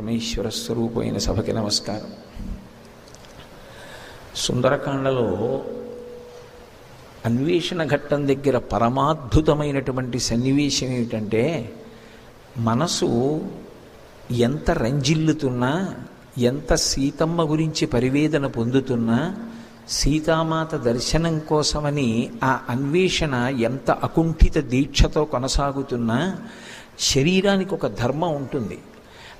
పరమేశ్వర స్వరూపమైన సభకి నమస్కారం. సుందరకాండలో అన్వేషణ ఘట్టం దగ్గర పరమాద్భుతమైనటువంటి సన్నివేశం ఏమిటంటే, మనసు ఎంత రంజిల్లుతున్నా, ఎంత సీతమ్మ గురించి పరివేదన పొందుతున్నా, సీతామాత దర్శనం కోసమని ఆ అన్వేషణ ఎంత అకుంఠిత దీక్షతో కొనసాగుతున్నా, శరీరానికి ఒక ధర్మం ఉంటుంది.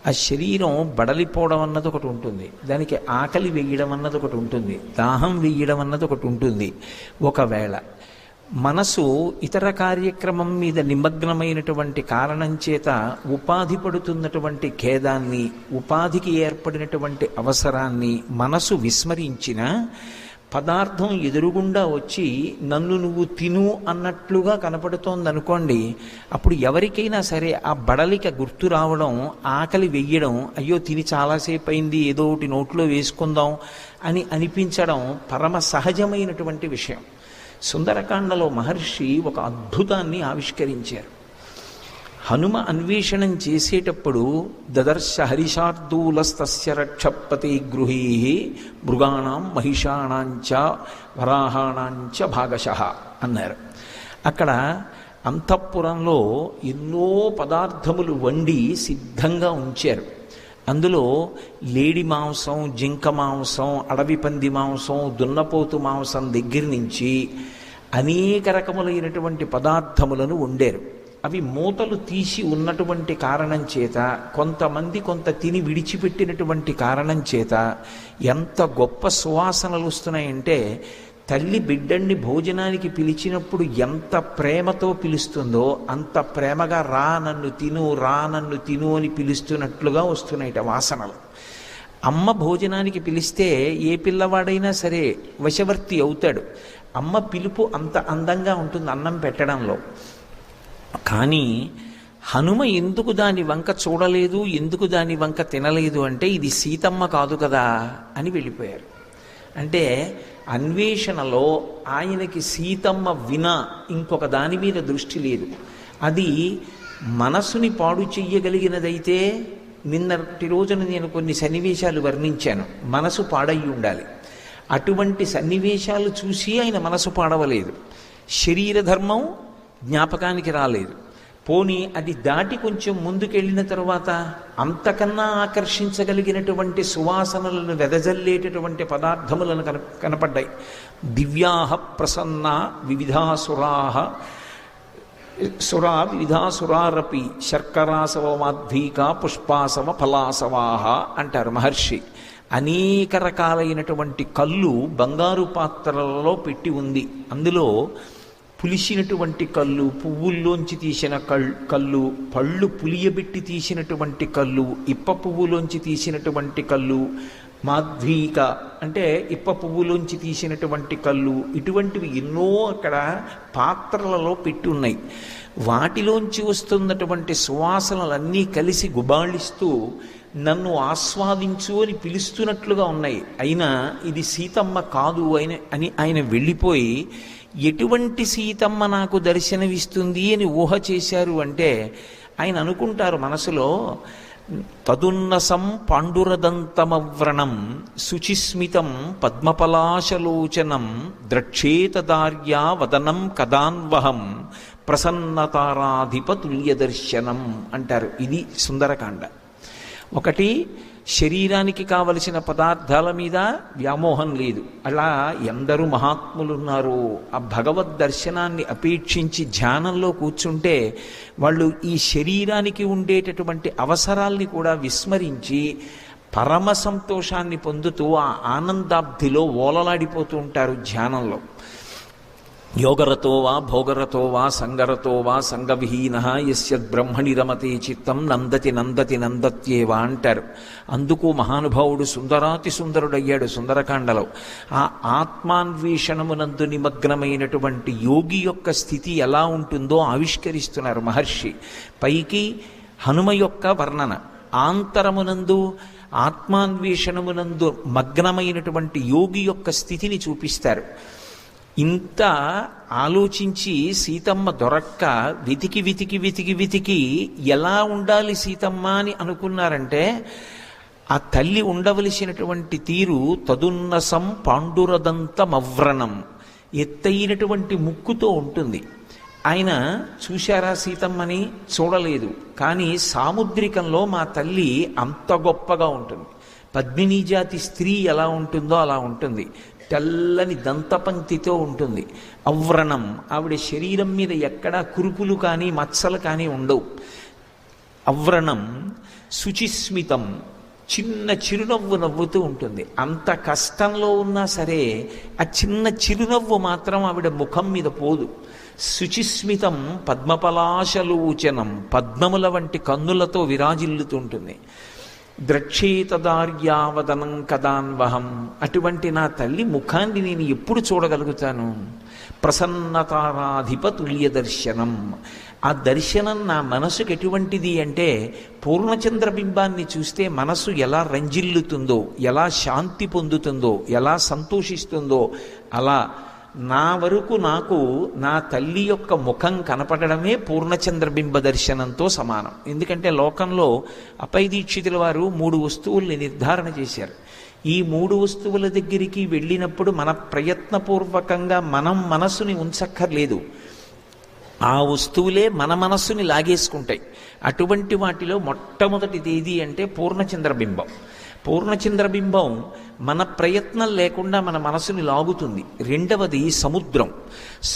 ఆ శరీరం బడలిపోవడం అన్నది ఒకటి ఉంటుంది, దానికి ఆకలి వేయడం అన్నది ఒకటి ఉంటుంది, దాహం వేయడం అన్నది ఒకటి ఉంటుంది. ఒకవేళ మనసు ఇతర కార్యక్రమం మీద నిమగ్నమైనటువంటి కారణం చేత ఉపాధి పడుతున్నటువంటి ఖేదాన్ని, ఉపాధికి ఏర్పడినటువంటి అవసరాన్ని మనసు విస్మరించిన పదార్థం ఎదురుగుండా వచ్చి నన్ను నువ్వు తిను అన్నట్లుగా కనపడుతోందనుకోండి, అప్పుడు ఎవరికైనా సరే ఆ బడలిక గుర్తు రావడం, ఆకలి వెయ్యడం, అయ్యో తిని చాలాసేపు అయింది, ఏదో ఒకటి నోట్లో వేసుకుందాం అని అనిపించడం పరమ సహజమైనటువంటి విషయం. సుందరకాండలో మహర్షి ఒక అద్భుతాన్ని ఆవిష్కరించారు. హనుమ అన్వేషణం చేసేటప్పుడు దదర్శ హరిషార్దూలస్తస్య రక్షపతి గృహీ మృగాణం మహిషాణాంచ వరాహాణాంచ భాగశః అన్నారు. అక్కడ అంతఃపురంలో ఎన్నో పదార్థములు వండి సిద్ధంగా ఉంచారు. అందులో లేడి మాంసం, జింక మాంసం, అడవి పంది మాంసం, దున్నపోతు మాంసం దగ్గర నుంచి అనేక రకములైనటువంటి పదార్థములను వండారు. అవి మూతలు తీసి ఉన్నటువంటి కారణం చేత, కొంతమంది కొంత తిని విడిచిపెట్టినటువంటి కారణం చేత ఎంత గొప్ప సువాసనలు వస్తున్నాయంటే, తల్లి బిడ్డని భోజనానికి పిలిచినప్పుడు ఎంత ప్రేమతో పిలుస్తుందో అంత ప్రేమగా రా నన్ను తిను, రా నన్ను తిను అని పిలుస్తున్నట్లుగా వస్తున్నాయిట వాసనలు. అమ్మ భోజనానికి పిలిస్తే ఏ పిల్లవాడైనా సరే వశవర్తి అవుతాడు. అమ్మ పిలుపు అంత అందంగా ఉంటుంది అన్నం పెట్టడంలో. కానీ హనుమ ఎందుకు దాని వంక చూడలేదు, ఎందుకు దాని వంక తినలేదు అంటే, ఇది సీతమ్మ కాదు కదా అని వెళ్ళిపోయారు. అంటే అన్వేషణలో ఆయనకి సీతమ్మ వినా ఇంకొక దాని మీద దృష్టి లేదు. అది మనసుని పాడు చెయ్యగలిగినదైతే, నిన్నటి రోజున నేను కొన్ని సన్నివేశాలు వర్ణించాను, మనసు పాడయి ఉండాలి. అటువంటి సన్నివేశాలు చూసి ఆయన మనసు పాడవలేదు. శరీర ధర్మం జ్ఞాపకానికి రాలేదు. పోనీ అది దాటి కొంచెం ముందుకెళ్ళిన తర్వాత అంతకన్నా ఆకర్షించగలిగినటువంటి సువాసనలను వెదజల్లేటటువంటి పదార్థములను కనపడ్డాయి. దివ్యాహ ప్రసన్న వివిధాసురాహ వివిధాసురారపి శర్కరాసవ మాధ్వీక పుష్పాసవ ఫలాసవాహ అంటారు మహర్షి. అనేక రకాలైనటువంటి కళ్ళు బంగారు పాత్రలలో పెట్టి ఉంది. అందులో పులిసినటువంటి కళ్ళు, పువ్వుల్లోంచి తీసిన కళ్ళు, పళ్ళు పులియబెట్టి తీసినటువంటి కళ్ళు, ఇప్ప పువ్వులోంచి తీసినటువంటి కళ్ళు, మాధ్వీక అంటే ఇప్ప పువ్వులోంచి తీసినటువంటి కళ్ళు, ఇటువంటివి ఎన్నో అక్కడ పాత్రలలో పెట్టి ఉన్నాయి. వాటిలోంచి వస్తున్నటువంటి సువాసనలన్నీ కలిసి గుబాళిస్తూ నన్ను ఆస్వాదించు అని పిలుస్తున్నట్లుగా ఉన్నాయి. అయినా ఇది సీతమ్మ కాదు అని ఆయన వెళ్ళిపోయి, ఎటువంటి సీతమ్మ నాకు దర్శనమిస్తుంది అని ఊహ చేశారు అంటే, ఆయన అనుకుంటారు మనసులో, తదున్నసం పాండురదంతమవ్రణం శుచిస్మితం పద్మపలాశలోచనం ద్రక్షేతదార్యా వదనం కదాన్వహం ప్రసన్నతారాధిపతుల్య దర్శనం అంటారు. ఇది సుందరకాండ. ఒకటి, శరీరానికి కావలసిన పదార్థాల మీద వ్యామోహం లేదు. అలా ఎందరూ మహాత్ములున్నారు. ఆ భగవద్ దర్శనాన్ని అపేక్షించి ధ్యానంలో కూర్చుంటే వాళ్ళు ఈ శరీరానికి ఉండేటటువంటి అవసరాల్ని కూడా విస్మరించి పరమ సంతోషాన్ని పొందుతూ ఆ ఆనందాబ్ధిలో ఓలలాడిపోతూ ఉంటారు ధ్యానంలో. యోగరతో వా భోగరతో వా సంగరతో వా సంగవిహీన యస్యద్ బ్రహ్మణి రమతే చిత్తం నందతి నందతి నందత్యేవా అంటారు. అందుకు మహానుభావుడు సుందరాతి సుందరుడయ్యాడు సుందరకాండలో. ఆ ఆత్మాన్వేషణమునందు నిమగ్నమైనటువంటి యోగి యొక్క స్థితి ఎలా ఉంటుందో ఆవిష్కరిస్తున్నారు మహర్షి. పైకి హనుమ యొక్క వర్ణన, ఆంతరమునందు ఆత్మాన్వేషణమునందు మగ్నమైనటువంటి యోగి యొక్క స్థితిని చూపిస్తారు. ఇంత ఆలోచించి సీతమ్మ దొరక్క వెతికి వెతికి వెతికి వెతికి ఎలా ఉండాలి సీతమ్మ అని అనుకున్నారంటే, ఆ తల్లి ఉండవలసినటువంటి తీరు తదున్నసం పాండురదంతమవ్రణం, ఎత్తైనటువంటి ముక్కుతో ఉంటుంది. ఆయన చూశారా సీతమ్మని? చూడలేదు. కానీ సాముద్రికంలో మా తల్లి అంత గొప్పగా ఉంటుంది. పద్మినీ జాతి స్త్రీ ఎలా ఉంటుందో అలా ఉంటుంది. తెల్లని దంతపంక్తితో ఉంటుంది. అవ్రణం, ఆవిడ శరీరం మీద ఎక్కడా కురుపులు కానీ మచ్చలు కానీ ఉండవు. అవ్రణం, శుచిస్మితం, చిన్న చిరునవ్వు నవ్వుతూ ఉంటుంది. అంత కష్టంలో ఉన్నా సరే ఆ చిన్న చిరునవ్వు మాత్రం ఆవిడ ముఖం మీద పోదు. శుచిస్మితం పద్మపలాశలోచనం, పద్మముల వంటి కన్నులతో విరాజిల్లుతుంటుంది. ద్రక్షేతదార్యావదనం కదాన్వహం, అటువంటి నా తల్లి ముఖాన్ని నేను ఎప్పుడు చూడగలుగుతాను? ప్రసన్నతారాధిప తుల్య దర్శనం, ఆ దర్శనం నా మనసుకు ఎటువంటిది అంటే, పూర్ణచంద్రబింబాన్ని చూస్తే మనసు ఎలా రంజిల్లుతుందో, ఎలా శాంతి పొందుతుందో, ఎలా సంతోషిస్తుందో, అలా నా వరకు నాకు నా తల్లి యొక్క ముఖం కనపడమే పూర్ణచంద్రబింబ దర్శనంతో సమానం. ఎందుకంటే లోకంలో అపై దీక్షితుల వారు 3 వస్తువుల్ని నిర్ధారణ చేశారు. ఈ 3 వస్తువుల దగ్గరికి వెళ్ళినప్పుడు మన ప్రయత్నపూర్వకంగా మనం మనసుని ఉంచక్కర్లేదు, ఆ వస్తువులే మన మనస్సుని లాగేసుకుంటాయి. అటువంటి వాటిలో మొట్టమొదటిది ఏది అంటే పూర్ణచంద్రబింబం. పూర్ణచంద్రబింబం మన ప్రయత్నం లేకుండా మన మనసుని లాగుతుంది. రెండవది సముద్రం.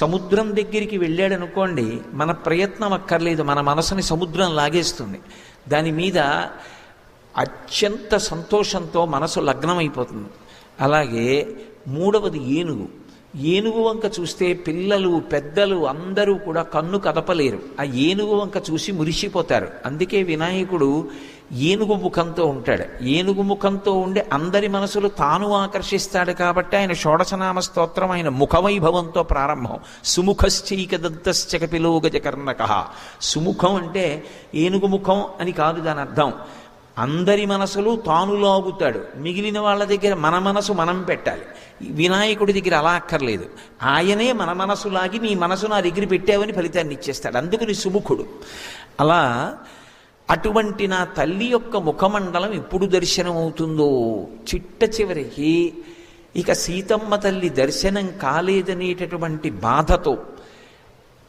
సముద్రం దగ్గరికి వెళ్ళాడనుకోండి, మన ప్రయత్నం అక్కర్లేదు, మన మనసుని సముద్రం లాగేస్తుంది. దాని మీద అత్యంత సంతోషంతో మనసు లగ్నమైపోతుంది. అలాగే మూడవది ఏనుగు. ఏనుగు వంక చూస్తే పిల్లలు పెద్దలు అందరూ కూడా కన్ను కదపలేరు. ఆ ఏనుగు వంక చూసి మురిసిపోతారు. అందుకే వినాయకుడు ఏనుగు ముఖంతో ఉంటాడు. ఏనుగు ముఖంతో ఉండి అందరి మనసులు తాను ఆకర్షిస్తాడు. కాబట్టి ఆయన షోడశనామ స్తోత్రం ఆయన ముఖవైభవంతో ప్రారంభం. సుముఖశ్చైకదంతశ్చ కపిలో గజకర్ణకః. సుముఖం అంటే ఏనుగు ముఖం అని కాదు దాని అర్థం. అందరి మనసులు తాను లాగుతాడు. మిగిలిన వాళ్ళ దగ్గర మన మనసు మనం పెట్టాలి. వినాయకుడి దగ్గర అలా అక్కర్లేదు. ఆయనే మన మనసు లాగి నీ మనసు నా దగ్గర పెట్టావని ఫలితాన్ని ఇచ్చేస్తాడు. అందుకని సుముఖుడు. అలా అటువంటి నా తల్లి యొక్క ముఖమండలం ఎప్పుడు దర్శనం అవుతుందో, చిట్ట చివరికి ఇక సీతమ్మ తల్లి దర్శనం కాలేదనేటటువంటి బాధతో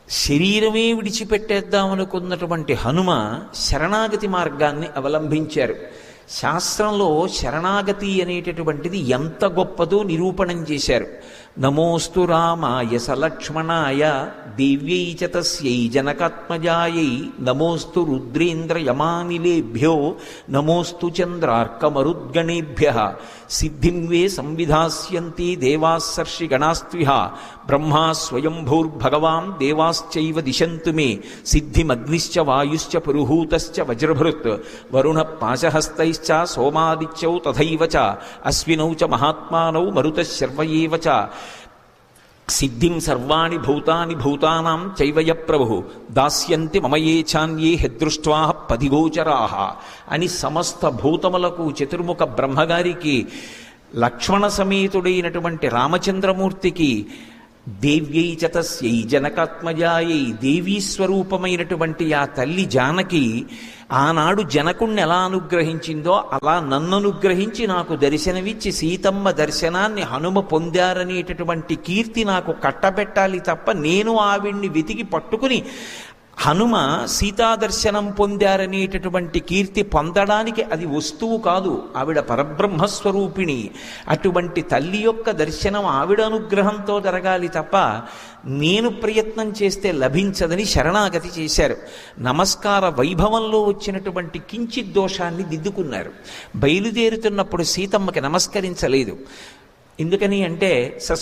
శరీరమే విడిచిపెట్టేద్దామనుకున్నటువంటి హనుమ శరణాగతి మార్గాన్ని అవలంబించారు. శాస్త్రంలో శరణాగతి అనేటటువంటిది ఎంత గొప్పదో నిరూపణం చేశారు. నమోస్తు రామాయ సలక్ష్మణాయ దివ్యై చ తస్యై జనకాత్మజాయై నమోస్తు రుద్రేంద్ర యమానిలేభ్యో నమోస్తు చంద్రార్కమరుద్గణేభ్యః సిద్ధిం వే సంవిధాస్యంతి దేవాస్సర్షి గణాస్త్విహ బ్రహ్మా స్వయంభూర్భగవాన్ దేవాశ్చైవ దిశంతు మే సిద్ధిమగ్నిశ్చ వాయుశ్చ పురుహూతశ్చ వజ్రభృత్ వరుణ పాశహస్తైశ్చ సోమాదిత్యౌ తథైవ చ అశ్వినౌ చ మహాత్మానౌ మరుతః శర్వ ఏవ చ సిద్ధిం సర్వాణి భూతాని భూతానాం చైవయ ప్రభు దాస్యంతి మమయేఛాన్యే హెదృష్ట్వా పదిగోచరాః అని సమస్త భూతములకు చతుర్ముఖ బ్రహ్మగారికి లక్ష్మణ సమేతుడైనటువంటి రామచంద్రమూర్తికి దేవ్యై చ తస్యై జనకాత్మజాయై దేవీ స్వరూపమైనటువంటి ఆ తల్లి జానకి ఆనాడు జనకుణ్ణి ఎలా అనుగ్రహించిందో అలా నన్ను అనుగ్రహించి నాకు దర్శనమిచ్చి సీతమ్మ దర్శనాన్ని హనుమ పొందారనేటటువంటి కీర్తి నాకు కట్టబెట్టాలి తప్ప నేను ఆవిడ్ని వెతికి పట్టుకుని హనుమ సీతాదర్శనం పొందారనేటటువంటి కీర్తి పొందడానికి అది వస్తువు కాదు, ఆవిడ పరబ్రహ్మస్వరూపిణి. అటువంటి తల్లి యొక్క దర్శనం ఆవిడ అనుగ్రహంతో జరగాలి తప్ప నేను ప్రయత్నం చేస్తే లభించదని శరణాగతి చేశారు. నమస్కార వైభవంలో వచ్చినటువంటి కించిత్ దోషాన్ని దిద్దుకున్నారు. బయలుదేరుతున్నప్పుడు సీతమ్మకి నమస్కరించలేదు. ఎందుకని అంటే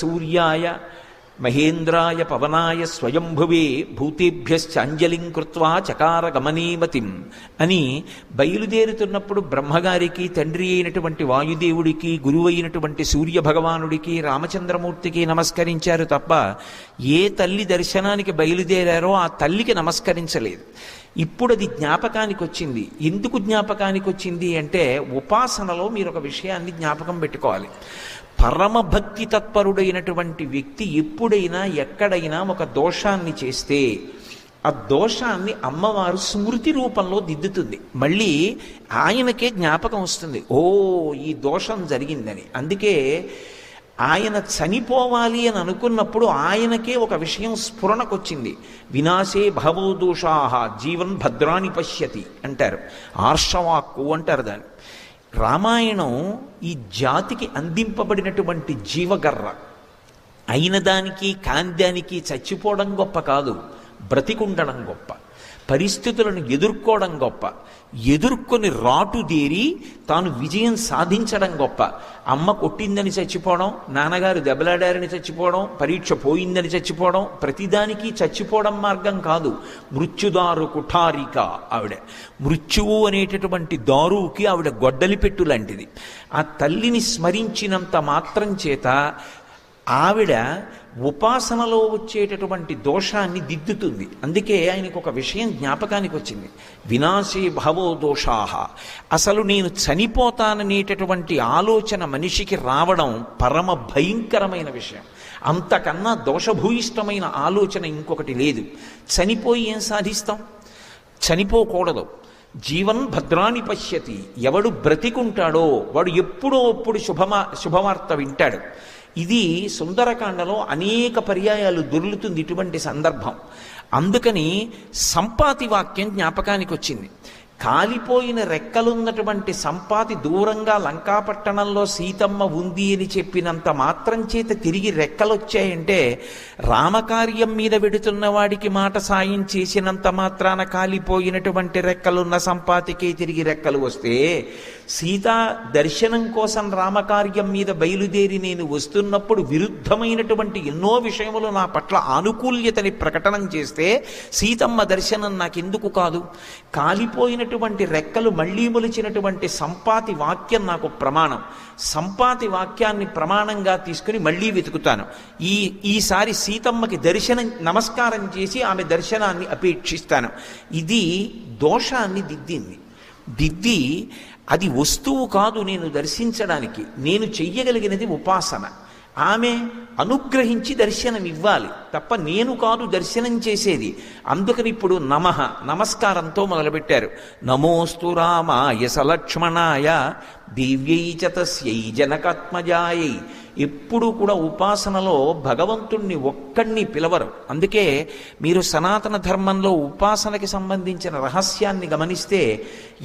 సూర్యాయ మహేంద్రాయ పవనాయ స్వయంభువే భూతేభ్యశ్చాంజలిం కృత్వా చకార గమనీమతిం అని బయలుదేరుతున్నప్పుడు బ్రహ్మగారికి, తండ్రి అయినటువంటి వాయుదేవుడికి, గురువు అయినటువంటి సూర్యభగవానుడికి, రామచంద్రమూర్తికి నమస్కరించారు తప్ప ఏ తల్లి దర్శనానికి బయలుదేరారో ఆ తల్లికి నమస్కరించలేదు. ఇప్పుడు అది జ్ఞాపకానికి వచ్చింది. ఎందుకు జ్ఞాపకానికి వచ్చింది అంటే ఉపాసనలో మీరు ఒక విషయాన్ని జ్ఞాపకం పెట్టుకోవాలి. పరమభక్తి తత్పరుడైనటువంటి వ్యక్తి ఎప్పుడైనా ఎక్కడైనా ఒక దోషాన్ని చేస్తే ఆ దోషాన్ని అమ్మవారు స్మృతి రూపంలో దిద్దుతుంది. మళ్ళీ ఆయనకే జ్ఞాపకం వస్తుంది, ఓ ఈ దోషం జరిగిందని. అందుకే ఆయన చనిపోవాలి అని అనుకున్నప్పుడు ఆయనకే ఒక విషయం స్ఫురణకొచ్చింది. వినాశే భవో దోషాహ జీవన్ భద్రాని పశ్యతి అంటారు, ఆర్షవాక్కు అంటారు దాన్ని. రామాయణం ఈ జాతికి అందింపబడినటువంటి జీవగర్ర. అయిన దానికి కాందానికి చచ్చిపోవడం గొప్ప కాదు, బ్రతికుండడం గొప్ప. పరిస్థితులను ఎదుర్కోవడం గొప్ప, ఎదుర్కొని రాటుదేరి తాను విజయం సాధించడం గొప్ప. అమ్మ కొట్టిందని చచ్చిపోవడం, నాన్నగారు దెబ్బలాడారని చచ్చిపోవడం, పరీక్ష పోయిందని చచ్చిపోవడం, ప్రతిదానికి చచ్చిపోవడం మార్గం కాదు. మృత్యుదారు కుఠారిక ఆవిడ. మృత్యువు అనేటటువంటి దారువుకి ఆవిడ గొడ్డలి పెట్టు లాంటిది. ఆ తల్లిని స్మరించినంత మాత్రం చేత ఆవిడ ఉపాసనలో వచ్చేటటువంటి దోషాన్ని దిద్దుతుంది. అందుకే ఆయనకు ఒక విషయం జ్ఞాపకానికి వచ్చింది, వినాశే భవో దోషాహ. అసలు నేను చనిపోతాననేటటువంటి ఆలోచన మనిషికి రావడం పరమ భయంకరమైన విషయం. అంతకన్నా దోషభూయిష్టమైన ఆలోచన ఇంకొకటి లేదు. చనిపోయి ఏం సాధిస్తాం? చనిపోకూడదు. జీవన్ భద్రాని పశ్యతి. ఎవడు బ్రతికుంటాడో వాడు ఎప్పుడో అప్పుడు శుభవార్త వింటాడు. ఇది సుందరకాండలో అనేక పర్యాయాలు దొర్లుతుంది ఇటువంటి సందర్భం. అందుకని సంపాతి వాక్యం జ్ఞాపకానికి వచ్చింది. కాలిపోయిన రెక్కలున్నటువంటి సంపాతి దూరంగా లంకాపట్టణంలో సీతమ్మ ఉంది అని చెప్పినంత మాత్రం చేత తిరిగి రెక్కలొచ్చాయంటే, రామకార్యం మీద వెడుతున్న వాడికి మాట సాయం చేసినంత మాత్రాన కాలిపోయినటువంటి రెక్కలున్న సంపాతికే తిరిగి రెక్కలు వస్తే, సీతా దర్శనం కోసం రామకార్యం మీద బయలుదేరి నేను వస్తున్నప్పుడు విరుద్ధమైనటువంటి ఎన్నో విషయములు నా పట్ల ఆనుకూల్యతని ప్రకటనం చేస్తే సీతమ్మ దర్శనం నాకెందుకు కాదు? కాలిపోయినటువంటి రెక్కలు మళ్ళీ మొలిచినటువంటి సంపాతి వాక్యం నాకు ప్రమాణం. సంపాతి వాక్యాన్ని ప్రమాణంగా తీసుకుని మళ్ళీ వెతుకుతాను. ఈసారి సీతమ్మకి నమస్కారం చేసి ఆమె దర్శనాన్ని అపేక్షిస్తాను. ఇది దోషాన్ని దిద్ది అది వస్తువు కాదు నేను దర్శించడానికి. నేను చెయ్యగలిగినది ఉపాసన. ఆమె అనుగ్రహించి దర్శనం ఇవ్వాలి తప్ప నేను కాదు దర్శనం చేసేది. అందుకని ఇప్పుడు నమస్కారంతో మొదలుపెట్టారు. నమోస్తు రామాయ సలక్ష్మణాయ దివ్యై చ తస్యై జనకాత్మజాయై. ఎప్పుడు కూడా ఉపాసనలో భగవంతుణ్ణి ఒక్కడిని పిలవరు. అందుకే మీరు సనాతన ధర్మంలో ఉపాసనకి సంబంధించిన రహస్యాన్ని గమనిస్తే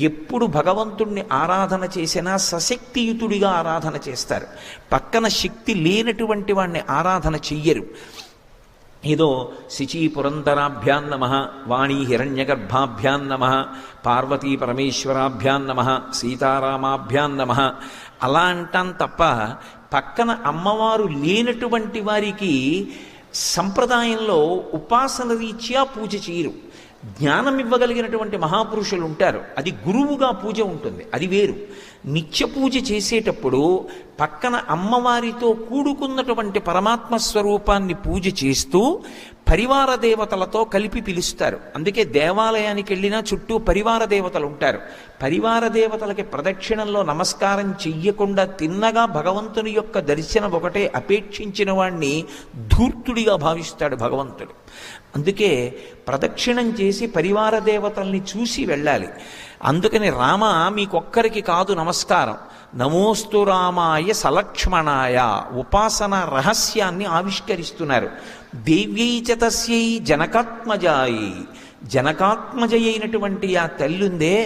ఎప్పుడు భగవంతుణ్ణి ఆరాధన చేసినా సశక్తియుతుడిగా ఆరాధన చేస్తారు. పక్కన శక్తి లేనటువంటి వాణ్ణి ఆరాధన చెయ్యరు. ఏదో శిచీ పురంధరాభ్యాం నమః, వాణీ హిరణ్యగర్భాభ్యాం నమః, పార్వతీ పరమేశ్వరాభ్యాం నమః, సీతారామాభ్యాం నమః అలా అంటాం తప్ప పక్కన అమ్మవారు లేనటువంటి వారికి సంప్రదాయంలో ఉపాసన రీత్యా పూజ చేయరు. జ్ఞానం ఇవ్వగలిగినటువంటి మహాపురుషులు ఉంటారు, అది గురువుగా పూజ ఉంటుంది, అది వేరు. నిత్య పూజ చేసేటప్పుడు పక్కన అమ్మవారితో కూడుకున్నటువంటి పరమాత్మ స్వరూపాన్ని పూజ చేస్తూ పరివార దేవతలతో కలిపి పిలుస్తారు. అందుకే దేవాలయానికి వెళ్ళినా చుట్టూ పరివార దేవతలు ఉంటారు. పరివార దేవతలకి ప్రదక్షిణంలో నమస్కారం చెయ్యకుండా తిన్నగా భగవంతుని యొక్క దర్శనం ఒకటే అపేక్షించిన వాణ్ణి ధూర్తుడిగా భావిస్తాడు భగవంతుడు. అందుకే ప్రదక్షిణం చేసి పరివార దేవతల్ని చూసి వెళ్ళాలి. అందుకని రామ మీకొక్కరికి కాదు నమస్కారం, నమోస్తు రామాయ సలక్ష్మణాయ ఉపాసన రహస్యాన్ని ఆవిష్కరిస్తున్నారు. దేవ్యై చ తస్యై జనకాత్మజాయి. జనకాత్మజ అయినటువంటి ఆ తల్లుందే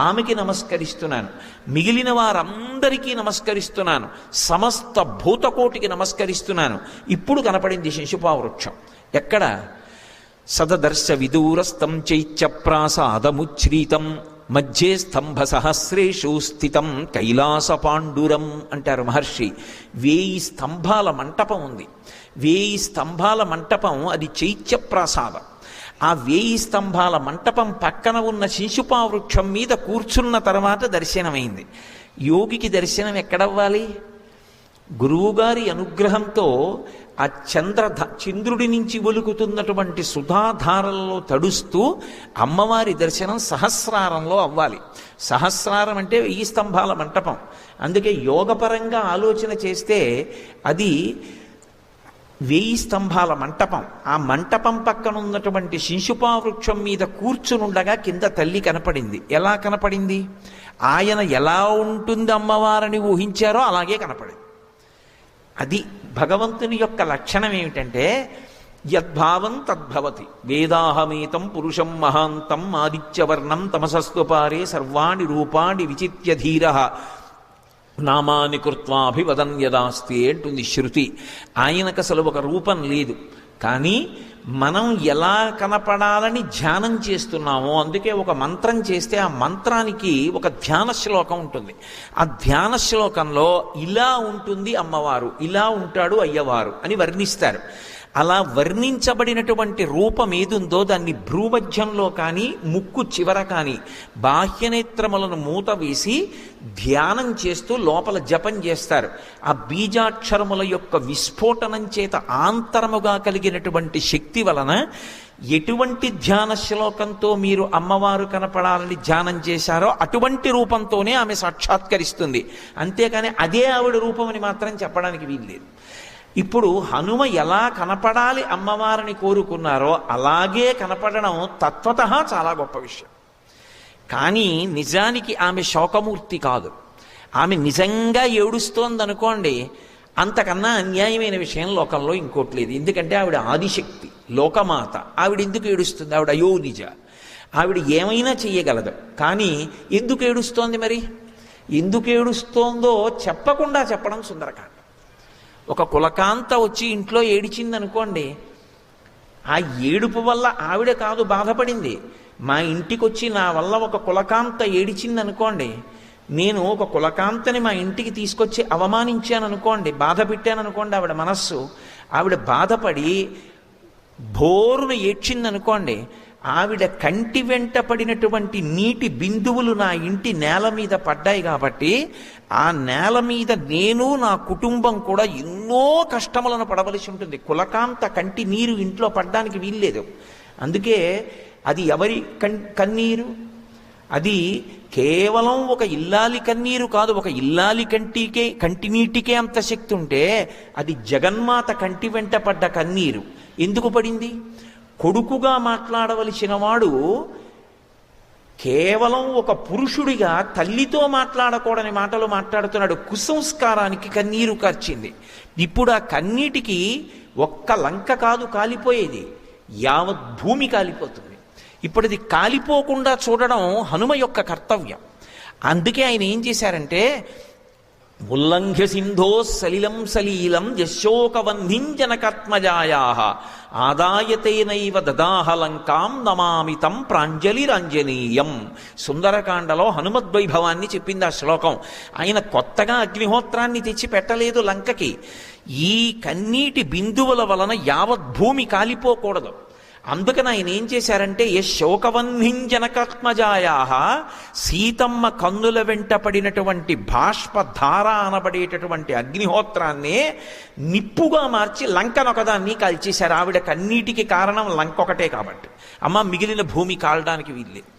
ఆమెకి నమస్కరిస్తున్నాను. మిగిలిన వారందరికీ నమస్కరిస్తున్నాను. సమస్త భూతకోటికి నమస్కరిస్తున్నాను. ఇప్పుడు కనపడింది శిశుపావృక్షం. ఎక్కడ? సదదర్శ విదూరస్థం చైత్యప్రాసాదముచ్ఛ్రీతం మధ్యే స్తంభ సహస్రేషు స్థితం కైలాస పాండురం అంటారు మహర్షి. 1000 స్తంభాల మంటపం ఉంది. 1000 స్తంభాల మంటపం అది చైత్యప్రాసాదం. ఆ 1000 స్తంభాల మంటపం పక్కన ఉన్న శిశుపావృక్షం మీద కూర్చున్న తర్వాత దర్శనమైంది. యోగికి దర్శనం ఎక్కడవ్వాలి? గురువుగారి అనుగ్రహంతో ఆ చంద్రుడి నుంచి ఒలుకుతున్నటువంటి సుధాధారల్లో తడుస్తూ అమ్మవారి దర్శనం సహస్రారంలో అవ్వాలి. సహస్రారం అంటే 1000 స్తంభాల మంటపం. అందుకే యోగపరంగా ఆలోచన చేస్తే అది 1000 స్తంభాల మంటపం. ఆ మంటపం పక్కన ఉన్నటువంటి శింశుపా వృక్షం మీద కూర్చునుండగా కింద తల్లి కనపడింది. ఎలా కనపడింది? ఆయన ఎలా ఉంటుంది అమ్మవారిని ఊహించారో అలాగే కనపడింది. అది భగవంతుని యొక్క లక్షణం ఏమిటంటే యద్భావం తద్భవతి. వేదాహమేతం పురుషం మహాంతం ఆదిత్యవర్ణం తమసస్తు పారే సర్వాణి రూపాణి విచిత్య ధీర నామాని కృత్వాభివదన్ యదాస్తి అంటుంది శృతి. ఆయనకు అసలు ఒక రూపం లేదు, కానీ మనం ఎలా కనపడాలని ధ్యానం చేస్తున్నామో అందుకే ఒక మంత్రం చేస్తే ఆ మంత్రానికి ఒక ధ్యాన శ్లోకం ఉంటుంది. ఆ ధ్యాన శ్లోకంలో ఇలా ఉంటుంది అమ్మవారు, ఇలా ఉంటాడు అయ్యవారు అని వర్ణిస్తారు. అలా వర్ణించబడినటువంటి రూపం ఏదుందో దాన్ని భ్రూమధ్యంలో కానీ ముక్కు చివర కానీ బాహ్యనేత్రములను మూత వేసి ధ్యానం చేస్తూ లోపల జపం చేస్తారు. ఆ బీజాక్షరముల యొక్క విస్ఫోటనం చేత ఆంతరముగా కలిగినటువంటి శక్తి వలన ఎటువంటి ధ్యాన శ్లోకంతో మీరు అమ్మవారు కనపడాలని ధ్యానం చేశారో అటువంటి రూపంతోనే ఆమె సాక్షాత్కరిస్తుంది. అంతేకాని అదే ఆవిడ రూపమని మాత్రం చెప్పడానికి వీల్లేదు. ఇప్పుడు హనుమ ఎలా కనపడాలి అమ్మవారిని కోరుకున్నారో అలాగే కనపడడం తత్వతః చాలా గొప్ప విషయం. కానీ నిజానికి ఆమె శోకమూర్తి కాదు. ఆమె నిజంగా ఏడుస్తోందనుకోండి, అంతకన్నా అన్యాయమైన విషయం లోకంలో ఇంకోటి లేదు. ఎందుకంటే ఆవిడ ఆదిశక్తి, లోకమాత. ఆవిడ ఎందుకు ఏడుస్తుంది? ఆవిడ అయోనిజ. ఆవిడ ఏమైనా చెయ్యగలదు. కానీ ఎందుకు ఏడుస్తోంది? మరి ఎందుకు ఏడుస్తోందో చెప్పకుండా చెప్పడం సుందరకాండ. ఒక కులకాంత వచ్చి ఇంట్లో ఏడిచిందనుకోండి, ఆ ఏడుపు వల్ల ఆవిడ కాదు బాధపడింది. మా ఇంటికి వచ్చి నా వల్ల ఒక కులకాంత ఏడిచిందనుకోండి, నేను ఒక కులకాంతని మా ఇంటికి తీసుకొచ్చి అవమానించాను అనుకోండి, బాధ పెట్టాను అనుకోండి, ఆవిడ మనస్సు, ఆవిడ బాధపడి బోరును ఏడ్చిందనుకోండి, ఆవిడ కంటి వెంట పడినటువంటి నీటి బిందువులు నా ఇంటి నేల మీద పడ్డాయి కాబట్టి ఆ నేల మీద నేను నా కుటుంబం కూడా ఎన్నో కష్టములను పడవలసి ఉంటుంది. కులకాంత కంటి నీరు ఇంట్లో పడ్డానికి వీల్లేదు. అందుకే అది ఎవరి కన్నీరు? అది కేవలం ఒక ఇల్లాలి కన్నీరు కాదు. ఒక ఇల్లాలి కంటినీటికే అంత శక్తి ఉంటే అది జగన్మాత కంటి వెంట పడ్డ కన్నీరు. ఎందుకు పడింది? కొడుకుగా మాట్లాడవలసిన వాడు కేవలం ఒక పురుషుడిగా తల్లితో మాట్లాడకూడని మాటలు మాట్లాడుతున్నాడు. కుసంస్కారానికి కన్నీరు కార్చింది. ఇప్పుడు ఆ కన్నీటికి ఒక్క లంక కాదు కాలిపోయేది, యావత్ భూమి కాలిపోతుంది. ఇప్పుడు ఇది కాలిపోకుండా చూడడం హనుమ యొక్క కర్తవ్యం. అందుకే ఆయన ఏం చేశారంటే ఉల్లంఘ్య సింధో సలిలం సలీలం యశోకవన్నిం జనకాత్మజాయా ఆదాయతేనైవ దదాహలంకాం నమామితం ప్రాంజలిరంజనీయం. సుందరకాండలో హనుమద్వైభవాన్ని చెప్పింది ఆ శ్లోకం. ఆయన కొత్తగా అగ్నిహోత్రాన్ని తెచ్చి పెట్టలేదు లంకకి. ఈ కన్నీటి బిందువుల వలన యావత్ భూమి కాలిపోకూడదు. అందుకని ఆయన ఏం చేశారంటే యశోకవన్నిం జనకాత్మజాయా సీతమ్మ కన్నుల వెంట పడినటువంటి బాష్పధార అనబడేటటువంటి అగ్నిహోత్రాన్నే నిప్పుగా మార్చి లంకనొకదాన్ని కాల్చేశారు. ఆవిడ కన్నీటికి కారణం లంక ఒకటే కాబట్టి, అమ్మ మిగిలిన భూమి కాలడానికి వీల్లేదు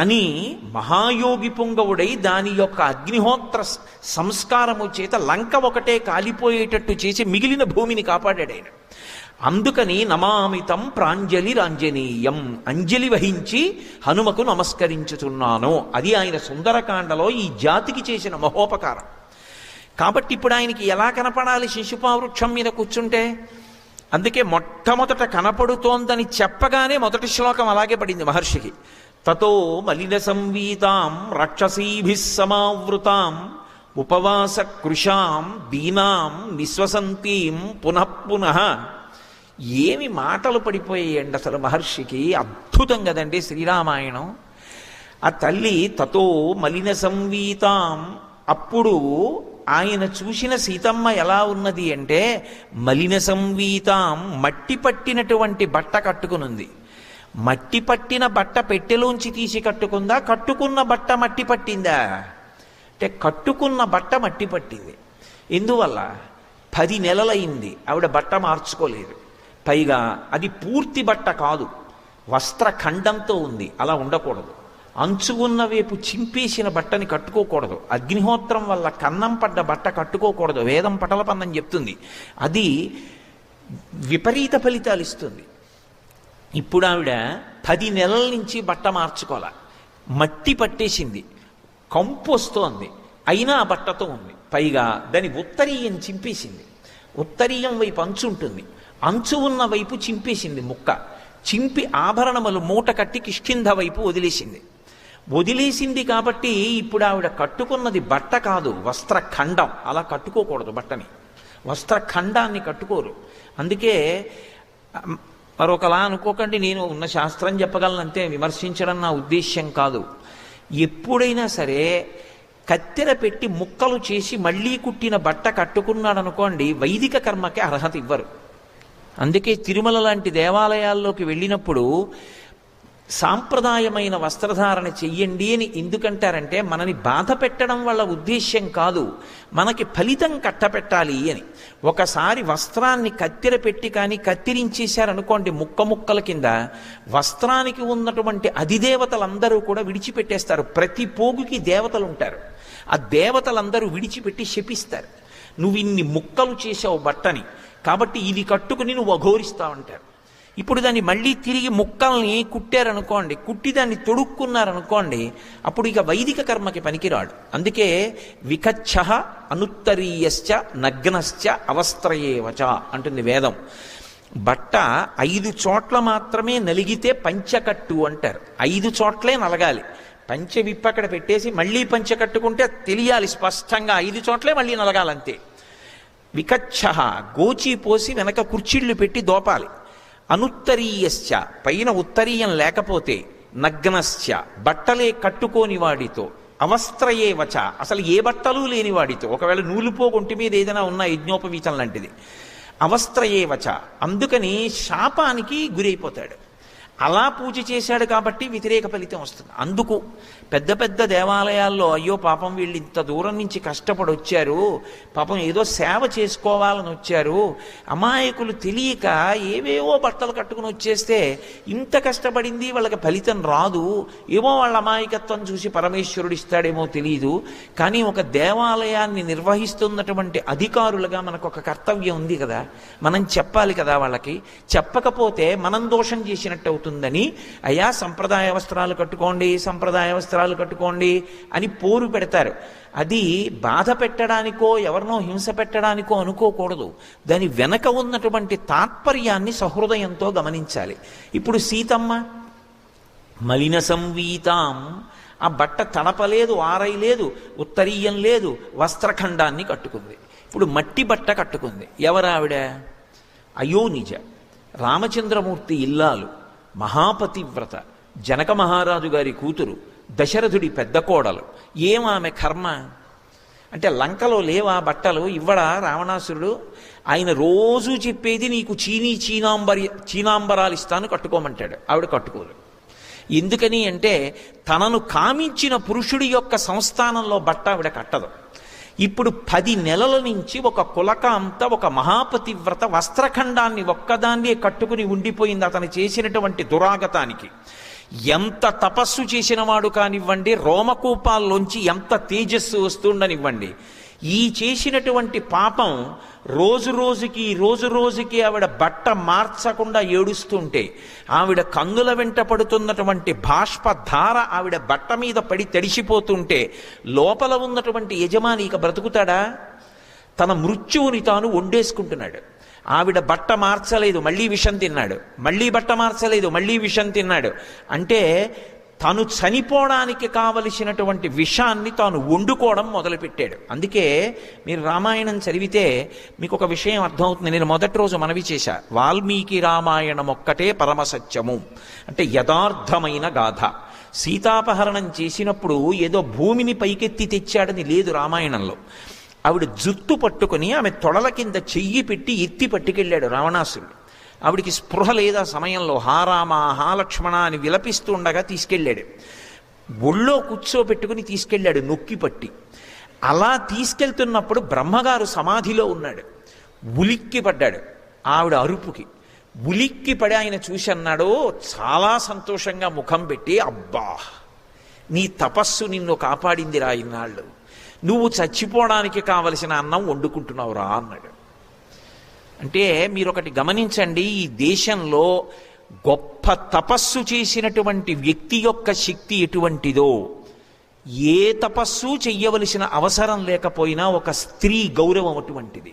అని మహాయోగి పుంగవుడై దాని యొక్క అగ్నిహోత్ర సంస్కారము చేత లంక ఒకటే కాలిపోయేటట్టు చేసి మిగిలిన భూమిని కాపాడాడు ఆయన. అందుకని నమామితం ప్రాంజలిరాంజనీయం, అంజలి వహించి హనుమకు నమస్కరించుతున్నాను. అది ఆయన సుందరకాండలో ఈ జాతికి చేసిన మహోపకారం. కాబట్టి ఇప్పుడు ఆయనకి ఎలా కనపడాలి శిశుపావృక్షం మీద కూర్చుంటే? అందుకే మొట్టమొదట కనపడుతోందని చెప్పగానే మొదటి శ్లోకం అలాగే పడింది మహర్షికి. తతో మలిన సంవీతాం రాక్షసీభిః సమావృతాం ఉపవాస కృషాం దీనాం నిశ్వసంతీం పునః పునః. ఏమి మాటలు పడిపోయాయండి అసలు మహర్షికి. అద్భుతం కదండి శ్రీరామాయణం. ఆ తల్లి తతో మలిన సంవీతాం, అప్పుడు ఆయన చూసిన సీతమ్మ ఎలా ఉన్నది అంటే మలిన సంవీతాం, మట్టి పట్టినటువంటి బట్ట కట్టుకునుంది. మట్టి పట్టిన బట్ట పెట్టెలోంచి తీసి కట్టుకుందా? కట్టుకున్న బట్ట మట్టి పట్టిందా? అంటే కట్టుకున్న బట్ట మట్టి పట్టింది. ఎందువల్ల 10 నెలలైంది ఆవిడ బట్ట మార్చుకోలేదు. పైగా అది పూర్తి బట్ట కాదు, వస్త్రఖండంతో ఉంది. అలా ఉండకూడదు. అంచు ఉన్న వైపు చింపేసిన బట్టని కట్టుకోకూడదు. అగ్నిహోత్రం వల్ల కన్నం పడ్డ బట్ట కట్టుకోకూడదు. వేదం పటలపందని చెప్తుంది. అది విపరీత ఫలితాలు ఇస్తుంది. ఇప్పుడు ఆవిడ 10 నెలల నుంచి బట్ట మార్చుకోవాలి. మట్టి పట్టేసింది, కంపు వస్తోంది, అయినా ఆ బట్టతో ఉంది. పైగా దాని ఉత్తరీయం చింపేసింది. ఉత్తరీయం వైపు అంచు ఉంటుంది, అంచు ఉన్న వైపు చింపేసింది ముక్క. చింపి ఆభరణములు మూట కట్టి కిష్కింధ వైపు వదిలేసింది కాబట్టి ఇప్పుడు ఆవిడ కట్టుకున్నది బట్ట కాదు, వస్త్రఖండం. అలా కట్టుకోకూడదు బట్టని, వస్త్రఖండాన్ని కట్టుకోరు. అందుకే మరొకలా అనుకోకండి, నేను ఉన్న శాస్త్రం చెప్పగలనంతే, విమర్శించడం నా ఉద్దేశ్యం కాదు. ఎప్పుడైనా సరే కత్తెర పెట్టి ముక్కలు చేసి మళ్ళీ కుట్టిన బట్ట కట్టుకున్నాడు అనుకోండి, వైదిక కర్మకి అర్హత ఇవ్వరు. అందుకే తిరుమల లాంటి దేవాలయాల్లోకి వెళ్ళినప్పుడు సాంప్రదాయమైన వస్త్రధారణ చెయ్యండి అని ఎందుకంటారంటే, మనని బాధ పెట్టడం వల్ల ఉద్దేశ్యం కాదు, మనకి ఫలితం కట్టపెట్టాలి అని. ఒకసారి వస్త్రాన్ని కత్తెర పెట్టి కానీ కత్తిరించేశారనుకోండి ముక్కల కింద, వస్త్రానికి ఉన్నటువంటి అధిదేవతలందరూ కూడా విడిచిపెట్టేస్తారు. ప్రతి పోగుకి దేవతలు ఉంటారు. ఆ దేవతలందరూ విడిచిపెట్టి శపిస్తారు, నువ్వు ఇన్ని ముక్కలు చేసావు బట్టని, కాబట్టి ఇది కట్టుకుని నువ్వు అఘోరిస్తావంటారు. ఇప్పుడు దాన్ని మళ్ళీ తిరిగి ముక్కల్ని కుట్టారనుకోండి, కుట్టి దాన్ని తొడుక్కున్నారనుకోండి, అప్పుడు ఇక వైదిక కర్మకి పనికిరాడు. అందుకే వికచ్చ అనుత్తరీయశ్చ నగ్నశ్చ అవస్త్రయేవచ అంటుంది వేదం. బట్ట 5 చోట్ల మాత్రమే నలిగితే పంచకట్టు అంటారు. 5 చోట్లే నలగాలి. పంచె విప్పి అక్కడ పెట్టేసి మళ్ళీ పంచె కట్టుకుంటే తెలియాలి స్పష్టంగా, 5 చోట్లే మళ్ళీ నలగాలంతే. వికచ్చ గోచి పోసి వెనక కుర్చీళ్లు పెట్టి దోపాలి. అనుత్తరీయశ్చ పైన ఉత్తరీయం లేకపోతే, నగ్నశ్చ బట్టలే కట్టుకోని వాడితో, అవస్త్రయేవచ అసలు ఏ బట్టలు లేని వాడితో, ఒకవేళ నూలుపోగొంటి మీద ఏదైనా ఉన్న యజ్ఞోపవీతం లాంటిది, అవస్త్రయేవచ. అందుకని శాపానికి గురైపోతాడు. అలా పూజ చేశాడు కాబట్టి వ్యతిరేక ఫలితం వస్తుంది. అందుకు పెద్ద పెద్ద దేవాలయాల్లో అయ్యో పాపం వీళ్ళు ఇంత దూరం నుంచి కష్టపడి వచ్చారు, పాపం ఏదో సేవ చేసుకోవాలని వచ్చారు, అమాయకులు తెలియక ఏవేవో బట్టలు కట్టుకుని వచ్చేస్తే ఇంత కష్టపడింది వాళ్ళకి ఫలితం రాదు, ఏమో వాళ్ళ అమాయకత్వం చూసి పరమేశ్వరుడు ఇస్తాడేమో తెలియదు. కానీ ఒక దేవాలయాన్ని నిర్వహిస్తున్నటువంటి అధికారులుగా మనకు ఒక కర్తవ్యం ఉంది కదా, మనం చెప్పాలి కదా వాళ్ళకి. చెప్పకపోతే మనం దోషం చేసినట్టు అవుతుందని, అయ్యా సంప్రదాయ వస్త్రాలు కట్టుకోండి, సంప్రదాయ వస్త్రాలు కట్టుకోండి అని పోరు పెడతారు. అది బాధ పెట్టడానికో ఎవరినో హింస పెట్టడానికో అనుకోకూడదు. దాని వెనక ఉన్నటువంటి తాత్పర్యాన్ని సహృదయంతో గమనించాలి. ఇప్పుడు సీతమ్మ మలిన సంవీతాం, ఆ బట్ట తడపలేదు, ఆరైలేదు, ఉత్తరీయం లేదు, వస్త్రఖండాన్ని కట్టుకుంది. ఇప్పుడు మట్టి బట్ట కట్టుకుంది. ఎవరావిడ? అయోనిజ, రామచంద్రమూర్తి ఇల్లాలు, మహాపతివ్రత, జనక మహారాజు గారి కూతురు, దశరథుడి పెద్ద కోడలు. ఏమామె కర్మ అంటే, లంకలో లేవా బట్టలు? ఇవ్వడా రావణాసురుడు? ఆయన రోజు చెప్పేది నీకు చీనాంబరాలు ఇస్తాను కట్టుకోమంటాడు. ఆవిడ కట్టుకోదు. ఎందుకని అంటే, తనను కామించిన పురుషుడి యొక్క సంస్థానంలో బట్ట ఆవిడ కట్టదు. ఇప్పుడు 10 నెలల నుంచి ఒక కులకాంత, ఒక మహాపతివ్రత వస్త్రఖండాన్ని ఒక్కదాన్నే కట్టుకుని ఉండిపోయింది. అతను చేసినటువంటి దురాగతానికి ఎంత తపస్సు చేసిన వాడు కానివ్వండి, రోమకూపాల్లోంచి ఎంత తేజస్సు వస్తుండనివ్వండి, ఈ చేసినటువంటి పాపం రోజు రోజుకి ఆవిడ బట్ట మార్చకుండా ఏడుస్తుంటే, ఆవిడ కన్నుల వెంట పడుతున్నటువంటి బాష్పధార ఆవిడ బట్ట మీద పడి తడిసిపోతుంటే, లోపల ఉన్నటువంటి యజమాని ఇక బ్రతుకుతాడా? తన మృత్యువుని తాను వండేసుకుంటున్నాడు. ఆవిడ బట్ట మార్చలేదు, మళ్ళీ విషం తిన్నాడు, మళ్ళీ బట్ట మార్చలేదు, మళ్ళీ విషం తిన్నాడు. అంటే తాను చనిపోవడానికి కావలసినటువంటి విషాన్ని తాను వండుకోవడం మొదలుపెట్టాడు. అందుకే మీరు రామాయణం చదివితే మీకు ఒక విషయం అర్థమవుతుంది. నేను మొదటి రోజు మనవి చేశా, వాల్మీకి రామాయణం ఒక్కటే పరమసత్యము, అంటే యథార్థమైన గాథ. సీతాపహరణం చేసినప్పుడు ఏదో భూమిని పైకెత్తి తెచ్చాడని లేదు రామాయణంలో. ఆవిడ జుత్తు పట్టుకుని ఆమె తొడల కింద చెయ్యి పెట్టి ఎత్తి పట్టుకెళ్ళాడు రావణాసురుడు. ఆవిడికి స్పృహ లేదా సమయంలో హారామ హాలక్ష్మణ అని విలపిస్తూ ఉండగా తీసుకెళ్ళాడు. ఒళ్ళో కూర్చోబెట్టుకుని తీసుకెళ్ళాడు నొక్కి పట్టి. అలా తీసుకెళ్తున్నప్పుడు బ్రహ్మగారు సమాధిలో ఉన్నాడు. ఉలిక్కి పడ్డాడు ఆవిడ అరుపుకి. ఉలిక్కి పడి ఆయన చూసి అన్నాడు, చాలా సంతోషంగా ముఖం పెట్టి, అబ్బా నీ తపస్సు నిన్ను కాపాడిందిరా, ఇన్నాళ్ళు నువ్వు చచ్చిపోవడానికి కావలసిన అన్నం వండుకుంటున్నావురా అన్నాడు. అంటే మీరు ఒకటి గమనించండి, ఈ దేశంలో గొప్ప తపస్సు చేసినటువంటి వ్యక్తి యొక్క శక్తి ఎటువంటిదో, ఏ తపస్సు చెయ్యవలసిన అవసరం లేకపోయినా ఒక స్త్రీ గౌరవం అటువంటిది.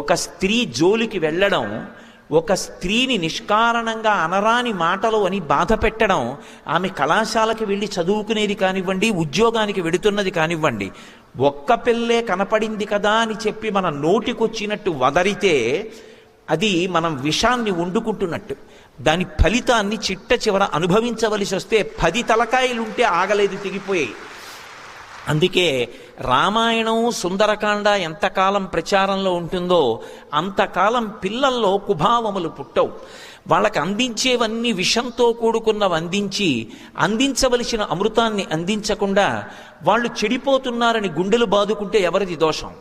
ఒక స్త్రీ జోలికి వెళ్ళడం, ఒక స్త్రీని నిష్కారణంగా అనరాని మాటలు అని బాధ పెట్టడం, ఆమె కళాశాలకి వెళ్ళి చదువుకునేది కానివ్వండి, ఉద్యోగానికి వెడుతున్నది కానివ్వండి, ఒక్క పిల్లే కనపడింది కదా అని చెప్పి మన నోటికొచ్చినట్టు వదరితే అది మనం విషాన్ని వండుకుంటున్నట్టు. దాని ఫలితాన్ని చిట్ట చివర అనుభవించవలసి వస్తే 10 తలకాయలుంటే ఆగలేదు, తెగిపోయాయి. అందుకే రామాయణం సుందరకాండ ఎంతకాలం ప్రచారంలో ఉంటుందో అంతకాలం పిల్లల్లో కుభావములు పుట్టవు. వాళ్ళకి అందించేవన్నీ విషంతో కూడుకున్నవి అందించవలసిన అమృతాన్ని అందించకుండా వాళ్ళు చెడిపోతున్నారని గుండెలు బాదుకుంటే ఎవరిది దోషం?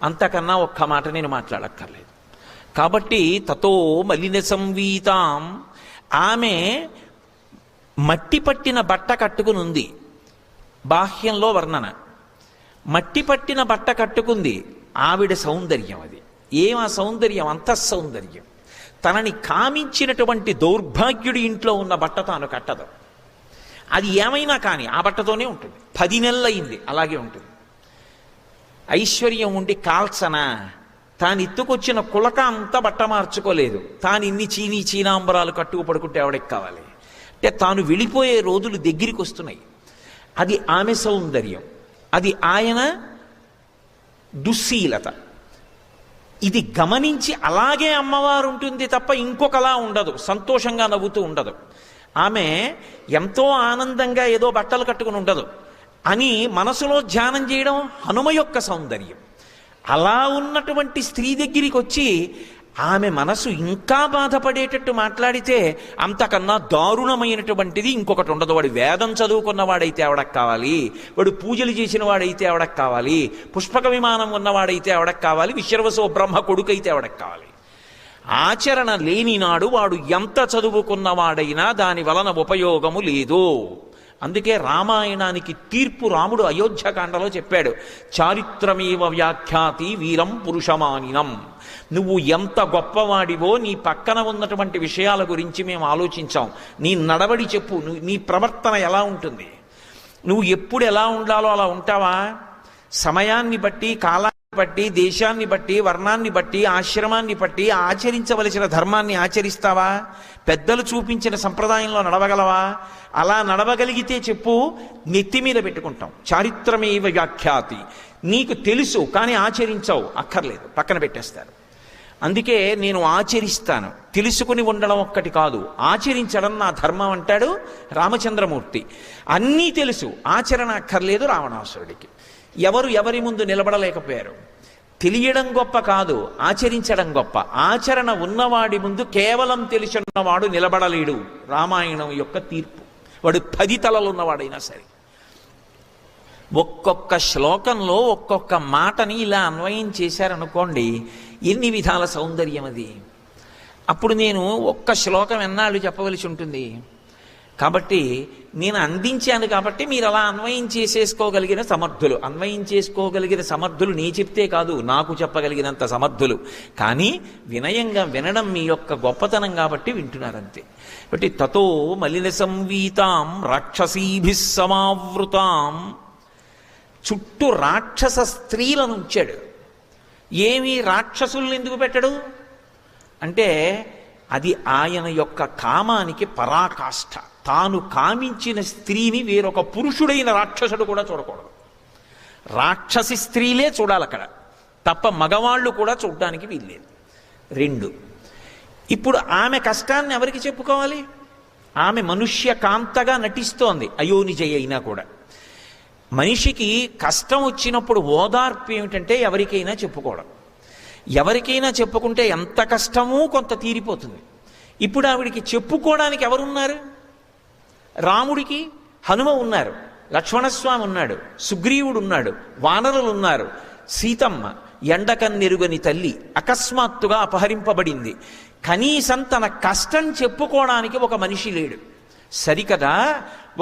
అంతకన్నా ఒక్క మాట నేను మాట్లాడక్కర్లేదు. కాబట్టి తతో మలిన సంవీతాం, ఆమె మట్టి పట్టిన బట్ట కట్టుకుని ఉంది. బాహ్యంలో వర్ణన, మట్టి పట్టిన బట్ట కట్టుకుంది, ఆవిడ సౌందర్యం అది. ఏమా సౌందర్యం? అంతఃసౌందర్యం. తనని కామించినటువంటి దౌర్భాగ్యుడి ఇంట్లో ఉన్న బట్ట తాను కట్టదు. అది ఏమైనా కానీ ఆ బట్టతోనే ఉంటుంది. 10 నెలలు అయింది, అలాగే ఉంటుంది. ఐశ్వర్యం ఉండి కాల్చనా, తాను ఎత్తుకొచ్చిన కులక అంతా బట్ట మార్చుకోలేదు, తాను ఇన్ని చీనాంబరాలు కట్టుకు పడుకుంటే ఎవడికి కావాలి? అంటే తాను వెళ్ళిపోయే రోజులు దగ్గరికి వస్తున్నాయి. అది ఆమె సౌందర్యం, అది ఆయన దుశ్శీలత. ఇది గమనించి అలాగే అమ్మవారు ఉంటుంది తప్ప ఇంకొకలా ఉండదు, సంతోషంగా నవ్వుతూ ఉండదు. ఆమె ఎంతో ఆనందంగా ఏదో బట్టలు కట్టుకుని ఉండదు అని మనసులో ధ్యానం చేయడం హనుమ యొక్క సౌందర్యం. అలా ఉన్నటువంటి స్త్రీ దగ్గరికి వచ్చి ఆమె మనసు ఇంకా బాధపడేటట్టు మాట్లాడితే అంతకన్నా దారుణమైనటువంటిది ఇంకొకటి ఉండదు. వాడు వేదం చదువుకున్నవాడైతే ఎవడకు కావాలి? వాడు పూజలు చేసిన వాడైతే ఎవడకు కావాలి? పుష్పక విమానం ఉన్నవాడైతే ఎవడకు కావాలి? విశ్వవసో బ్రహ్మ కొడుకైతే ఎవడకు కావాలి? ఆచరణ లేని నాడు వాడు ఎంత చదువుకున్నవాడైనా దాని వలన ఉపయోగము లేదు. అందుకే రామాయణానికి తీర్పు రాముడు అయోధ్యకాండలో చెప్పాడు, చారిత్రమేవ వ్యాఖ్యాతి వీరం పురుషమానినం. నువ్వు ఎంత గొప్పవాడివో నీ పక్కన ఉన్నటువంటి విషయాల గురించి మేము ఆలోచించాం. నీ నడవడి చెప్పు, నీ ప్రవర్తన ఎలా ఉంటుంది? నువ్వు ఎప్పుడు ఎలా ఉండాలో అలా ఉంటావా? సమయాన్ని బట్టి, కాలాన్ని బట్టి, దేశాన్ని బట్టి, వర్ణాన్ని బట్టి, ఆశ్రమాన్ని బట్టి ఆచరించవలసిన ధర్మాన్ని ఆచరిస్తావా? పెద్దలు చూపించిన సంప్రదాయంలో నడవగలవా? అలా నడవగలిగితే చెప్పు, నెత్తి మీద పెట్టుకుంటాం. చారిత్రమేవ వ్యాఖ్యాతి. నీకు తెలుసు కానీ ఆచరించవు, అక్కర్లేదు, పక్కన పెట్టేస్తారు. అందుకే నేను ఆచరిస్తాను, తెలుసుకుని ఉండడం ఒక్కటి కాదు, ఆచరించడం నా ధర్మం అంటాడు రామచంద్రమూర్తి. అన్నీ తెలుసు, ఆచరణ అక్కర్లేదు రావణాసురుడికి. ఎవరి ముందు నిలబడలేకపోయారు. తెలియడం గొప్ప కాదు, ఆచరించడం గొప్ప. ఆచరణ ఉన్నవాడి ముందు కేవలం తెలిసిన్నవాడు నిలబడలేడు. రామాయణం యొక్క తీర్పు. వాడు 10 తలలు ఉన్నవాడైనా సరే. ఒక్కొక్క శ్లోకంలో ఒక్కొక్క మాటని ఇలా అన్వయం చేశారనుకోండి, ఎన్ని విధాల సౌందర్యం అది. అప్పుడు నేను ఒక్క శ్లోకం ఎన్నాళ్ళు చెప్పవలసి ఉంటుంది. కాబట్టి నేను అందించాను కాబట్టి మీరు అలా అన్వయం చేసుకోగలిగిన సమర్థులు నీ చెప్తే కాదు, నాకు చెప్పగలిగినంత సమర్థులు. కానీ వినయంగా వినడం మీ యొక్క గొప్పతనం కాబట్టి వింటున్నారంతే. కాబట్టి తతో మలిన సంవీతాం రాక్షసీభిః సమావృతాం. చుట్టూ రాక్షస స్త్రీలను ఉంచాడు. ఏమి రాక్షసుల్ని ఎందుకు పెట్టడు అంటే అది ఆయన యొక్క కామానికి పరాకాష్ఠ. తాను కామించిన స్త్రీని వేరొక పురుషుడైన రాక్షసుడు కూడా చూడకూడదు. రాక్షసి స్త్రీలే చూడాలి అక్కడ తప్ప మగవాళ్ళు కూడా చూడడానికి వీల్లేదు. 2, ఇప్పుడు ఆమె కష్టాన్ని ఎవరికి చెప్పుకోవాలి? ఆమె మనుష్య కాంతగా నటిస్తోంది, అయోనిజయ అయినా కూడా. మనిషికి కష్టం వచ్చినప్పుడు ఓదార్పు ఏమిటంటే ఎవరికైనా చెప్పుకోవడం. ఎవరికైనా చెప్పుకుంటే ఎంత కష్టమూ కొంత తీరిపోతుంది. ఇప్పుడు ఆవిడికి చెప్పుకోవడానికి ఎవరున్నారు? రాముడికి హనుమ ఉన్నారు. లక్ష్మణస్వామి ఉన్నాడు, సుగ్రీవుడు ఉన్నాడు, వానరులు ఉన్నారు, సీతమ్మ ఎండకన్నెరుగని తల్లి అకస్మాత్తుగా అపహరింపబడింది. కనీసం తన కష్టం చెప్పుకోవడానికి ఒక మనిషి లేడు. సరికదా,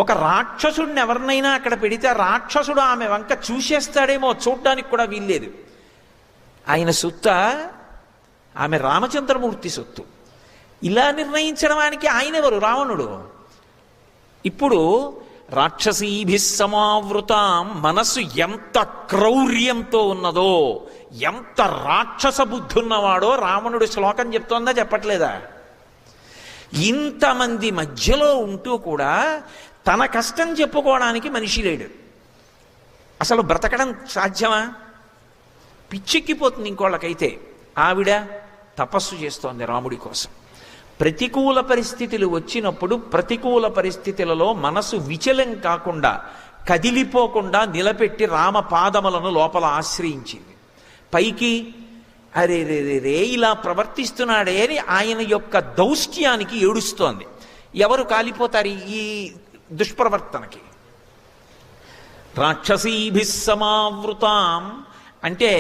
ఒక రాక్షసుడిని ఎవరినైనా అక్కడ పెడితే రాక్షసుడు ఆమె వంక చూసేస్తాడేమో, చూడ్డానికి కూడా వీల్లేదు. ఆయన సొత్త, ఆమె రామచంద్రమూర్తి సొత్తు. ఇలా నిర్ణయించడానికి ఆయనెవరు? రావణుడు. ఇప్పుడు రాక్షసీభి సమావృతాం, మనస్సు ఎంత క్రౌర్యంతో ఉన్నదో, ఎంత రాక్షస బుద్ధి ఉన్నవాడో రావణుడు శ్లోకం చెప్తోందా చెప్పట్లేదా? ఇంతమంది మధ్యలో ఉంటూ కూడా తన కష్టం చెప్పుకోవడానికి మనిషి లేడు. అసలు బ్రతకడం సాధ్యమా? పిచ్చెక్కిపోతుంది ఇంకోళ్ళకైతే. ఆవిడ తపస్సు చేస్తోంది రాముడి కోసం. ప్రతికూల పరిస్థితులు వచ్చినప్పుడు ప్రతికూల పరిస్థితులలో మనసు విచలం కాకుండా, కదిలిపోకుండా నిలబెట్టి రామ పాదములను లోపల ఆశ్రయించింది. పైకి అరే రే రే రే ఇలా ప్రవర్తిస్తున్నాడే అని ఆయన యొక్క దౌష్ట్యానికి ఏడుస్తోంది. ఎవరు కాలిపోతారు ఈ దుష్ప్రవర్తనకి? రాక్షసీభి సమావృతాం అంటే,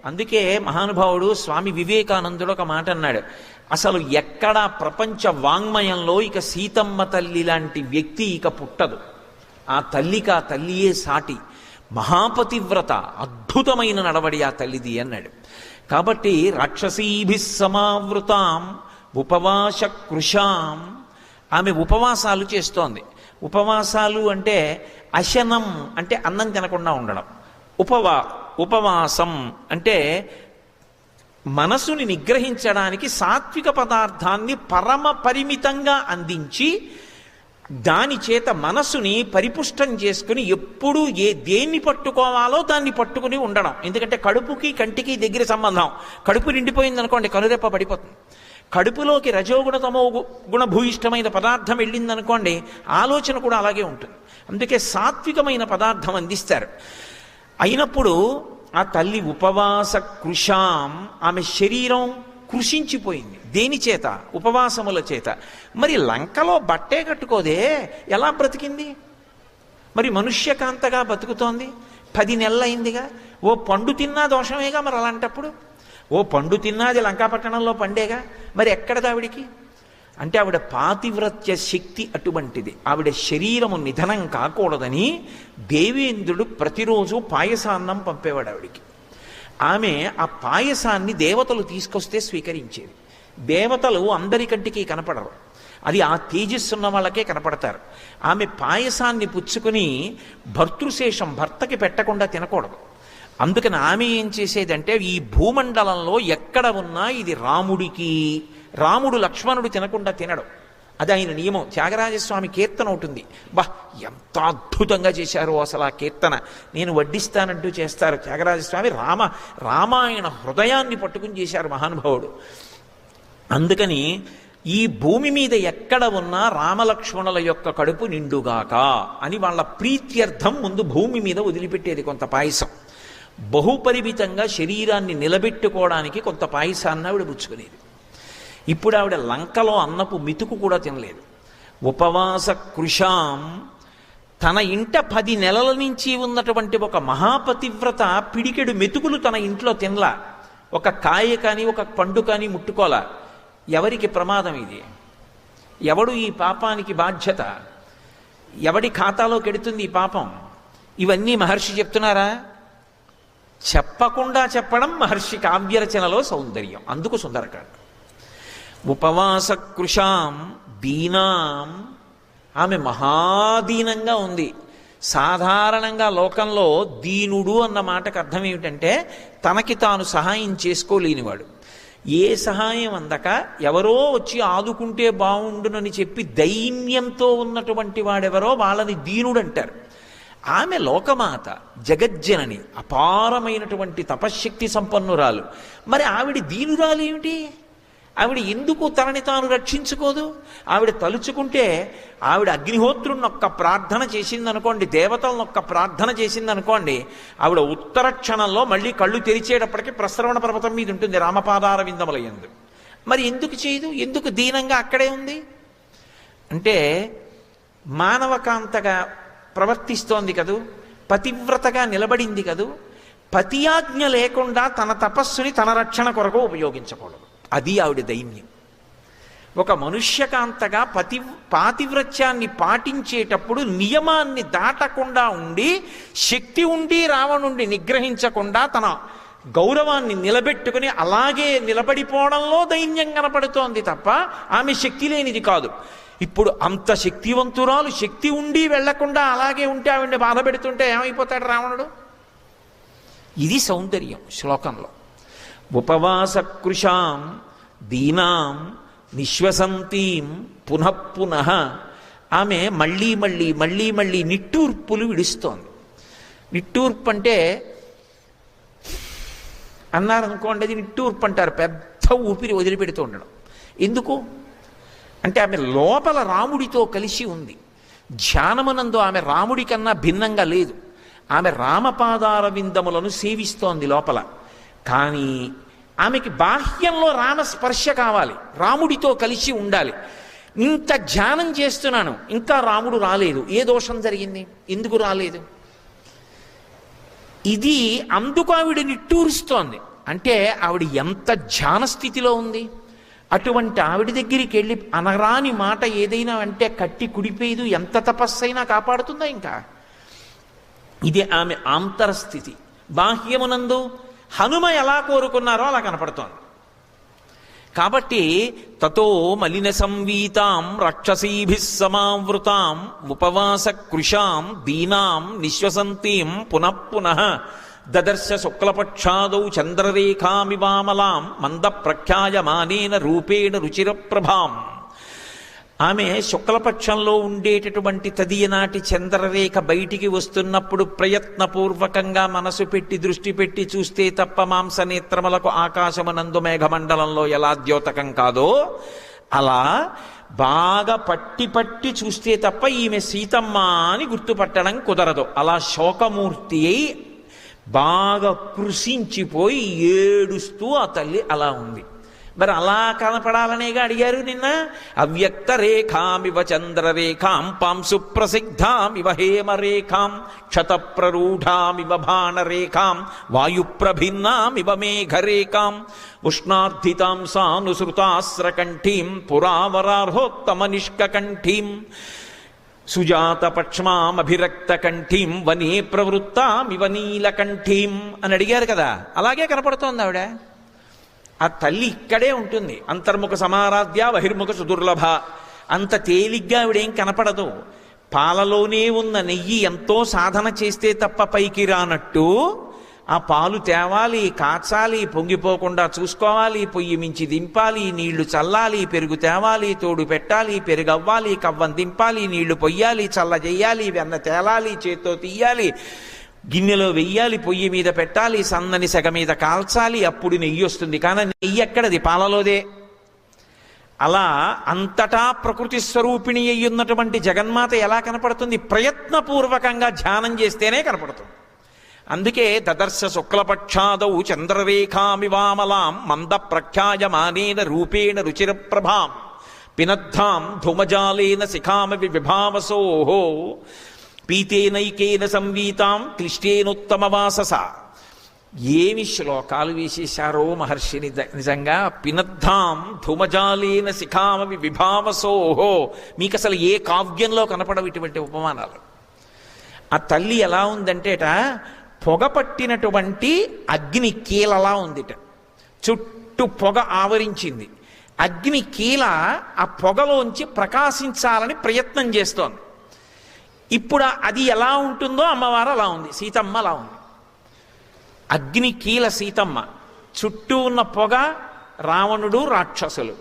అందుకే మహానుభావుడు స్వామి వివేకానందుడు ఒక మాట అన్నాడు, అసలు ఎక్కడా ప్రపంచ వాంగ్మయంలో ఇక సీతమ్మ తల్లి లాంటి వ్యక్తి ఇక పుట్టదు. ఆ తల్లికి ఆ తల్లియే సాటి. మహాపతివ్రత, అద్భుతమైన నడవడి ఆ తల్లిది అన్నాడు. కాబట్టి రాక్షసీభి సమావృతాం ఉపవాస కృషాం, ఆమె ఉపవాసాలు చేస్తోంది. ఉపవాసాలు అంటే అశనం అంటే అన్నం తినకుండా ఉండడం. ఉపవాసం అంటే మనసుని నిగ్రహించడానికి సాత్విక పదార్థాన్ని పరమ పరిమితంగా అందించి దాని చేత మనసుని పరిపుష్టం చేసుకుని ఎప్పుడూ దేన్ని పట్టుకోవాలో దాన్ని పట్టుకుని ఉండడం. ఎందుకంటే కడుపుకి కంటికి దగ్గర సంబంధం. కడుపు నిండిపోయింది అనుకోండి, కనురెప్ప పడిపోతుంది. కడుపులోకి రజోగుణ తమో గుణభూయిష్టమైన పదార్థం వెళ్ళిందనుకోండి, ఆలోచన కూడా అలాగే ఉంటుంది. అందుకే సాత్వికమైన పదార్థం అందిస్తారు. అయినప్పుడు ఆ తల్లి ఉపవాస కృషాం, ఆమె శరీరం కృషించిపోయింది. దేని చేత? ఉపవాసముల చేత. మరి లంకలో బట్టే కట్టుకోదే, ఎలా బ్రతికింది? మరి మనుష్యకాంతగా బతుకుతోంది. 10 నెలలైందిగా. ఓ పండు తిన్నా దోషమేగా మరి అలాంటప్పుడు. ఓ పండు తిన్నాది లంకాపట్టణంలో పండేగా, మరి ఎక్కడది ఆవిడికి? అంటే ఆవిడ పాతివ్రత్య శక్తి అటువంటిది. ఆవిడ శరీరము నిధనం కాకూడదని దేవేంద్రుడు ప్రతిరోజు పాయసాన్నం పంపేవాడు ఆవిడికి. ఆమె ఆ పాయసాన్ని దేవతలు తీసుకొస్తే స్వీకరించేది. దేవతలు అందరికంటికి కనపడరు, అది ఆ తేజస్సున్న వాళ్ళకే కనపడతారు. ఆమె పాయసాన్ని పుచ్చుకుని భర్తృశేషం, భర్తకి పెట్టకుండా తినకూడదు. అందుకని ఆమె ఏం చేసేదంటే, ఈ భూమండలంలో ఎక్కడ ఉన్నా ఇది రాముడికి, రాముడు లక్ష్మణుడు తినకుండా తినడు. అది ఆయన నియమం. త్యాగరాజస్వామి కీర్తన ఉంటుంది. బా, ఎంత అద్భుతంగా చేశారో అసలు ఆ కీర్తన. నేను వడ్డిస్తానంటూ చేస్తారు త్యాగరాజస్వామి. రామాయణ హృదయాన్ని పట్టుకుని చేశారు మహానుభావుడు. అందుకని ఈ భూమి మీద ఎక్కడ ఉన్నా రామలక్ష్మణుల యొక్క కడుపు నిండుగాక అని వాళ్ళ ప్రీత్యర్థం ముందు భూమి మీద వదిలిపెట్టేది కొంత పాయసం. బహుపరిమితంగా శరీరాన్ని నిలబెట్టుకోవడానికి కొంత పాయసాన్ని ఆవిడ పుచ్చుకునేది. ఇప్పుడు ఆవిడ లంకలో అన్నపు మితుకు కూడా తినలేదు. ఉపవాస కృషాం, తన ఇంట 10 నెలల నుంచి ఉన్నటువంటి ఒక మహాపతివ్రత పిడికెడు మెతుకులు తన ఇంట్లో తినలా. ఒక కాయ కానీ ఒక పండు కానీ ముట్టుకోలా. ఎవరికి ప్రమాదం ఇది? ఎవడు ఈ పాపానికి బాధ్యత? ఎవడి ఖాతాలో కెడుతుంది ఈ పాపం? ఇవన్నీ మహర్షి చెప్తున్నారా? చెప్పకుండా చెప్పడం మహర్షి కావ్యరచనలో సౌందర్యం. అందుకు సుందరకాండ. ఉపవాస కృషాం దీనాం, ఆమె మహాదీనంగా ఉంది. సాధారణంగా లోకంలో దీనుడు అన్న మాటకు అర్థం ఏమిటంటే తనకి తాను సహాయం చేసుకోలేనివాడు. ఏ సహాయం అందక ఎవరో వచ్చి ఆదుకుంటే బాగుండునని చెప్పి దైన్యంతో ఉన్నటువంటి వాడెవరో వాళ్ళని దీనుడు అంటారు. ఆమె లోకమాత, జగజ్జనని, అపారమైనటువంటి తపశ్శక్తి సంపన్నురాలు. మరి ఆవిడ దీనురాలు ఏమిటి? ఆవిడ ఎందుకు తనని తాను రక్షించుకోదు? ఆవిడ తలుచుకుంటే, ఆవిడ అగ్నిహోత్రుని ఒక్క ప్రార్థన చేసిందనుకోండి, దేవతలను ఒక్క ప్రార్థన చేసిందనుకోండి, ఆవిడ ఉత్తర క్షణంలో మళ్ళీ కళ్ళు తెరిచేటప్పటికీ ప్రస్రవణ పర్వతం మీద ఉంటుంది రామపాదార విందముల యందు. మరి ఎందుకు చేయదు? ఎందుకు దీనంగా అక్కడే ఉంది? అంటే మానవకాంతగా ప్రవర్తిస్తోంది కదూ, పతివ్రతగా నిలబడింది కదూ. పతి ఆజ్ఞ లేకుండా తన తపస్సుని తన రక్షణ కొరకు ఉపయోగించకూడదు. అది ఆవిడ దైన్యం. ఒక మనుష్యకాంతగా పాతివ్రత్యాన్ని పాటించేటప్పుడు నియమాన్ని దాటకుండా ఉండి, శక్తి ఉండి రావణుండి నిగ్రహించకుండా తన గౌరవాన్ని నిలబెట్టుకుని అలాగే నిలబడిపోవడంలో దైన్యం కనపడుతోంది తప్ప ఆమె శక్తి లేనిది కాదు. ఇప్పుడు అంత శక్తివంతురాలు శక్తి ఉండి వెళ్లకుండా అలాగే ఉంటే ఆవిడ్ని బాధ పెడుతుంటే ఏమైపోతాడు రావణుడు? ఇది సౌందర్యం శ్లోకంలో. ఉపవాసకృశాం దీనాం నిశ్వసంతీం పునఃపునః. ఆమె మళ్ళీ మళ్ళీ మళ్ళీ మళ్ళీ నిట్టూర్పులు విడుస్తోంది. నిట్టూర్పు అంటే అన్నారనుకోండి, అది నిట్టూర్పు అంటారు. పెద్ద ఊపిరి వదిలిపెడుతూ ఉండడం. ఎందుకు అంటే ఆమె లోపల రాముడితో కలిసి ఉంది. ధ్యానమునందు ఆమె రాముడి కన్నా భిన్నంగా లేదు. ఆమె రామపాదార విందములను సేవిస్తోంది లోపల. కానీ ఆమెకి బాహ్యంలో రామస్పర్శ కావాలి, రాముడితో కలిసి ఉండాలి. ఇంత ధ్యానం చేస్తున్నాను, ఇంకా రాముడు రాలేదు. ఏ దోషం జరిగింది? ఎందుకు రాలేదు? ఇది అందుకు ఆవిడ నిట్టూరుస్తోంది. అంటే ఆవిడ ఎంత ధ్యాన స్థితిలో ఉంది. అటువంటి ఆవిడ దగ్గరికి వెళ్ళి అనరాని మాట ఏదైనా అంటే కట్టి కుడిపేదు. ఎంత తపస్సైనా కాపాడుతుందా? ఇంకా ఇదే ఆమె ఆంతరస్థితి. బాహ్యమునందు హనుమ ఎలా కోరుకున్నారో అలా కనపడుతోంది. కాబట్టి తతో మలిన సంవీతాం రాక్షసీభిః సమావృతాం ఉపవాస కృశాం దీనాం నిశ్వసంతీం పునఃపునః దదర్శ శుక్లపక్షాదౌ చంద్రరేఖామివామలాం మంద ప్రఖ్యాయమానేన రూపేణ రుచిరప్రభాం. ఆమె శుక్లపక్షంలో ఉండేటటువంటి తదియనాటి చంద్రరేఖ బయటికి వస్తున్నప్పుడు ప్రయత్నపూర్వకంగా మనసు పెట్టి దృష్టి పెట్టి చూస్తే తప్ప మాంసనేత్రములకు ఆకాశమునందు మేఘమండలంలో ఎలా ద్యోతకం కాదో అలా బాగా పట్టి పట్టి చూస్తే తప్ప ఈమె సీతమ్మ అని గుర్తుపట్టడం కుదరదు. అలా శోకమూర్తి అయి బాగా కృషించిపోయి ఏడుస్తూ ఆ తల్లి అలా ఉంది. మరి అలా కనపడాలనేగా అడిగారు నిన్న. అవ్యక్త రేఖామివ చంద్రరేఖాం పాంసు ప్రసిద్ధామివ హేమరేఖాం క్షతప్రరూఢామివ బాణరేఖాం వాయుప్రభిన్నామివ మేఘరేఖాం ఉష్ణార్థితాం సానుసృతాస్రకంఠీం పురావరార్హోత్తమనిష్కంఠీం సుజాతపక్ష్మామభిరక్తకంఠీం వనే ప్రవృత్తామివ నీలకంఠీం అని అడిగారు కదా. అలాగే కనపడుతోంది ఆవిడ. ఆ తల్లి ఇక్కడే ఉంటుంది. అంతర్ముఖ సమారాధ్య బహిర్ముఖ సుదుర్లభ. అంత తేలిగ్గా ఆవిడేం కనపడదు. పాలలోనే ఉన్న నెయ్యి ఎంతో సాధన చేస్తే తప్ప పైకి రానట్టు ఆ పాలు తేవాలి, కాచాలి, పొంగిపోకుండా చూసుకోవాలి, పొయ్యి మించి దింపాలి, నీళ్లు చల్లాలి, పెరుగు తేవాలి, తోడు పెట్టాలి, పెరుగవ్వాలి, కవ్వం దింపాలి, నీళ్లు పొయ్యాలి, చల్ల చెయ్యాలి, వెన్న తేలాలి, చేత్తో తీయాలి, గిన్నెలో వెయ్యాలి, పొయ్యి మీద పెట్టాలి, సన్నని సెగ మీద కాల్చాలి, అప్పుడు నెయ్యి వస్తుంది. కానీ నెయ్యి ఎక్కడది? పాలలోదే. అలా అంతటా ప్రకృతి స్వరూపిణి అయ్యున్నటువంటి జగన్మాత ఎలా కనపడుతుంది? ప్రయత్నపూర్వకంగా ధ్యానం చేస్తేనే కనపడుతుంది. అందుకే దదర్శ శుక్లపక్షాదౌ చంద్రరేఖామివామలాం మంద ప్రఖ్యాయమానేన రూపేణ రుచిరప్రభాం పినద్ధాం ధూమజాలేన శిఖామవి విభావసోహో పీతేనైకేన సంవీతాం క్లిష్టేనోత్తమవాసస. ఏమి శ్లోకాలు వేసేశారో మహర్షిని నిజంగా. పినద్ధాం ధూమజాలేన శిఖామవి విభావసోహో. మీకు అసలు ఏ కావ్యంలో కనపడవు ఇటువంటి ఉపమానాలు. ఆ తల్లి ఎలా ఉందంటేట పొగ పట్టినటువంటి అగ్ని కీలలా ఉందిట. చుట్టూ పొగ ఆవరించింది. అగ్ని కీల ఆ పొగలోంచి ప్రకాశించాలని ప్రయత్నం చేస్తోంది. ఇప్పుడు అది ఎలా ఉంటుందో అమ్మవారు అలా ఉంది. సీతమ్మ అలా ఉంది. అగ్ని కీల సీతమ్మ, చుట్టూ ఉన్న పొగ రావణుడు, రాక్షసులు.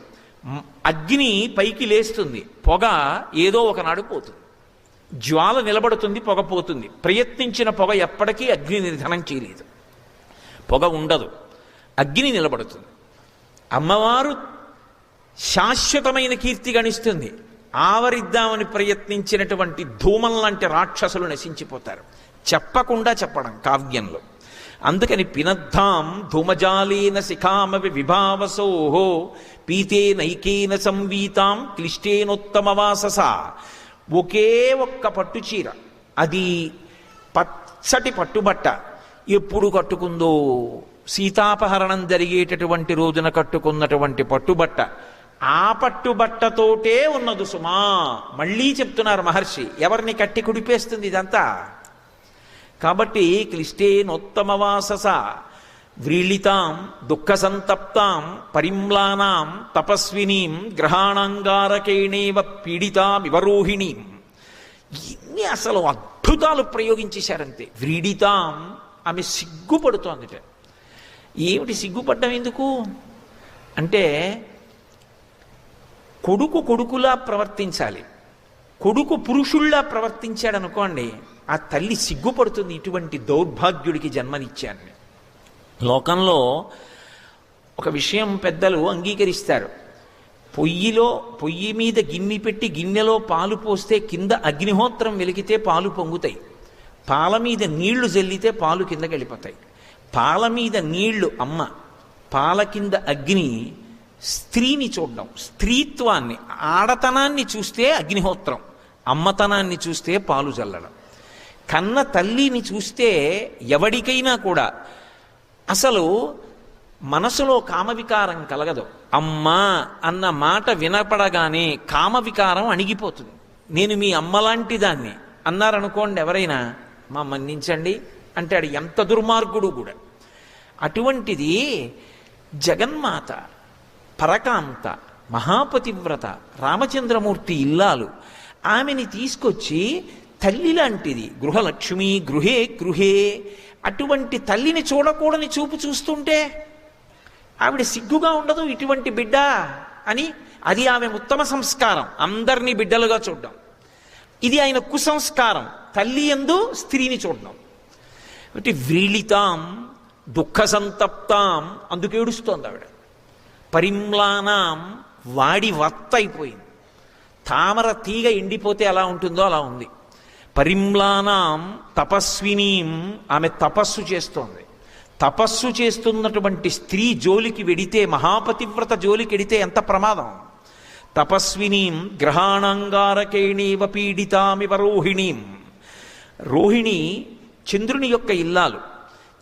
అగ్ని పైకి లేస్తుంది, పొగ ఏదో ఒకనాడు పోతుంది. జ్వాల నిలబడుతుంది, పొగ పోతుంది. ప్రయత్నించిన పొగ ఎప్పటికీ అగ్ని నిధనం చేయలేదు. పొగ ఉండదు, అగ్ని నిలబడుతుంది. అమ్మవారు శాశ్వతమైన కీర్తి గణిస్తుంది. ఆవరిద్దామని ప్రయత్నించినటువంటి ధూమం లాంటి రాక్షసులు నశించిపోతారు. చెప్పకుండా చెప్పడం కావ్యంలో. అందుకని పినద్ధాం ధూమజాలేన శిఖామవి విభావసోహో పీతేనైకేన సంవీతాం క్లిష్టేనోత్తమవాసస. ఒకే ఒక్క పట్టు చీర, అది పచ్చటి పట్టుబట్ట. ఎప్పుడు కట్టుకుందో, సీతాపహరణం జరిగేటటువంటి రోజున కట్టుకున్నటువంటి పట్టుబట్ట. ఆ పట్టుబట్టతోటే ఉన్నదు సుమా. మళ్ళీ చెప్తున్నారు మహర్షి, ఎవరిని కట్టి కుడిపేస్తుంది ఇదంతా. కాబట్టి క్లిష్టేనోత్తమవాసస వ్రీళితాం దుఃఖ సంతప్తాం పరిమ్లానాం తపస్వినీం గ్రహాణాంగారకేణేవ పీడితాం వివరోహిణీం. ఇన్ని అసలు అద్భుతాలు ప్రయోగించేశారంతే. వ్రీడితాం, ఆమె సిగ్గుపడుతోందిట. ఏమిటి సిగ్గుపడ్డం ఎందుకు అంటే, కొడుకు కొడుకులా ప్రవర్తించాలి, కొడుకు పురుషుల్లా ప్రవర్తించాడు అనుకోండి, ఆ తల్లి సిగ్గుపడుతుంది, ఇటువంటి దౌర్భాగ్యుడికి జన్మనిచ్చాను. లోకంలో ఒక విషయం పెద్దలు అంగీకరిస్తారు. పొయ్యి మీద గిన్నె పెట్టి గిన్నెలో పాలు పోస్తే కింద అగ్నిహోత్రం వెలిగితే పాలు పొంగుతాయి. పాల మీద నీళ్లు జల్లితే పాలు కిందకి వెళ్ళిపోతాయి. పాల మీద నీళ్లు అమ్మ, పాల కింద అగ్ని స్త్రీని చూడడం, స్త్రీత్వాన్ని, ఆడతనాన్ని చూస్తే అగ్నిహోత్రం, అమ్మతనాన్ని చూస్తే పాలు చల్లడం. కన్న తల్లిని చూస్తే ఎవడికైనా కూడా అసలు మనసులో కామవికారం కలగదు. అమ్మా అన్న మాట వినపడగానే కామవికారం అణిగిపోతుంది. నేను మీ అమ్మలాంటి దాన్ని అన్నారనుకోండి ఎవరైనా, మా మన్నించండి అంటాడు, ఎంత దుర్మార్గుడు కూడా. అటువంటిది జగన్మాత, పరకాంత, మహాపతివ్రత, రామచంద్రమూర్తి ఇల్లాలు, ఆమెని తీసుకొచ్చి తల్లి లాంటిది, గృహలక్ష్మి గృహే గృహే, అటువంటి తల్లిని చూడకూడని చూపు చూస్తుంటే ఆవిడ సిగ్గుగా ఉండదు ఇటువంటి బిడ్డ అని. అది ఆమె ఉత్తమ సంస్కారం, అందరినీ బిడ్డలుగా చూడడం. ఇది ఆయన కుసంస్కారం, తల్లి యందు స్త్రీని చూడడం. అంటే వ్రీళితాం దుఃఖ సంతప్తాం, అందుకు ఏడుస్తోంది ఆవిడ. పరిమ్లానాం, వాడి వత్త అయిపోయింది. తామర తీగ ఎండిపోతే ఎలా ఉంటుందో అలా ఉంది. పరిమ్లానాం తపస్వినీం, ఆమె తపస్సు చేస్తోంది. తపస్సు చేస్తున్నటువంటి స్త్రీ జోలికి వెడితే, మహాపతివ్రత జోలికి వెడితే ఎంత ప్రమాదం. తపస్వినీం గ్రహాణాంగారకేణేవ పీడితామివ రోహిణీం. రోహిణి చంద్రుని యొక్క ఇల్లాలు.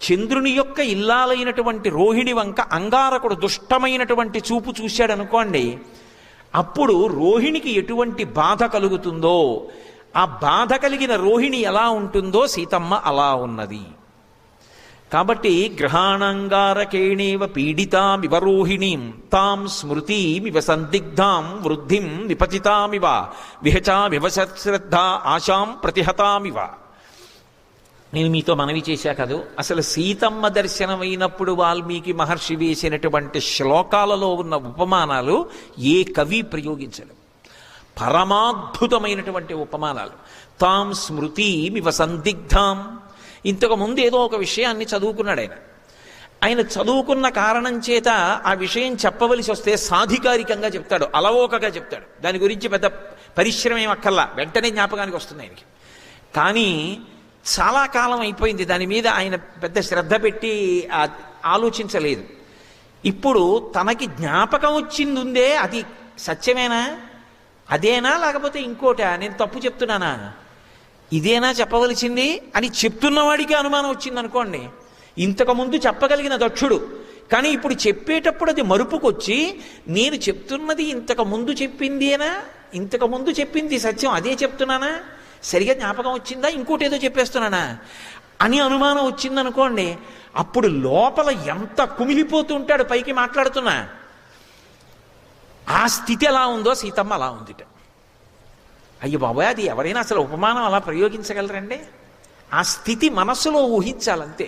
చంద్రుని యొక్క ఇల్లాలైనటువంటి రోహిణి వంక అంగారకుడు దుష్టమైనటువంటి చూపు చూశాడనుకోండి, అప్పుడు రోహిణికి ఎటువంటి బాధ కలుగుతుందో, ఆ బాధ కలిగిన రోహిణి ఎలా ఉంటుందో సీతమ్మ అలా ఉన్నది. కాబట్టి గ్రహాణాంగారకేణేవ పీడితామివ రోహిణీం తాం స్మృతిమివ సందిగ్ధాం వృద్ధిం విపతితామివ విహచామివ శ్రద్ధ ఆశాం ప్రతిహతామివ. నేను మీతో మనవి చేశా కదూ, అసలు సీతమ్మ దర్శనమైనప్పుడు వాల్మీకి మహర్షి వేసినటువంటి శ్లోకాలలో ఉన్న ఉపమానాలు ఏ కవి ప్రయోగించడు. పరమాద్భుతమైనటువంటి ఉపమానాలు. తాం స్మృతిమివ సందిగ్ధాం. ఇంతకుముందు ఏదో ఒక విషయాన్ని చదువుకున్నాడు ఆయన చదువుకున్న కారణం చేత ఆ విషయం చెప్పవలసి వస్తే సాధికారికంగా చెప్తాడు, అలవోకగా చెప్తాడు. దాని గురించి పెద్ద పరిశ్రమ ఏమక్కల్లా, వెంటనే జ్ఞాపకానికి వస్తుంది ఆయనకి. కానీ చాలా కాలం అయిపోయింది, దాని మీద ఆయన పెద్ద శ్రద్ధ పెట్టి ఆలోచించలేదు. ఇప్పుడు తనకి జ్ఞాపకం వచ్చింది ఉందే, అది సత్యమేనా, అదేనా లేకపోతే ఇంకోటా, నేను తప్పు చెప్తున్నానా, ఇదేనా చెప్పవలసింది అని చెప్తున్నవాడికి అనుమానం వచ్చింది అనుకోండి. ఇంతకుముందు చెప్పగలిగిన దక్షుడు, కానీ ఇప్పుడు చెప్పేటప్పుడు అది మరుపుకొచ్చి నేను చెప్తున్నది ఇంతకుముందు చెప్పిందేనా, ఇంతకుముందు చెప్పింది సత్యం అదే చెప్తున్నానా, సరిగా జ్ఞాపకం వచ్చిందా, ఇంకోటేదో చెప్పేస్తున్నానా అని అనుమానం వచ్చిందనుకోండి. అప్పుడు లోపల ఎంత కుమిలిపోతుంటాడు పైకి మాట్లాడుతున్నా. ఆ స్థితి ఎలా ఉందో సీతమ్మ అలా ఉందిట. అయ్యో బాబాయ్, అది ఎవరైనా అసలు ఉపమానం అలా ప్రయోగించగలరండి? ఆ స్థితి మనస్సులో ఊహించాలంతే.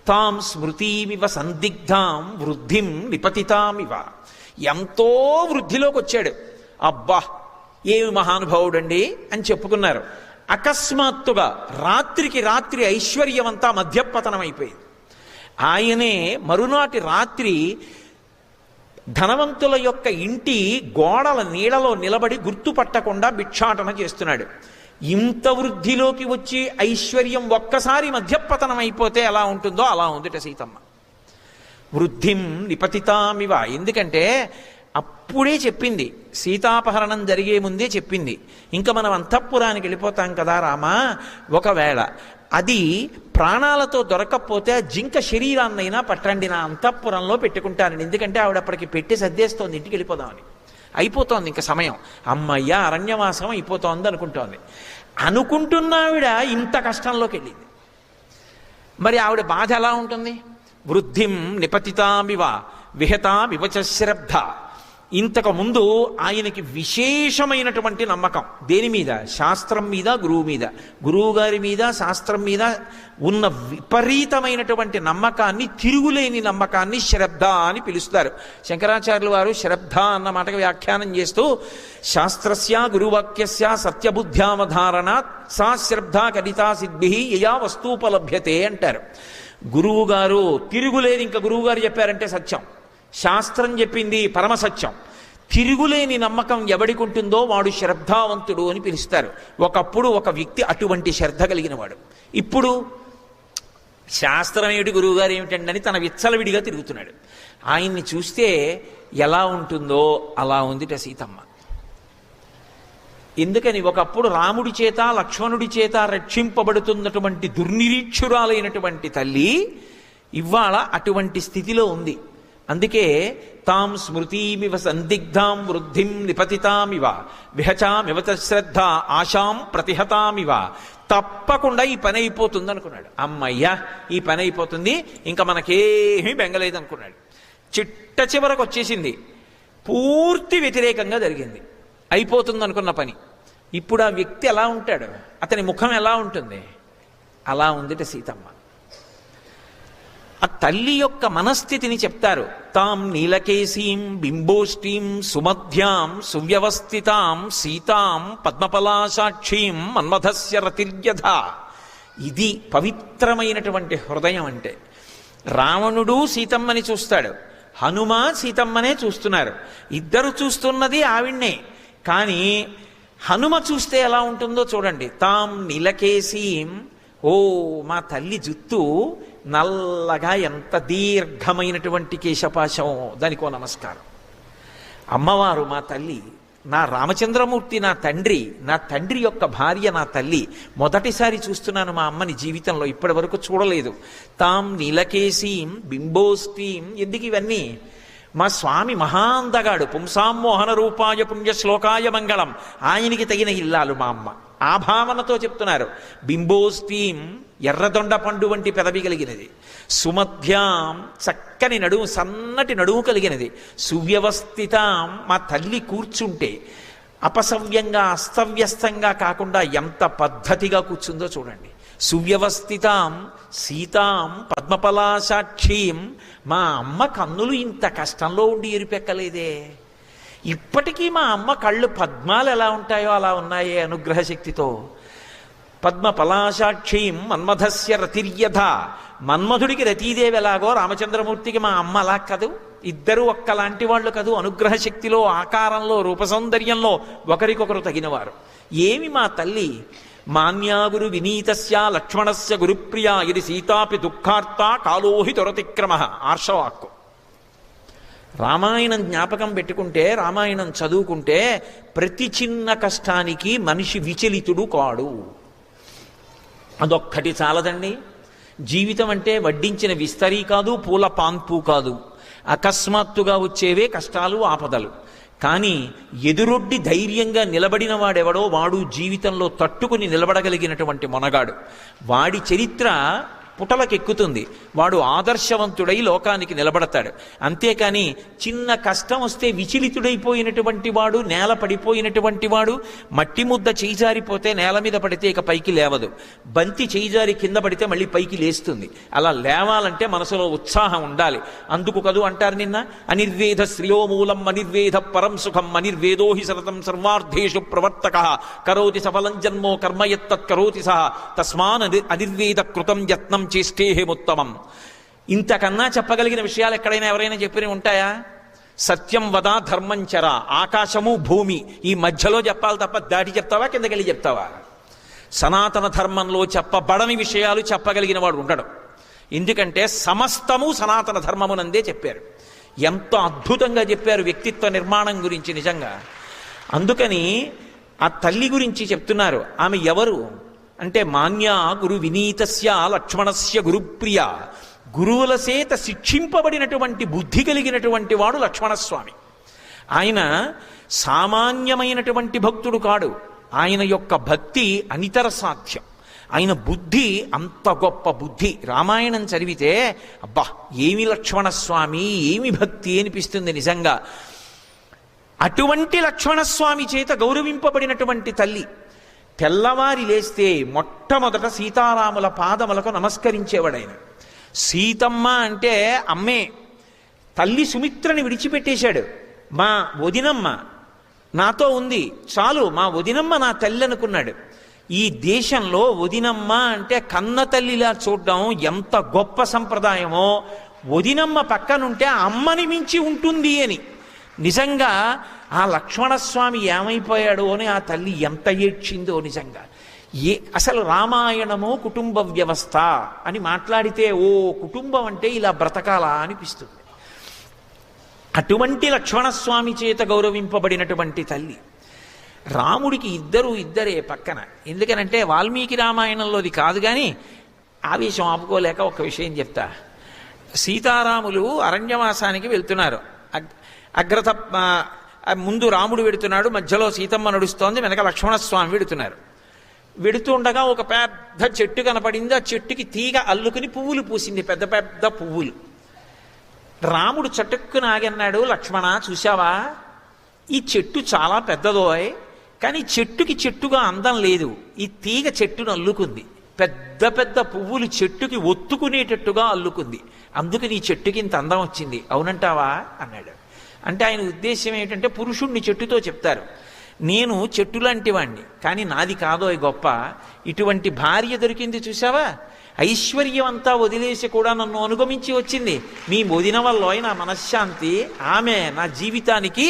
తాం స్మృతిమివ సందిగ్ధాం వృద్ధిం విపతితామివ. ఎంతో వృద్ధిలోకి వచ్చాడు. అబ్బా ఏమి మహానుభావుడండి అని చెప్పుకున్నారు. అకస్మాత్తుగా రాత్రికి రాత్రి ఐశ్వర్యమంతా మధ్యపతనం అయిపోయింది. ఆయనే మరునాటి రాత్రి ధనవంతుల యొక్క ఇంటి గోడల నీడలో నిలబడి గుర్తుపట్టకుండా భిక్షాటన చేస్తున్నాడు. ఇంత వృద్ధిలోకి వచ్చి ఐశ్వర్యం ఒక్కసారి మధ్యపతనం అయిపోతే ఎలా ఉంటుందో అలా ఉందిట సీతమ్మ. వృద్ధిం నిపతితామివ. ఎందుకంటే అప్పుడే చెప్పింది, సీతాపహరణం జరిగే ముందే చెప్పింది, ఇంకా మనం అంతఃపురానికి వెళ్ళిపోతాం కదా రామా, ఒకవేళ అది ప్రాణాలతో దొరకకపోతే ఆ జింక శరీరాన్నైనా పట్టండి, నా అంతఃపురంలో పెట్టుకుంటానని. ఎందుకంటే ఆవిడ అప్పటికి పెట్టి సర్దేస్తోంది, ఇంటికి వెళ్ళిపోదామని. అయిపోతోంది ఇంకా సమయం, అమ్మయ్య అరణ్యవాసం అయిపోతోంది అనుకుంటోంది. అనుకుంటున్న ఆవిడ ఇంత కష్టంలోకి వెళ్ళింది. మరి ఆవిడ బాధ ఎలా ఉంటుంది? వృద్ధిం నిపతితామివ విహతామివచ శ్రద్ధ. ఇంతకు ముందు ఆయనకి విశేషమైనటువంటి నమ్మకం దేని మీద? శాస్త్రం మీద, గురువు మీద. గురువు గారి మీద, శాస్త్రం మీద ఉన్న విపరీతమైనటువంటి నమ్మకాన్ని, తిరుగులేని నమ్మకాన్ని శ్రద్ధ అని పిలుస్తారు. శంకరాచార్యులు వారు శ్రద్ధ అన్న మాటకు వ్యాఖ్యానం చేస్తూ, శాస్త్రస్య గురువాక్యస్య సత్యబుద్ధ్యావధారణాత్ సా శ్రద్ధ కరితా సిద్ధి యయా వస్తూపలభ్యతే అంటారు. గురువు గారు తిరుగులేదు, ఇంకా గురువు గారు చెప్పారంటే సత్యం, శాస్త్రం చెప్పింది పరమసత్యం. తిరుగులేని నమ్మకం ఎవడికి ఉంటుందో వాడు శ్రద్ధావంతుడు అని పిలుస్తారు. ఒకప్పుడు ఒక వ్యక్తి అటువంటి శ్రద్ధ కలిగిన వాడు. ఇప్పుడు శాస్త్రం ఏమిటి, గురువుగారు ఏమిటండి అని తన విచ్చలవిడిగా తిరుగుతున్నాడు. ఆయన్ని చూస్తే ఎలా ఉంటుందో అలా ఉందిట సీతమ్మ. ఎందుకని? ఒకప్పుడు రాముడి చేత, లక్ష్మణుడి చేత రక్షింపబడుతున్నటువంటి దుర్నిరీక్షురాలైనటువంటి తల్లి ఇవాళ అటువంటి స్థితిలో ఉంది. అందుకే తాం స్మృతిమివ సందిగ్ధాం వృద్ధిం నిపతితామివ విహచామివత శ్రద్ధ ఆశాం ప్రతిహతామివ. తప్పకుండా ఈ పని అయిపోతుంది అనుకున్నాడు. అమ్మయ్యా ఈ పని అయిపోతుంది, ఇంకా మనకేమీ బెంగలేదు అనుకున్నాడు. చిట్ట చివరకు వచ్చేసింది, పూర్తి వ్యతిరేకంగా జరిగింది. అయిపోతుంది అనుకున్న పని. ఇప్పుడు ఆ వ్యక్తి ఎలా ఉంటాడు, అతని ముఖం ఎలా ఉంటుంది? అలా ఉందిట సీతమ్మ. ఆ తల్లి యొక్క మనస్థితిని చెప్తారు. తాం నీలకేశీం బింబోష్ఠీం సుమధ్యాం సువ్యవస్థితాం సీతాం పద్మపలాసాక్షీం మన్మథస్య రతిర్యథ. ఇది పవిత్రమైనటువంటి హృదయం అంటే. రావణుడు సీతమ్మని చూస్తాడు, హనుమ సీతమ్మనే చూస్తున్నారు. ఇద్దరు చూస్తున్నది ఆవిడ్నే. కానీ హనుమ చూస్తే ఎలా ఉంటుందో చూడండి. తాం నీలకేశీం, ఓ మా తల్లి జుత్తు నల్లగా ఎంత దీర్ఘమైనటువంటి కేశపాశం, దానికో నమస్కారం. అమ్మవారు మా తల్లి, నా రామచంద్రమూర్తి నా తండ్రి, నా తండ్రి యొక్క భార్య నా తల్లి. మొదటిసారి చూస్తున్నాను మా అమ్మని జీవితంలో, ఇప్పటి వరకు చూడలేదు. తాం నీలకేశీం బింబోష్ఠీం. ఎందుకు ఇవన్నీ? మా స్వామి మహాందగాడు, పుంసామోహన రూపాయ పుణ్యశ్లోకాయ మంగళం, ఆయనకి తగిన ఇల్లాలు మా అమ్మ. ఆ భావనతో చెప్తున్నారు. బింబోష్ఠీం, ఎర్రదొండ పండు వంటి పెదవి కలిగినది. సుమధ్యాం, చక్కని నడుము, సన్నటి నడుము కలిగినది. సువ్యవస్థితాం, మా తల్లి కూర్చుంటే అపసవ్యంగా అస్తవ్యస్తంగా కాకుండా ఎంత పద్ధతిగా కూర్చుందో చూడండి. సువ్యవస్థితాం సీతాం పద్మపలాసాక్షీం. మా అమ్మ కన్నులు ఇంత కష్టంలో ఉండి ఎరిపెక్కలేదే. ఇప్పటికీ మా అమ్మ కళ్ళు పద్మాలు ఎలా ఉంటాయో అలా ఉన్నాయే అనుగ్రహ శక్తితో. పద్మపలాసాక్షీం మన్మథస్య రతిర్యథ. మన్మధుడికి రతీదేవి ఎలాగో రామచంద్రమూర్తికి మా అమ్మ అలా కదూ. ఇద్దరు ఒక్కలాంటి వాళ్ళు కదూ. అనుగ్రహ శక్తిలో, ఆకారంలో, రూపసౌందర్యంలో ఒకరికొకరు తగినవారు. ఏమి మా తల్లి? మాన్యాగురు వినీతస్య లక్ష్మణస్య గురుప్రియా ఇది సీతాపి దుఃఖార్త కాలోహి తొరతిక్రమ. ఆర్షవాక్కు. రామాయణం జ్ఞాపకం పెట్టుకుంటే, రామాయణం చదువుకుంటే ప్రతి చిన్న కష్టానికి మనిషి విచలితుడు కాడు. అదొక్కటి చాలదండి. జీవితం అంటే వడ్డించిన విస్తరీ కాదు, పూల పాన్పు కాదు. అకస్మాత్తుగా వచ్చేవే కష్టాలు, ఆపదలు. కానీ ఎదురొడ్డి ధైర్యంగా నిలబడిన వాడెవడో వాడు జీవితంలో తట్టుకుని నిలబడగలిగినటువంటి మొనగాడు. వాడి చరిత్ర పుటలకెక్కుతుంది. వాడు ఆదర్శవంతుడై లోకానికి నిలబడతాడు. అంతేకాని చిన్న కష్టం వస్తే విచలితుడైపోయినటువంటి వాడు, నేల పడిపోయినటువంటి వాడు, మట్టి ముద్ద చేయిజారిపోతే నేల మీద పడితే ఇక పైకి లేవదు. బంతి చేయిజారి కింద పడితే మళ్ళీ పైకి లేస్తుంది. అలా లేవాలంటే మనసులో ఉత్సాహం ఉండాలి. అందుకు కదూ అంటారు నిన్న, అనిర్వేద శ్రియోమూలం అనిర్వేద పరం సుఖం అనిర్వేదో హి సతతం సర్వార్థేషు ప్రవర్తక కరోతి సఫలం జన్మో కర్మయత్తత్ కరోతి సహ తస్మాన్ అనిర్వేద కృతం యత్నం చేష్టేహేముత్తమం. ఇంతకన్నా చెప్పగలిగిన విషయాలు ఎక్కడైనా ఎవరైనా చెప్పిన ఉంటాయా? సత్యం వద ధర్మం చర. ఆకాశము భూమి ఈ మధ్యలో చెప్పాలి తప్ప దాటి చెప్తావా, కిందకెళ్ళి చెప్తావా? సనాతన ధర్మంలో చెప్పబడని విషయాలు చెప్పగలిగిన వాడు ఉండడు. ఎందుకంటే సమస్తము సనాతన ధర్మమునందే చెప్పారు. ఎంతో అద్భుతంగా చెప్పారు వ్యక్తిత్వ నిర్మాణం గురించి నిజంగా. అందుకని ఆ తల్లి గురించి చెప్తున్నారు. ఆమె ఎవరు అంటే మాన్యా గురు వినీతస్య లక్ష్మణస్య గురుప్రియ, గురువుల చేత శిక్షింపబడినటువంటి బుద్ధి కలిగినటువంటి వాడు లక్ష్మణస్వామి. ఆయన సామాన్యమైనటువంటి భక్తుడు కాడు. ఆయన యొక్క భక్తి అనితర సాధ్యం. ఆయన బుద్ధి అంత గొప్ప బుద్ధి. రామాయణం చదివితే అబ్బా ఏమి లక్ష్మణస్వామి, ఏమి భక్తి అనిపిస్తుంది నిజంగా. అటువంటి లక్ష్మణస్వామి చేత గౌరవింపబడినటువంటి తల్లి. తెల్లవారి లేస్తే మొట్టమొదట సీతారాముల పాదములకు నమస్కరించేవాడు ఆయన. సీతమ్మ అంటే అమ్మే. తల్లి సుమిత్రని విడిచిపెట్టేశాడు. మా వదినమ్మ నాతో ఉంది, చాలు మా వదినమ్మ నా తల్లి అనుకున్నాడు. ఈ దేశంలో వదినమ్మ అంటే కన్న తల్లిలా చూడడం ఎంత గొప్ప సంప్రదాయమో, వదినమ్మ పక్కనుంటే అమ్మని మించి ఉంటుంది అని. నిజంగా ఆ లక్ష్మణస్వామి ఏమైపోయాడో అని ఆ తల్లి ఎంత ఏడ్చిందో నిజంగా. అసలు రామాయణము కుటుంబ వ్యవస్థ అని మాట్లాడితే ఓ కుటుంబం అంటే ఇలా బ్రతకాలా అనిపిస్తుంది. అటువంటి లక్ష్మణస్వామి చేత గౌరవింపబడినటువంటి తల్లి. రాముడికి ఇద్దరే పక్కన. ఎందుకనంటే వాల్మీకి రామాయణంలోది కాదు, కానీ ఆవేశం ఆపుకోలేక ఒక విషయం చెప్తా. సీతారాములు అరణ్యవాసానికి వెళ్తున్నారు. అగ్రత ముందు రాముడు వెడుతున్నాడు, మధ్యలో సీతమ్మ నడుస్తోంది, వెనక లక్ష్మణస్వామి వెడుతున్నారు. వెడుతూ ఉండగా ఒక పెద్ద చెట్టు కనపడింది. ఆ చెట్టుకి తీగ అల్లుకుని పువ్వులు పూసింది, పెద్ద పెద్ద పువ్వులు. రాముడు చటుక్కున ఆగన్నాడు, లక్ష్మణ చూశావా, ఈ చెట్టు చాలా పెద్దదోయ్, కానీ చెట్టుకి చెట్టుగా అందం లేదు. ఈ తీగ చెట్టును అల్లుకుంది, పెద్ద పెద్ద పువ్వులు చెట్టుకి ఒత్తుకునేటట్టుగా అల్లుకుంది, అందుకని ఈ చెట్టుకి ఇంత అందం వచ్చింది, అవునంటావా అన్నాడు. అంటే ఆయన ఉద్దేశం ఏంటంటే పురుషుణ్ణి చెట్టుతో చెప్తారు. నేను చెట్టు లాంటి వాణ్ణి, కానీ నాది కాదో గొప్ప, ఇటువంటి భార్య దొరికింది చూసావా, ఐశ్వర్యం అంతా వదిలేసి కూడా నన్ను అనుగమించి వచ్చింది. మీ వదిన వల్ల నా మనశ్శాంతి, ఆమె నా జీవితానికి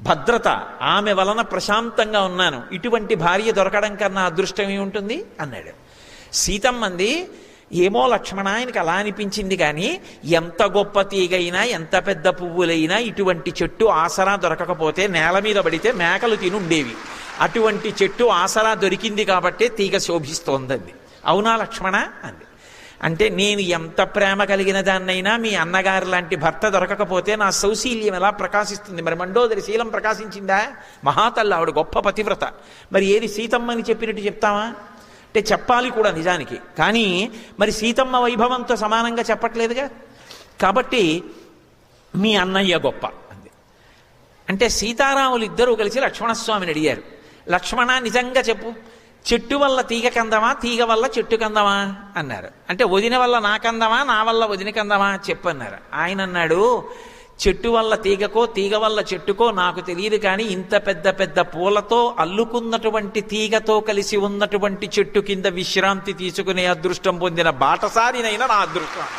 భద్రత, ఆమె వలన ప్రశాంతంగా ఉన్నాను. ఇటువంటి భార్య దొరకడం కన్నా అదృష్టం ఏముంటుంది అన్నాడు. సీతమ్మంది, ఏమో లక్ష్మణ ఆయనకి అలా అనిపించింది, కానీ ఎంత గొప్ప తీగైనా ఎంత పెద్ద పువ్వులైనా ఇటువంటి చెట్టు ఆసరా దొరకకపోతే నేల మీద పడితే మేకలు తినుండేవి. అటువంటి చెట్టు ఆసరా దొరికింది కాబట్టే తీగ శోభిస్తోందండి. అవునా లక్ష్మణ అంది. అంటే నేను ఎంత ప్రేమ కలిగిన దాన్నైనా మీ అన్నగారు లాంటి భర్త దొరకకపోతే నా సౌశీల్యం ఎలా ప్రకాశిస్తుంది? మరి మండోదరి శీలం ప్రకాశించిందా? మహాతల్లి, ఆవిడ గొప్ప పతివ్రత. మరి ఏది సీతమ్మని చెప్పినట్టు చెప్తావా అంటే చెప్పాలి కూడా నిజానికి, కానీ మరి సీతమ్మ వైభవంతో సమానంగా చెప్పట్లేదుగా. కాబట్టి మీ అన్నయ్య గొప్ప అంది. అంటే సీతారాములు ఇద్దరూ కలిసి లక్ష్మణస్వామిని అడిగారు, లక్ష్మణ నిజంగా చెప్పు, చెట్టు వల్ల తీగ కందమా, తీగ వల్ల చెట్టు కందమా అన్నారు. అంటే వదిన వల్ల నా కందమా, నా వల్ల వదిన కందమా చెప్పు అన్నారు. ఆయన అన్నాడు, చెట్టు వల్ల తీగకో తీగ వల్ల చెట్టుకో నాకు తెలియదు, కానీ ఇంత పెద్ద పెద్ద పూలతో అల్లుకున్నటువంటి తీగతో కలిసి ఉన్నటువంటి చెట్టు కింద విశ్రాంతి తీసుకునే అదృష్టం పొందిన బాటసారినైనా నా అదృష్టం.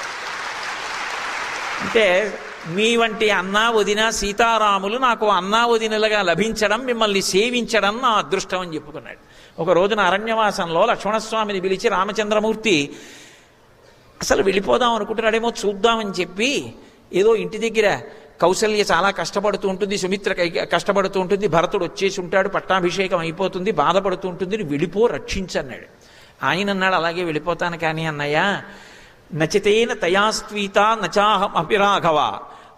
అంటే మీ వంటి అన్నా వదిన సీతారాములు నాకు అన్నా వదినలుగా లభించడం, మిమ్మల్ని సేవించడం నా అదృష్టం అని చెప్పుకున్నాడు. ఒక రోజున అరణ్యవాసంలో లక్ష్మణస్వామిని పిలిచి రామచంద్రమూర్తి అసలు వెళ్ళిపోదాం అనుకుంటున్నాడేమో చూద్దామని చెప్పి, ఏదో ఇంటి దగ్గర కౌసల్య చాలా కష్టపడుతూ ఉంటుంది, సుమిత్ర కష్టపడుతూ ఉంటుంది, భరతుడు వచ్చేసి ఉంటాడు, పట్టాభిషేకం అయిపోతుంది, బాధపడుతూ ఉంటుంది, నువ్వు వెళ్ళిపో రక్షించన్నాడు. ఆయన అన్నాడు, అలాగే వెళ్ళిపోతాను, కానీ అన్నయ్య నచితేన తయాస్త్వీత నచాహం అపిరాఘవ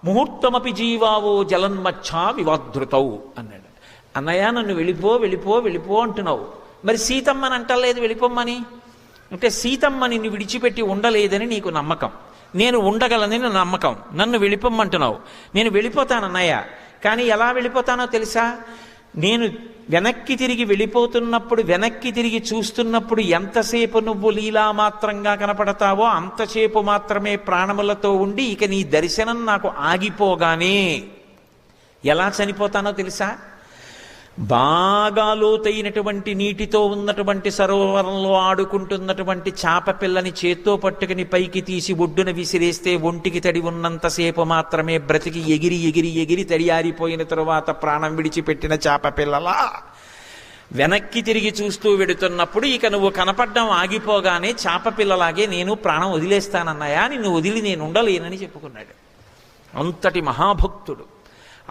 ముహూర్తమపి జీవావో జలన్మచ్చా వివాధృతౌ అన్నాడు. అన్నయ్య నన్ను వెళ్ళిపో వెళ్ళిపో వెళ్ళిపో అంటున్నావు, మరి సీతమ్మని అంటలేదు వెళ్ళిపోమ్మని. అంటే సీతమ్మ నిన్ను విడిచిపెట్టి ఉండలేదని నీకు నమ్మకం, నేను ఉండగలనని నమ్మకం, నన్ను వెళ్ళిపోమ్మంటున్నావు. నేను వెళ్ళిపోతానన్నయ్య, కానీ ఎలా వెళ్ళిపోతానో తెలుసా? నేను వెనక్కి తిరిగి వెళ్ళిపోతున్నప్పుడు, వెనక్కి తిరిగి చూస్తున్నప్పుడు ఎంతసేపు నువ్వు లీలామాత్రంగా కనపడతావో అంతసేపు మాత్రమే ప్రాణములతో ఉండి ఇక నీ దర్శనం నాకు ఆగిపోగానే ఎలా చనిపోతానో తెలుసా? బాగా లోతైనటువంటి నీటితో ఉన్నటువంటి సరోవరంలో ఆడుకుంటున్నటువంటి చాప పిల్లని చేత్తో పట్టుకుని పైకి తీసి ఒడ్డున విసిరేస్తే ఒంటికి తడి ఉన్నంతసేపు మాత్రమే బ్రతికి ఎగిరి ఎగిరి ఎగిరి తడియారిపోయిన తరువాత ప్రాణం విడిచిపెట్టిన చాప పిల్లలా వెనక్కి తిరిగి చూస్తూ వెడుతున్నప్పుడు ఇక నువ్వు కనపడ్డం ఆగిపోగానే చాప పిల్లలాగే నేను ప్రాణం వదిలేస్తానన్నాయా, నిన్ను వదిలి నేను ఉండలేనని చెప్పుకున్నాడు. అంతటి మహాభక్తుడు.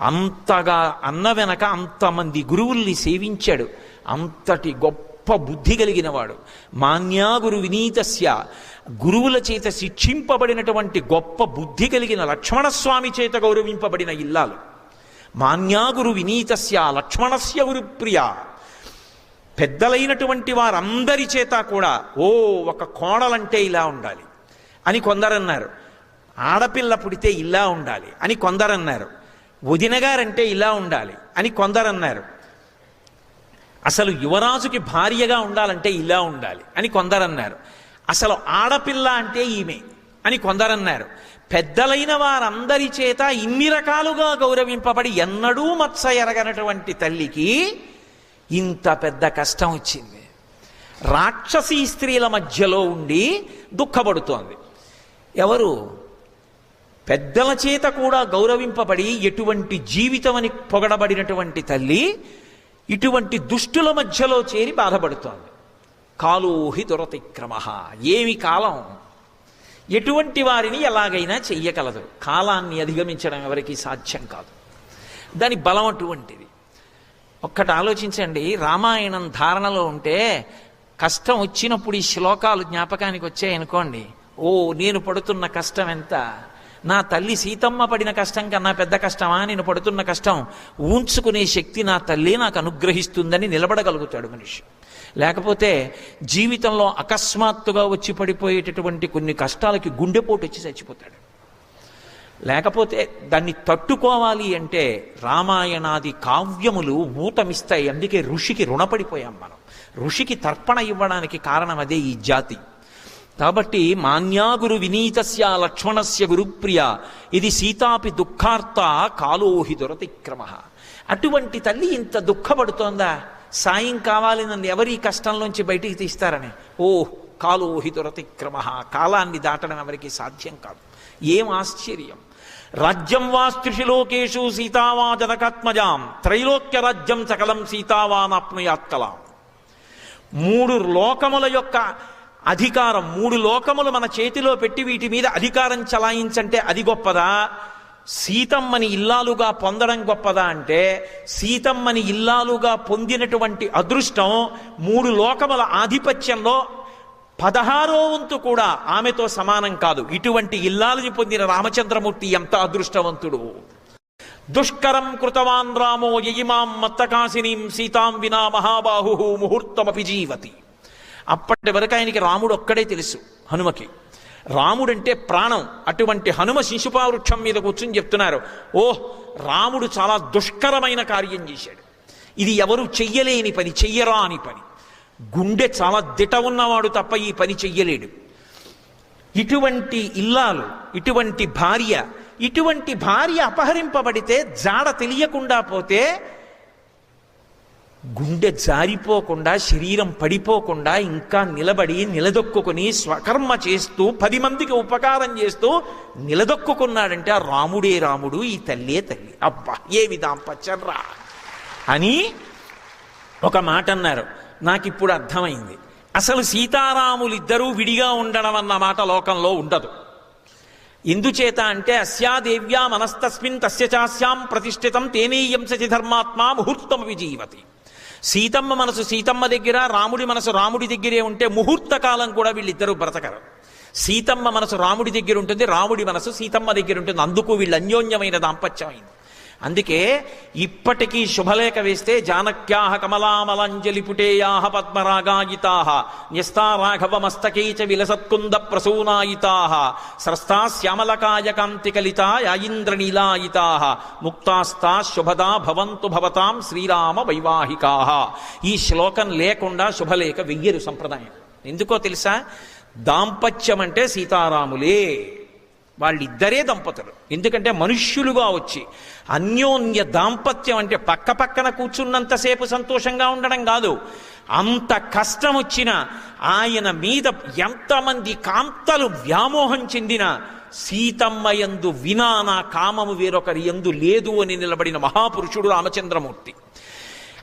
అంతగా అన్న వెనక అంతమంది గురువుల్ని సేవించాడు. అంతటి గొప్ప బుద్ధి కలిగినవాడు. మాన్యా గురు వినీతస్య, గురువుల చేత శిక్షింపబడినటువంటి గొప్ప బుద్ధి కలిగిన లక్ష్మణస్వామి చేత గౌరవింపబడిన ఇల్లాలు. మాన్యా గురు వినీతస్య లక్ష్మణస్య గురుప్రియ. పెద్దలైనటువంటి వారందరి చేత కూడా ఒక కోడలంటే ఇలా ఉండాలి అని కొందరన్నారు. ఆడపిల్ల పుడితే ఇలా ఉండాలి అని కొందరన్నారు. వదినగారంటే ఇలా ఉండాలి అని కొందరన్నారు. అసలు యువరాజుకి భార్యగా ఉండాలంటే ఇలా ఉండాలి అని కొందరన్నారు. అసలు ఆడపిల్ల అంటే ఈమె అని కొందరన్నారు. పెద్దలైన వారందరి చేత ఇన్ని రకాలుగా గౌరవింపబడి ఎన్నడూ మత్స ఎరగనటువంటి తల్లికి ఇంత పెద్ద కష్టం వచ్చింది. రాక్షసీ స్త్రీల మధ్యలో ఉండి దుఃఖపడుతోంది. ఎవరు? పెద్దల చేత కూడా గౌరవింపబడి ఎటువంటి జీవితం అని పొగడబడినటువంటి తల్లి ఇటువంటి దుష్టుల మధ్యలో చేరి బాధపడుతోంది. కాలోహి దురతిక్రమ. ఏమి కాలం! ఎటువంటి వారిని ఎలాగైనా చెయ్యగలదు. కాలాన్ని అధిగమించడం ఎవరికీ సాధ్యం కాదు. దాని బలం అటువంటిది. ఒక్కటి ఆలోచించండి. రామాయణం ధారణలో ఉంటే కష్టం వచ్చినప్పుడు ఈ శ్లోకాలు జ్ఞాపకానికి వచ్చాయనుకోండి, నేను పడుతున్న కష్టం ఎంత! నా తల్లి సీతమ్మ పడిన కష్టం కన్నా పెద్ద కష్టమా నేను పడుతున్న కష్టం? ఊంచుకునే శక్తి నా తల్లి నాకు అనుగ్రహిస్తుందని నిలబడగలుగుతాడు మనిషి. లేకపోతే జీవితంలో అకస్మాత్తుగా వచ్చి పడిపోయేటటువంటి కొన్ని కష్టాలకి గుండెపోటు వచ్చి చచ్చిపోతాడు. లేకపోతే దాన్ని తట్టుకోవాలి అంటే రామాయణాది కావ్యములు ఊతమిస్తాయి. అందుకే ఋషికి రుణపడిపోయాం మనం. ఋషికి తర్పణ ఇవ్వడానికి కారణం అదే ఈ జాతి. కాబట్టి మాన్యా గురు వినీతస్య లక్ష్మణస్య గురుప్రియ ఇది సీతాపి దుఃఖార్త కాలోహి దురతిక్రమ. అటువంటి తల్లి ఇంత దుఃఖపడుతోందా? సాయం కావాలి నన్ను ఎవరి కష్టంలోంచి బయటికి తీస్తారని. కాలోహి దురతిక్రమ. కాలాన్ని దాటడం ఎవరికి సాధ్యం కాదు. ఏం ఆశ్చర్యం! రాజ్యం వా స్త్రిషులోకేషు సీతావా జనకాత్మజాం త్రైలోక్య రాజ్యం సకలం సీతావానాప్నుయాత్కలాం. 3 లోకముల యొక్క అధికారం, 3 లోకములు మన చేతిలో పెట్టి వీటి మీద అధికారం చలాయించంటే అది గొప్పదా? సీతమ్మని ఇల్లాలుగా పొందడం గొప్పదా అంటే సీతమ్మని ఇల్లాలుగా పొందినటువంటి అదృష్టం 3 లోకముల ఆధిపత్యంలో 16వ వంతు కూడా ఆమెతో సమానం కాదు. ఇటువంటి ఇల్లాలని పొందిన రామచంద్రమూర్తి ఎంత అదృష్టవంతుడు! దుష్కరం కృతవాన్ రామో యయిమాం మత్తకాసినీం సీతాం వినా మహాబాహు ముహూర్తమపి జీవతి. అప్పటి వరకు ఆయనకి రాముడు ఒక్కడే తెలుసు. హనుమకి రాముడంటే ప్రాణం. అటువంటి హనుమ శిశుపావృక్షం మీద కూర్చుని చెప్తున్నారు, రాముడు చాలా దుష్కరమైన కార్యం చేశాడు. ఇది ఎవరు చెయ్యలేని పని, చెయ్యరా అని పని. గుండె చాలా దిట ఉన్నవాడు తప్ప ఈ పని చెయ్యలేడు. ఇటువంటి ఇల్లాలు, ఇటువంటి భార్య అపహరింపబడితే జాడ తెలియకుండా పోతే గుండె జారిపోకుండా, శరీరం పడిపోకుండా ఇంకా నిలదొక్కుని స్వకర్మ చేస్తూ 10 మందికి ఉపకారం చేస్తూ నిలదొక్కున్నాడంటే ఆ రాముడే రాముడు, ఈ తల్లే తల్లి. అబ్బా ఏమి దాంపత్యం రా అని ఒక మాట అన్నారు. నాకిప్పుడు అర్థమైంది. అసలు సీతారాములిద్దరూ విడిగా ఉండడం అన్న మాట లోకంలో ఉండదు. ఎందుచేత అంటే అస్యాదేవ్యా మనస్తస్మిన్ తస్య చాస్యాం ప్రతిష్ఠితం తేనేయం సచి ధర్మాత్మా ముహూర్తమపి జీవతి. సీతమ్మ మనసు సీతమ్మ దగ్గర, రాముడి మనసు రాముడి దగ్గరే ఉంటే ముహూర్త కాలం కూడా వీళ్ళిద్దరూ బ్రతకరు. సీతమ్మ మనసు రాముడి దగ్గర ఉంటుంది, రాముడి మనసు సీతమ్మ దగ్గర ఉంటుంది. అందుకు వీళ్ళు అన్యోన్యమైన దాంపత్యం అయింది. అందుకే ఇప్పటికీ శుభలేఖ వేస్తే జానక్యాహ కమలామలాంజలి పుటేయాహ పద్మరాగాయితాహ న్యస్తా రాఘవ మస్తకే చ విలసత్కుంద ప్రసూనాయితాహ స్రస్తా శ్యామలకాయ కాంతి కలితా యాయింద్రనీలాయితాహ ముక్తాస్తా శుభదా భవంతు భవతాం శ్రీరామ వైవాహికాహ. ఈ శ్లోకం లేకుండా శుభలేఖ వెయ్యరు సంప్రదాయం. ఎందుకో తెలుసా? దాంపత్యం అంటే సీతారాములే, వాళ్ళిద్దరే దంపతులు. ఎందుకంటే మనుష్యులుగా వచ్చి అన్యోన్య దాంపత్యం అంటే పక్క పక్కన కూర్చున్నంతసేపు సంతోషంగా ఉండడం కాదు. అంత కష్టం వచ్చినా ఆయన మీద ఎంతమంది కాంతలు వ్యామోహం చెందిన సీతమ్మ యందు వినా నా కామము వేరొకరి యందు లేదు అని నిలబడిన మహాపురుషుడు రామచంద్రమూర్తి.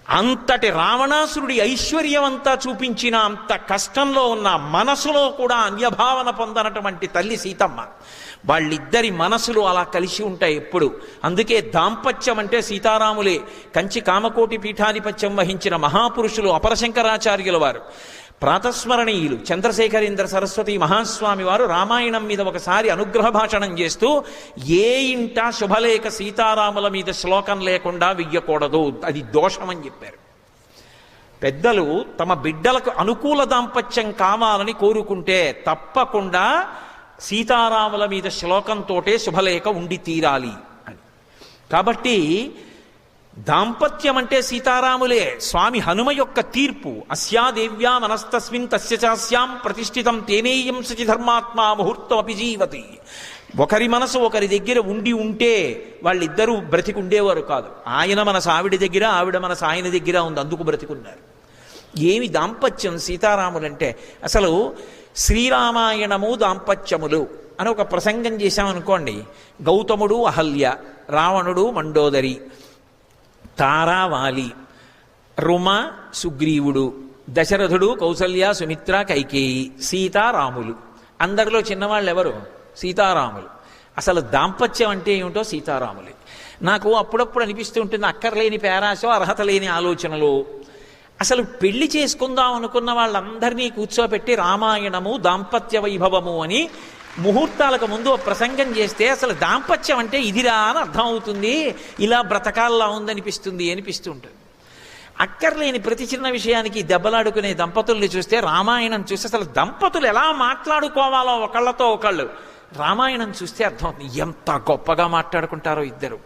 అంతటి రావణాసురుడి ఐశ్వర్యం అంతా చూపించిన అంత కష్టంలో ఉన్న మనసులో కూడా అన్యభావన పొందనటువంటి తల్లి సీతమ్మ. వాళ్ళిద్దరి మనసులు అలా కలిసి ఉంటాయి ఎప్పుడు. అందుకే దాంపత్యం అంటే సీతారాములే. కంచి కామకోటి పీఠాధిపత్యం వహించిన మహాపురుషులు అపరశంకరాచార్యుల వారు, ప్రాతస్మరణీయులు చంద్రశేఖరేంద్ర సరస్వతి మహాస్వామి వారు రామాయణం మీద ఒకసారి అనుగ్రహ భాషణం చేస్తూ, ఏ ఇంట శుభలేఖ సీతారాముల మీద శ్లోకం లేకుండా వెయ్యకూడదు, అది దోషమని చెప్పారు. పెద్దలు తమ బిడ్డలకు అనుకూల దాంపత్యం కావాలని కోరుకుంటే తప్పకుండా సీతారాముల మీద శ్లోకంతోటే శుభలేఖ ఉండి తీరాలి అని. కాబట్టి దాంపత్యం అంటే సీతారాములే. స్వామి హనుమ యొక్క తీర్పు, అస్యాదేవ్యా మనస్తస్మిన్ తస్య చాస్యాం ప్రతిష్ఠితం తేనేయం సచి ధర్మాత్మా ముహూర్తం అభిజీవతి. ఒకరి మనసు ఒకరి దగ్గర ఉండి ఉంటే వాళ్ళిద్దరూ బ్రతికుండేవారు కాదు. ఆయన మనసు ఆవిడ దగ్గర, ఆవిడ మనసు ఆయన దగ్గర ఉంది, అందుకు బ్రతికున్నారు. ఏమి దాంపత్యం సీతారాములంటే. అసలు శ్రీరామాయణము దాంపత్యములు అని ఒక ప్రసంగం చేశామనుకోండి. గౌతముడు అహల్య, రావణుడు మండోదరి, తారావాలి, రుమ సుగ్రీవుడు, దశరథుడు కౌసల్య సుమిత్ర కైకేయి, సీతారాములు. అందరిలో చిన్నవాళ్ళు ఎవరు? సీతారాములు. అసలు దాంపత్యం అంటే ఏమిటో సీతారాములే. నాకు అప్పుడప్పుడు అనిపిస్తూ ఉంటుంది, అక్కర్లేని పేరాశో అర్హత లేని ఆలోచనలు. అసలు పెళ్లి చేసుకుందాం అనుకున్న వాళ్ళందరినీ కూర్చోబెట్టి రామాయణము దాంపత్య వైభవము అని ముహూర్తాలకు ముందు ప్రసంగం చేస్తే అసలు దాంపత్యం అంటే ఇదిరా అని అర్థం అవుతుంది, ఇలా బ్రతకాల్లా ఉందనిపిస్తుంది అనిపిస్తుంటుంది. అక్కర్లేని ప్రతి చిన్న విషయానికి దెబ్బలాడుకునే దంపతుల్ని చూస్తే, రామాయణం చూస్తే అసలు దంపతులు ఎలా మాట్లాడుకోవాలో ఒకళ్ళతో ఒకళ్ళు రామాయణం చూస్తే అర్థం అవుతుంది. ఎంత గొప్పగా మాట్లాడుకుంటారో ఇద్దరు.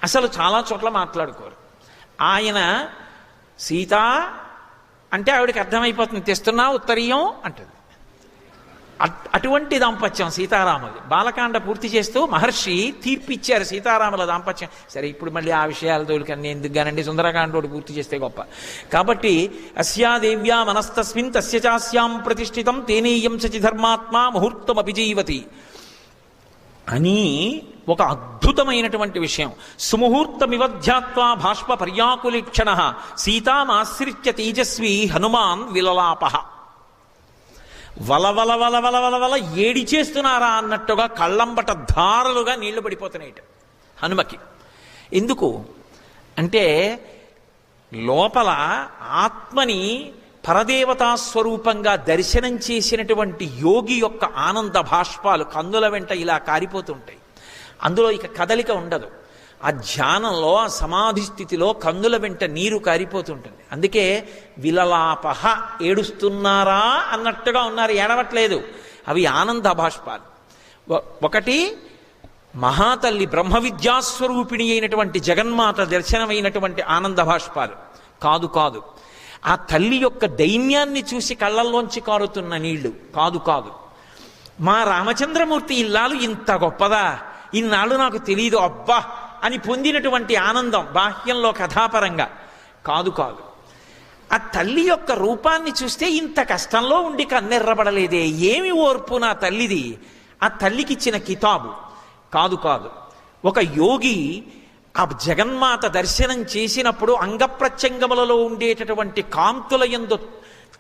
అసలు చాలా చోట్ల మాట్లాడుకోరు. ఆయన సీత అంటే ఆవిడకి అర్థమైపోతుంది, తెస్తున్నా ఉత్తరీయం అంటుంది. అటువంటి దాంపత్యం సీతారాములు. బాలకాండ పూర్తి చేస్తూ మహర్షి తీర్పిచ్చారు సీతారాముల దాంపత్యం. సరే, ఇప్పుడు మళ్ళీ ఆ విషయాల తోలికన్నీ ఎందుకు గానండి, సుందరకాండోడు పూర్తి చేస్తే గొప్ప. కాబట్టి అస్యాదేవ్యా మనస్తస్మిన్ తస్య చాస్యాం ప్రతిష్ఠితం తేనేయం సచి ధర్మాత్మా ముహూర్తం అభిజీవతి అని ఒక అద్భుతమైనటువంటి విషయం. సుముహూర్తమివధ్యాత్వా భాష్ప పర్యాకులీక్షణ సీతామాశ్రిత్య తేజస్వి హనుమాన్ విలలాప. వలవల వలవల వలవల ఏడి చేస్తున్నారా అన్నట్టుగా కళ్ళంబట ధారలుగా నీళ్లు పడిపోతున్నాయి హనుమకి. ఎందుకు అంటే లోపల ఆత్మని పరదేవతా స్వరూపంగా దర్శనం చేసినటువంటి యోగి యొక్క ఆనంద భాష్పాలు కన్నుల వెంట ఇలా కారిపోతుంటాయి. అందులో ఇక కదలిక ఉండదు. ఆ ధ్యానంలో, ఆ సమాధి స్థితిలో కన్నుల వెంట నీరు కారిపోతుంటుంది. అందుకే విలలాపహ, ఏడుస్తున్నారా అన్నట్టుగా ఉన్నారు, ఏడవట్లేదు. అవి ఆనంద భాష్పాలు. ఒకటి మహాతల్లి బ్రహ్మ విద్యాస్వరూపిణి అయినటువంటి జగన్మాత దర్శనమైనటువంటి ఆనంద భాష్పాలు కాదు కాదు. ఆ తల్లి యొక్క దైన్యాన్ని చూసి కళ్ళల్లోంచి కారుతున్న నీళ్లు కాదు కాదు. మా రామచంద్రమూర్తి ఇల్లాలు ఇంత గొప్పదా, ఇన్నాళ్ళు నాకు తెలియదు అబ్బా అని పొందినటువంటి ఆనందం బాహ్యంలో కథాపరంగా కాదు కాదు. ఆ తల్లి యొక్క రూపాన్ని చూస్తే ఇంత కష్టంలో ఉండి కన్నెర్రబడలేదే, ఏమి ఓర్పు నా తల్లిది, ఆ తల్లికిచ్చిన కితాబు కాదు కాదు. ఒక యోగి ఆ జగన్మాత దర్శనం చేసినప్పుడు అంగప్రత్యంగములలో ఉండేటటువంటి కాంతుల యందు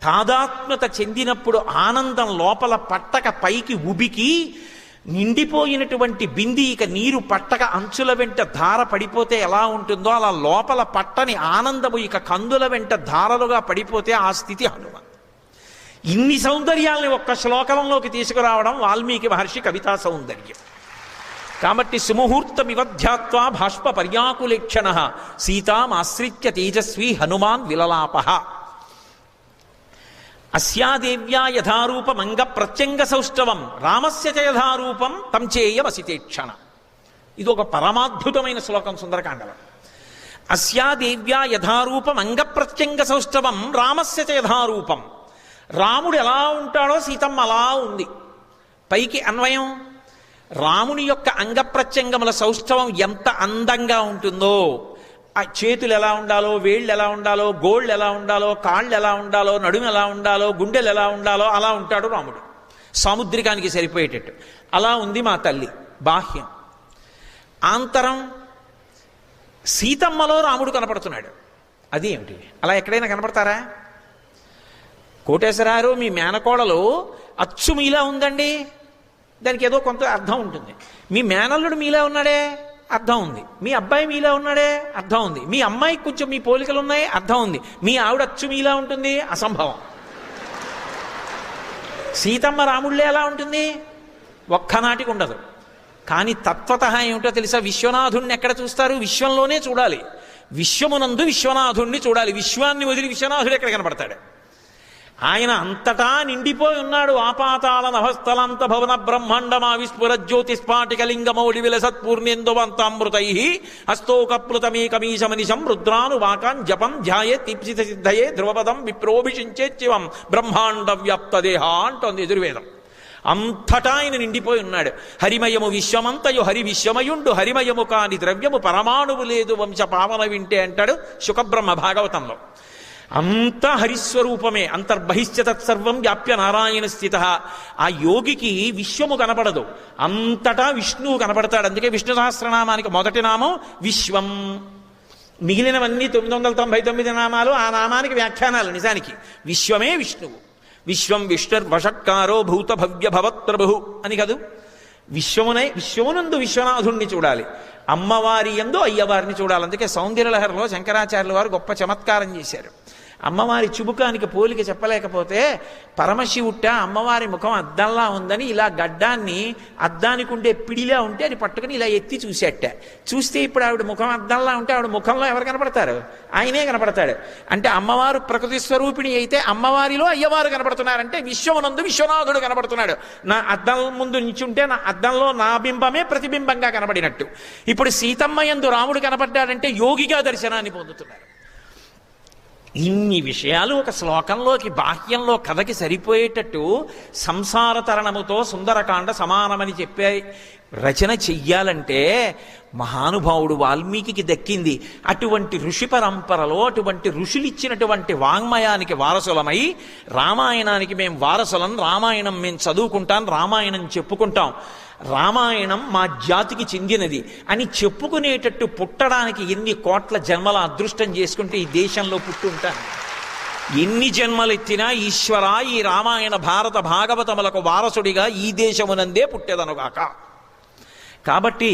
తాదాత్మ్యత చెందినప్పుడు ఆనందం లోపల పట్టక పైకి ఉబికి నిండిపోయినటువంటి బింది ఇక నీరు పట్టక అంచుల వెంట ధార పడిపోతే ఎలా ఉంటుందో అలా లోపల పట్టని ఆనందము ఇక కందుల వెంట ధారలుగా పడిపోతే ఆ స్థితి హనుమ. ఇన్ని సౌందర్యాల్ని ఒక్క శ్లోకంలోకి తీసుకురావడం వాల్మీకి మహర్షి కవితా సౌందర్యం. కాబట్టి సుముహూర్తమివధ్యాత్వా భాష్ప పర్యాకులేక్షణ సీతామాశ్రిత్య తేజస్వి హనుమాన్ విలలాప. అస్యాదేవ్యా యథారూపమంగ ప్రత్యంగ సౌష్ఠవం రామస్య చ యథారూపం తం చేయమసితేక్షణ. ఇది ఒక పరమాద్భుతమైన శ్లోకం సుందరకాండలో. అస్యాదేవ్యా యథారూపం అంగ ప్రత్యంగ సౌష్ఠవం రామస్య చ యథారూపం. రాముడు ఎలా ఉంటాడో సీతమ్మ అలా ఉంది. పైకి అన్వయం, రాముని యొక్క అంగప్రత్యంగముల సౌష్ఠవం ఎంత అందంగా ఉంటుందో, ఆ చేతులు ఎలా ఉండాలో, వేళ్ళు ఎలా ఉండాలో, గోళ్ళు ఎలా ఉండాలో, కాళ్ళు ఎలా ఉండాలో, నడుము ఎలా ఉండాలో, గుండెలు ఎలా ఉండాలో అలా ఉంటాడు రాముడు. సాముద్రికానికి సరిపోయేటట్టు అలా ఉంది మా తల్లి బాహ్యం. ఆంతరం సీతమ్మలో రాముడు కనపడుతున్నాడు. అది ఏమిటి? అలా ఎక్కడైనా కనపడతారా? కోటేశ్వరారు మీ మేనకోడలు అచ్చు మీలా ఉందండి, దానికి ఏదో కొంత అర్థం ఉంటుంది. మీ మేనల్లుడు మీలా ఉన్నాడే, అర్థం ఉంది. మీ అబ్బాయి మీలా ఉన్నాడే, అర్థం ఉంది. మీ అమ్మాయికి కొంచెం మీ పోలికలు ఉన్నాయి, అర్థం ఉంది. మీ ఆవిడ అచ్చు మీలా ఉంటుంది, అసంభవం. సీతమ్మ రాముళ్ళే ఎలా ఉంటుంది? ఒక్కనాటికి ఉండదు. కానీ తత్వత ఏమిటో తెలుసా? విశ్వనాథుణ్ణి ఎక్కడ చూస్తారు? విశ్వంలోనే చూడాలి. విశ్వమునందు విశ్వనాథుణ్ణి చూడాలి. విశ్వాన్ని వదిలి విశ్వనాథుడు ఎక్కడ కనపడతాడు? ఆయన అంతటా నిండిపోయి ఉన్నాడు. ఆపాతాళ నభస్థలంత భవన బ్రహ్మాండమా విస్ఫుర జ్యోతిస్ఫాటికలింగమౌళి విలసత్పూర్ణేందువంతామృతై హస్తోకప్లుతమేకమీశమనిశం రుద్రాను వాకాన్ జపం ధ్యాయే దీప్సిత సిద్ధయే ధ్రువపదం విప్రోభిషించేత్యవం బ్రహ్మాండ వ్యాప్త దేహ అంటోంది యజుర్వేదం. అంతటా ఆయన నిండిపోయి ఉన్నాడు. హరిమయము విశ్వమంతయు హరి విశ్వమయుండు, హరిమయము కాని ద్రవ్యము పరమాణువు లేదు వంశ పావన వింటే అంటాడు శుకబ్రహ్మ భాగవతంలో. అంతా హరిస్వరూపమే. అంతర్బహిశ్చ తత్సర్వం వ్యాప్య నారాయణ స్థిత. ఆ యోగికి విశ్వము కనపడదు, అంతటా విష్ణువు కనపడతాడు. అందుకే విష్ణు సహస్రనామానికి మొదటి నామం విశ్వం. మిగిలినవన్నీ 999 నామాలు ఆ నామానికి వ్యాఖ్యానాలు. నిజానికి విశ్వమే విష్ణువు. విశ్వం విష్ణుర్వషట్కారో భూత భవ్య భవత్ప్రభు అని కదూ. విశ్వమునందు విశ్వనాథుణ్ణి చూడాలి, అమ్మవారి యందు అయ్యవారిని చూడాలి. అందుకే సౌందర్యలహరిలో శంకరాచార్యుల వారు గొప్ప చమత్కారం చేశారు. అమ్మవారి చుబుకానికి పోలిక చెప్పలేకపోతే పరమశివుట్ట అమ్మవారి ముఖం అద్దంలా ఉందని ఇలా గడ్డాన్ని అద్దానికి ఉండే పిడిలా ఉంటే అది పట్టుకుని ఇలా ఎత్తి చూసేట. చూస్తే ఇప్పుడు ఆవిడ ముఖం అద్దంలా ఉంటే ఆవిడ ముఖంలో ఎవరు కనపడతారు? ఆయనే కనపడతాడు. అంటే అమ్మవారు ప్రకృతి స్వరూపిణి అయితే అమ్మవారిలో అయ్యవారు కనపడుతున్నారంటే విశ్వమునందు విశ్వనాథుడు కనపడుతున్నాడు. నా అద్దం ముందు నించుంటే నా అద్దంలో నా బింబమే ప్రతిబింబంగా కనబడినట్టు. ఇప్పుడు సీతమ్మ యందు రాముడు కనపడ్డాడంటే యోగిగా దర్శనాన్ని పొందుతున్నారు. ఇన్ని విషయాలు ఒక శ్లోకంలోకి బాహ్యంలో కథకి సరిపోయేటట్టు సంసార తరణముతో సుందరకాండ సమానమని చెప్పే రచన చెయ్యాలంటే మహానుభావుడు వాల్మీకి దక్కింది. అటువంటి ఋషి పరంపరలో అటువంటి ఋషులిచ్చినటువంటి వాంగ్మయానికి వారసులమై రామాయణానికి మేము వారసులం, రామాయణం మేము చదువుకుంటాం, రామాయణం చెప్పుకుంటాం, రామాయణం మా జాతికి చెందినది అని చెప్పుకునేటట్టు పుట్టడానికి ఎన్ని కోట్ల జన్మల అదృష్టం చేసుకుంటే ఈ దేశంలో పుట్టుంటాను. ఎన్ని జన్మలెత్తినా ఈశ్వర ఈ రామాయణ భారత భాగవతములకు వారసుడిగా ఈ దేశమునందే పుట్టెదనుగాక. కాబట్టి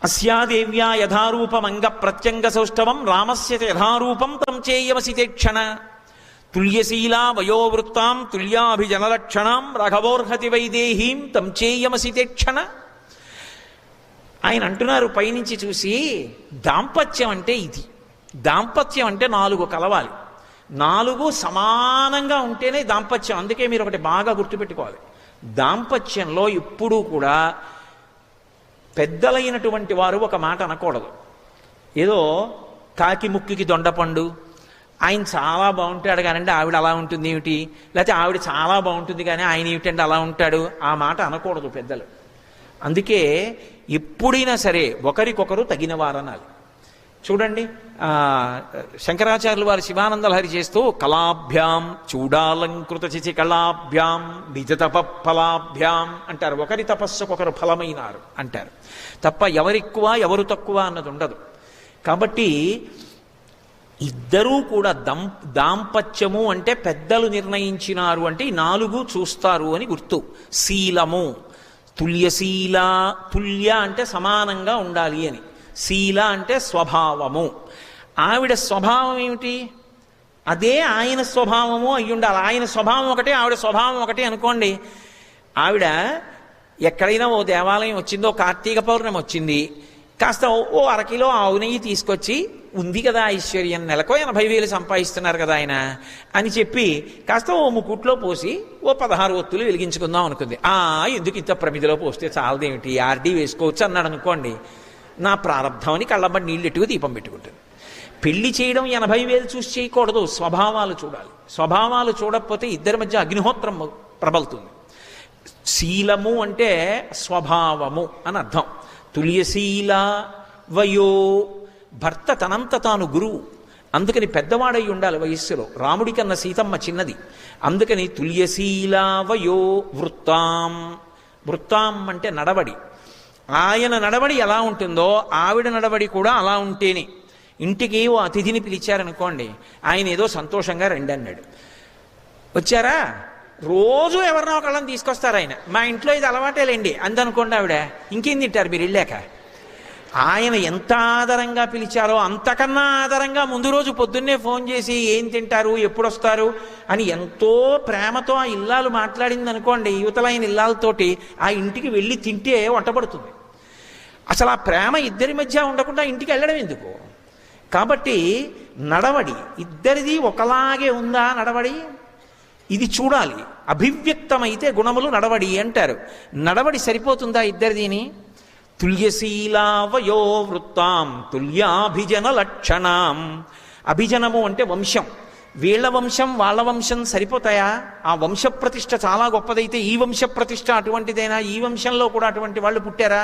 అస్యాదేవ్యా యథారూపమంగ ప్రత్యంగ సౌష్ఠవం రామస్య యథారూపం తం చేయమసితే క్షణ తుల్యశీలా వయోవృత్తాం తుల్యాభిజనలక్షణాం రఘవోర్హతి వైదేహీం తం చేయమసితే క్షణ. ఆయన అంటున్నారు పైనుంచి చూసి, దాంపత్యం అంటే ఇది. దాంపత్యం అంటే 4 కలవాలి, 4 సమానంగా ఉంటేనే దాంపత్యం. అందుకే మీరు ఒకటి బాగా గుర్తుపెట్టుకోవాలి, దాంపత్యంలో ఎప్పుడూ కూడా పెద్దలైనటువంటి వారు ఒక మాట అనకూడదు. ఏదో కాకి ముక్కికి దొండపండు, ఆయన చాలా బాగుంటాడు కానండి ఆవిడ అలా ఉంటుంది ఏమిటి, లేకపోతే ఆవిడ చాలా బాగుంటుంది కానీ ఆయన ఏమిటండి అలా ఉంటాడు, ఆ మాట అనకూడదు పెద్దలు. అందుకే ఎప్పుడైనా సరే ఒకరికొకరు తగినవారనాలి. చూడండి శంకరాచార్యులు వారు శివానందలహరి చేస్తూ కళాభ్యాం చూడాలంకృత చిచి కళాభ్యాం నిజ తప ఫలాభ్యాం అంటారు. ఒకరి తపస్సుకొకరు ఫలమైనారు అంటారు తప్ప ఎవరెక్కువ ఎవరు తక్కువ అన్నది ఉండదు. కాబట్టి ఇద్దరూ కూడా దాంపత్యము అంటే పెద్దలు నిర్ణయించినారు అంటే ఈ 4 చూస్తారు అని గుర్తు. శీలము తుల్యశీల, తుల్య అంటే సమానంగా ఉండాలి అని, శీల అంటే స్వభావము. ఆవిడ స్వభావం ఏమిటి? అదే ఆయన స్వభావము అయి ఉండాలి. ఆయన స్వభావం ఒకటే ఆవిడ స్వభావం ఒకటే అనుకోండి. ఆవిడ ఎక్కడైనా ఓ దేవాలయం వచ్చిందో, కార్తీక పౌర్ణమి వచ్చింది, కాస్త ఓ 1 కిలో ఆవు నెయ్యి తీసుకొచ్చి, ఉంది కదా ఐశ్వర్యం, నెలకో 80,000 సంపాదిస్తున్నారు కదా ఆయన అని చెప్పి కాస్త ఓ ముకుట్లో పోసి ఓ 16 ఒత్తులు వెలిగించుకుందాం అనుకుంది. ఎందుకు ఇంత ప్రమిదిలో పోస్తే చాలదేమిటి, ఆర్డీ వేసుకోవచ్చు అన్నాడు అనుకోండి. నా ప్రారంధం అని కళ్ళమ్మడి నీళ్ళెట్టుకు దీపం పెట్టుకుంటుంది. పెళ్లి చేయడం 80,000 చూసి చేయకూడదు, స్వభావాలు చూడాలి. స్వభావాలు చూడకపోతే ఇద్దరి మధ్య అగ్నిహోత్రం ప్రబలుతుంది. శీలము అంటే స్వభావము అని అర్థం. తుల్యశీల వయో, భర్త తనంత తాను గురువు, అందుకని పెద్దవాడై ఉండాలి వయస్సులో. రాముడి కన్నా సీతమ్మ చిన్నది, అందుకని తుల్యశీల వయో వృత్తాం. వృత్తాం అంటే నడవడి. ఆయన నడవడి ఎలా ఉంటుందో ఆవిడ నడవడి కూడా అలా ఉంటేనే. ఇంటికి ఓ అతిథిని పిలిచారనుకోండి, ఆయన ఏదో సంతోషంగా రండి అన్నాడు. వచ్చారా, రోజు ఎవరినో ఒకళ్ళని తీసుకొస్తారు ఆయన. మా ఇంట్లో ఇది అలవాటేలేండి అందనుకోండి ఆవిడ, ఇంకేం తింటారు మీరు వెళ్ళాక. ఆయన ఎంత ఆదరంగా పిలిచారో అంతకన్నా ఆదరంగా ముందు రోజు పొద్దున్నే ఫోన్ చేసి ఏం తింటారు, ఎప్పుడు వస్తారు అని ఎంతో ప్రేమతో ఆ ఇల్లాలు మాట్లాడింది అనుకోండి, యువతలైన ఇల్లాలతోటి ఆ ఇంటికి వెళ్ళి తింటే వంటపడుతుంది. అసలు ఆ ప్రేమ ఇద్దరి మధ్య ఉండకుండా ఇంటికి వెళ్ళడం ఎందుకు? కాబట్టి నడవడి ఇద్దరిది ఒకలాగే ఉందా నడవడి, ఇది చూడాలి. అభివ్యక్తమైతే గుణములు నడవడి అంటారు. నడవడి సరిపోతుందా ఇద్దరిదీని? తుల్యశీలావయో వృత్తాం తుల్యాభిజన లక్షణాం. అభిజనము అంటే వంశం. వీళ్ళ వంశం వాళ్ళ వంశం సరిపోతాయా? ఆ వంశ ప్రతిష్ఠ చాలా గొప్పదైతే ఈ వంశ ప్రతిష్ఠ అటువంటిదైనా? ఈ వంశంలో కూడా అటువంటి వాళ్ళు పుట్టారా?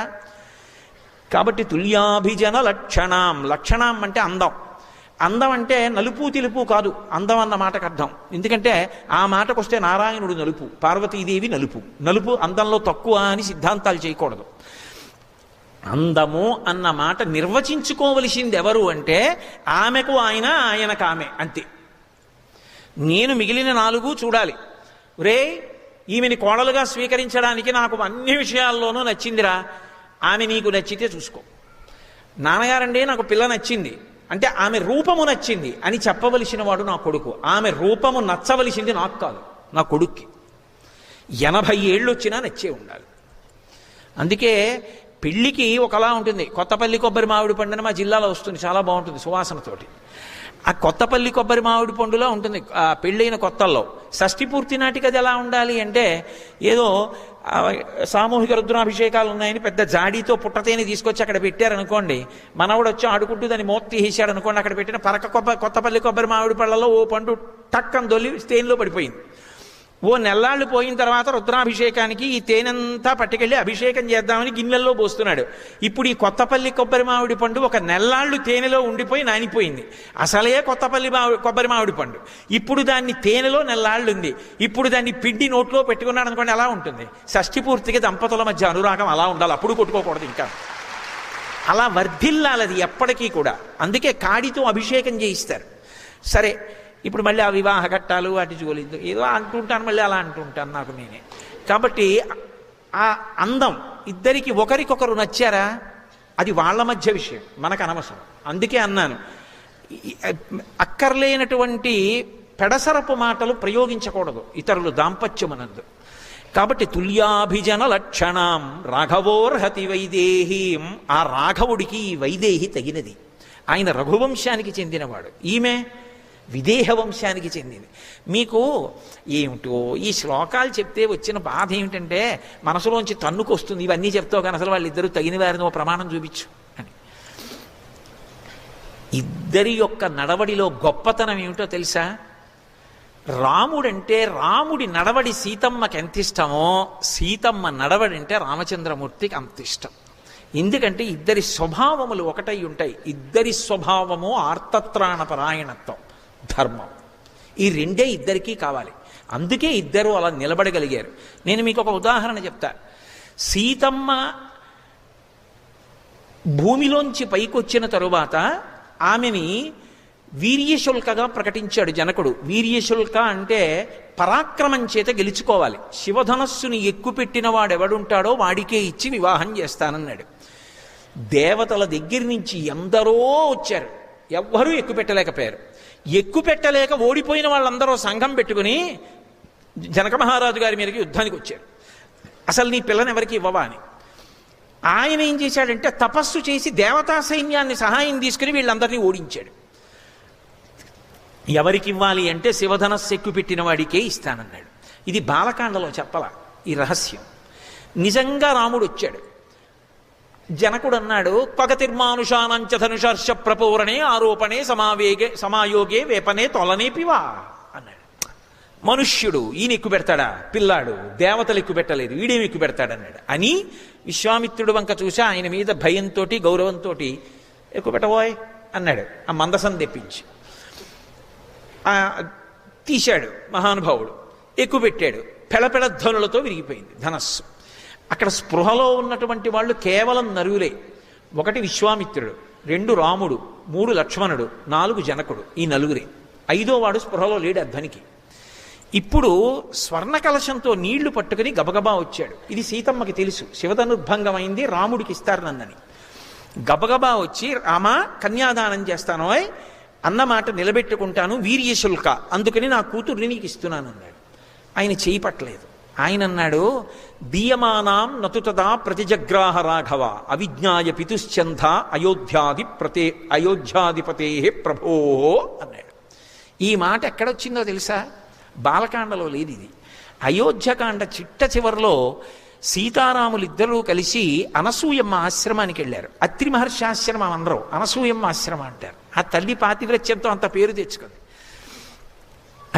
కాబట్టి తుల్యాభిజన లక్షణాం. లక్షణం అంటే అందం. అందం అంటే నలుపు తెలుపు కాదు అందం అన్న మాటకు అర్థం. ఎందుకంటే ఆ మాటకు వస్తే నారాయణుడు నలుపు, పార్వతీదేవి నలుపు. నలుపు అందంలో తక్కువ అని సిద్ధాంతాలు చేయకూడదు. అందము అన్న మాట నిర్వచించుకోవలసింది ఎవరు అంటే ఆమెకు ఆయన, ఆయనకు ఆమె, అంతే. నేను మిగిలిన 4 చూడాలి. రే, ఈమెని కోడలుగా స్వీకరించడానికి నాకు అన్ని విషయాల్లోనూ నచ్చిందిరా, ఆమె నీకు నచ్చితే చూసుకో. నాన్నగారండి నాకు పిల్ల నచ్చింది అంటే ఆమె రూపము నచ్చింది అని చెప్పవలసిన వాడు నా కొడుకు. ఆమె రూపము నచ్చవలసింది నాకు కాదు, నా కొడుక్కి. 80 ఏళ్ళు వచ్చినా నచ్చే ఉండాలి. అందుకే పెళ్ళికి ఒకలా ఉంటుంది. కొత్తపల్లి కొబ్బరి మామిడి పండుని మా జిల్లాలో వస్తుంది, చాలా బాగుంటుంది సువాసనతోటి. ఆ కొత్తపల్లి కొబ్బరి మామిడి పండులా ఉంటుంది ఆ పెళ్ళైన కొత్తల్లో. షష్ఠి పూర్తి నాటికి అది ఎలా ఉండాలి అంటే ఏదో సామూహిక రుద్రాభిషేకాలు ఉన్నాయని పెద్ద జాడీతో పుట్టతేని తీసుకొచ్చి అక్కడ పెట్టారనుకోండి, మనవడు వచ్చి ఆడుకుంటూ దాన్ని మోత తీసేశాడు అనుకోండి, అక్కడ పెట్టిన కొత్తపల్లి కొబ్బరి మామిడి పళ్ళలో ఓ పండు టక్కని దొల్లి తేనెలో పడిపోయింది. ఓ నెల్లాళ్ళు పోయిన తర్వాత రుద్రాభిషేకానికి ఈ తేనెంతా పట్టుకెళ్ళి అభిషేకం చేద్దామని గిన్నెల్లో పోస్తున్నాడు. ఇప్పుడు ఈ కొత్తపల్లి కొబ్బరి మామిడి పండు ఒక నెల్లాళ్ళు తేనెలో ఉండిపోయి నానిపోయింది. అసలే కొత్తపల్లి కొబ్బరి మామిడి పండు, ఇప్పుడు దాన్ని తేనెలో నెల్లాళ్ళు ఉంది. ఇప్పుడు దాన్ని పిండి నోట్లో పెట్టుకున్నాడు అనుకోండి, ఎలా ఉంటుంది? షష్ఠి పూర్తికి దంపతుల మధ్య అనురాగం అలా ఉండాలి, అప్పుడు కొట్టుకోకూడదు. ఇంకా అలా వర్ధిల్లాలది ఎప్పటికీ కూడా. అందుకే కాడితో అభిషేకం చేయిస్తారు. సరే, ఇప్పుడు మళ్ళీ ఆ వివాహ ఘట్టాలు అటు చూడలేదు, ఏదో అంటుంటాను, మళ్ళీ అలా అంటుంటాను నాకు నేనే. కాబట్టి ఆ అందం ఇద్దరికి ఒకరికొకరు నచ్చారా, అది వాళ్ళ మధ్య విషయం, మనకు అనవసరం. అందుకే అన్నాను, అక్కర్లేనటువంటి పెడసరపు మాటలు ప్రయోగించకూడదు ఇతరులు దాంపత్యమనందు. కాబట్టి తుల్యాభిజన లక్షణం రాఘవోర్హతి వైదేహీం. ఆ రాఘవుడికి ఈ వైదేహి తగినది. ఆయన రఘువంశానికి చెందినవాడు, ఈమె విదేహ వంశానికి చెందింది. మీకు ఏమిటో ఈ శ్లోకాలు చెప్తే వచ్చిన బాధ ఏమిటంటే మనసులోంచి తన్నుకొస్తుంది. ఇవన్నీ చెప్తావు కానీ అసలు వాళ్ళిద్దరూ తగిన వారిని ఓ ప్రమాణం చూపించు అని. ఇద్దరి యొక్క నడవడిలో గొప్పతనం ఏమిటో తెలుసా? రాముడంటే రాముడి నడవడి సీతమ్మకి ఎంత ఇష్టమో సీతమ్మ నడవడి అంటే రామచంద్రమూర్తికి అంత ఇష్టం. ఎందుకంటే ఇద్దరి స్వభావములు ఒకటై ఉంటాయి. ఇద్దరి స్వభావము ఆర్తత్రాణపరాయణత్వం, ధర్మం. ఈ రెండే ఇద్దరికీ కావాలి. అందుకే ఇద్దరు అలా నిలబడగలిగారు. నేను మీకు ఒక ఉదాహరణ చెప్తా. సీతమ్మ భూమిలోంచి పైకొచ్చిన తరువాత ఆమెని వీర్యశుల్కగా ప్రకటించాడు జనకుడు. వీర్యశుల్క అంటే పరాక్రమం చేత గెలుచుకోవాలి. శివధనస్సుని ఎక్కుపెట్టిన వాడెవడుంటాడో వాడికే ఇచ్చి వివాహం చేస్తానన్నాడు. దేవతల దగ్గర నుంచి ఎందరో వచ్చారు, ఎవ్వరూ ఎక్కుపెట్టలేకపోయారు. ఎక్కుపెట్టలేక ఓడిపోయిన వాళ్ళందరూ సంఘం పెట్టుకుని జనక మహారాజు గారి మీదకి యుద్ధానికి వచ్చారు. అసలు నీ పిల్లని ఎవరికి ఇవ్వవా అని. ఆయన ఏం చేశాడంటే తపస్సు చేసి దేవతా సైన్యాన్ని సహాయం తీసుకుని వీళ్ళందరినీ ఓడించాడు. ఎవరికి ఇవ్వాలి అంటే శివధనస్సు ఎక్కుపెట్టిన వాడికే ఇస్తానన్నాడు. ఇది బాలకాండలో చెప్పలా ఈ రహస్యం. నిజంగా రాముడు వచ్చాడు. జనకుడు అన్నాడు, పగతిర్మానుషానంచ ధనుషర్ష ప్రపూరణే ఆరోపణే సమాయోగే వేపనే తొలనేపివా అన్నాడు. మనుష్యుడు ఈయన ఎక్కువ పెడతాడా, పిల్లాడు దేవతలు ఎక్కువ పెట్టలేదు, వీడేమి ఎక్కువ పెడతాడన్నాడు అని విశ్వామిత్రుడు వంక చూసి ఆయన మీద భయంతో గౌరవంతో ఎక్కువ పెట్టబోయ్ అన్నాడు. ఆ మందసం తెప్పించి తీశాడు మహానుభావుడు, ఎక్కువ పెట్టాడు. పెళపెళ ధ్వనులతో విరిగిపోయింది ధనస్సు. అక్కడ స్పృహలో ఉన్నటువంటి వాళ్ళు కేవలం నరులే. ఒకటి విశ్వామిత్రుడు, 2 రాముడు, 3 లక్ష్మణుడు, 4 జనకుడు. ఈ నలుగురే. 5వ వాడు స్పృహలో లేడు అధ్వనికి. ఇప్పుడు స్వర్ణ కలశంతో నీళ్లు పట్టుకుని గబగబా వచ్చాడు. ఇది సీతమ్మకి తెలుసు, శివధనుర్భంగమైంది, రాముడికి ఇస్తారు నన్నని. గబగబా వచ్చి, రామా కన్యాదానం చేస్తాను, అన్నమాట నిలబెట్టుకుంటాను, వీర్యశుల్క, అందుకని నా కూతుర్ని నీకు ఇస్తున్నాను అన్నాడు. ఆయన చేయి పట్టలేదు. ఆయన అన్నాడు, దీయమానాం నతుతదా ప్రతిజగ్రాహ రాఘవ అవిజ్ఞాయ పితుశ్చంధ అయోధ్యాధిపతే ప్రభో అన్నాడు. ఈ మాట ఎక్కడొచ్చిందో తెలుసా? బాలకాండలో లేదు ఇది. అయోధ్యకాండ చిట్ట చివరిలో సీతారాములిద్దరూ కలిసి అనసూయమ్మ ఆశ్రమానికి వెళ్ళారు. అత్రి మహర్షి ఆశ్రమం అనరు, అనసూయమ్మ ఆశ్రమం అంటారు. ఆ తల్లి పాతివ్రత్యంతో అంత పేరు తెచ్చుకుంది.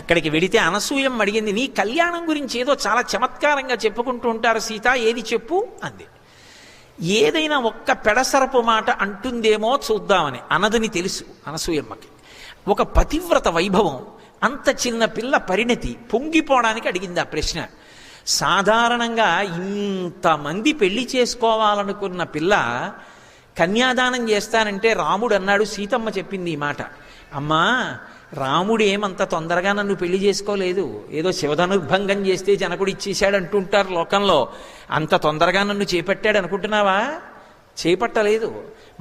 అక్కడికి వెడితే అనసూయమ్మ అడిగింది, నీ కళ్యాణం గురించి ఏదో చాలా చమత్కారంగా చెప్పుకుంటూ ఉంటారు సీత, ఏది చెప్పు అంది. ఏదైనా ఒక్క పెడసరపు మాట అంటుందేమో చూద్దామని. అనదని తెలుసు అనసూయమ్మకి. ఒక పతివ్రత వైభవం, అంత చిన్న పిల్ల పరిణతి పొంగిపోవడానికి అడిగింది ఆ ప్రశ్న. సాధారణంగా ఇంతమంది పెళ్లి చేసుకోవాలనుకున్న పిల్ల కన్యాదానం చేస్తానంటే రాముడు అన్నాడు, సీతమ్మ చెప్పింది ఈ మాట, అమ్మా రాముడు ఏమంత తొందరగా నన్ను పెళ్లి చేసుకోలేదు, ఏదో శివధనుర్భంగం చేస్తే జనకుడు ఇచ్చేశాడు అంటుంటారు లోకంలో, అంత తొందరగా నన్ను చేపట్టాడు అనుకుంటున్నావా? చేపట్టలేదు.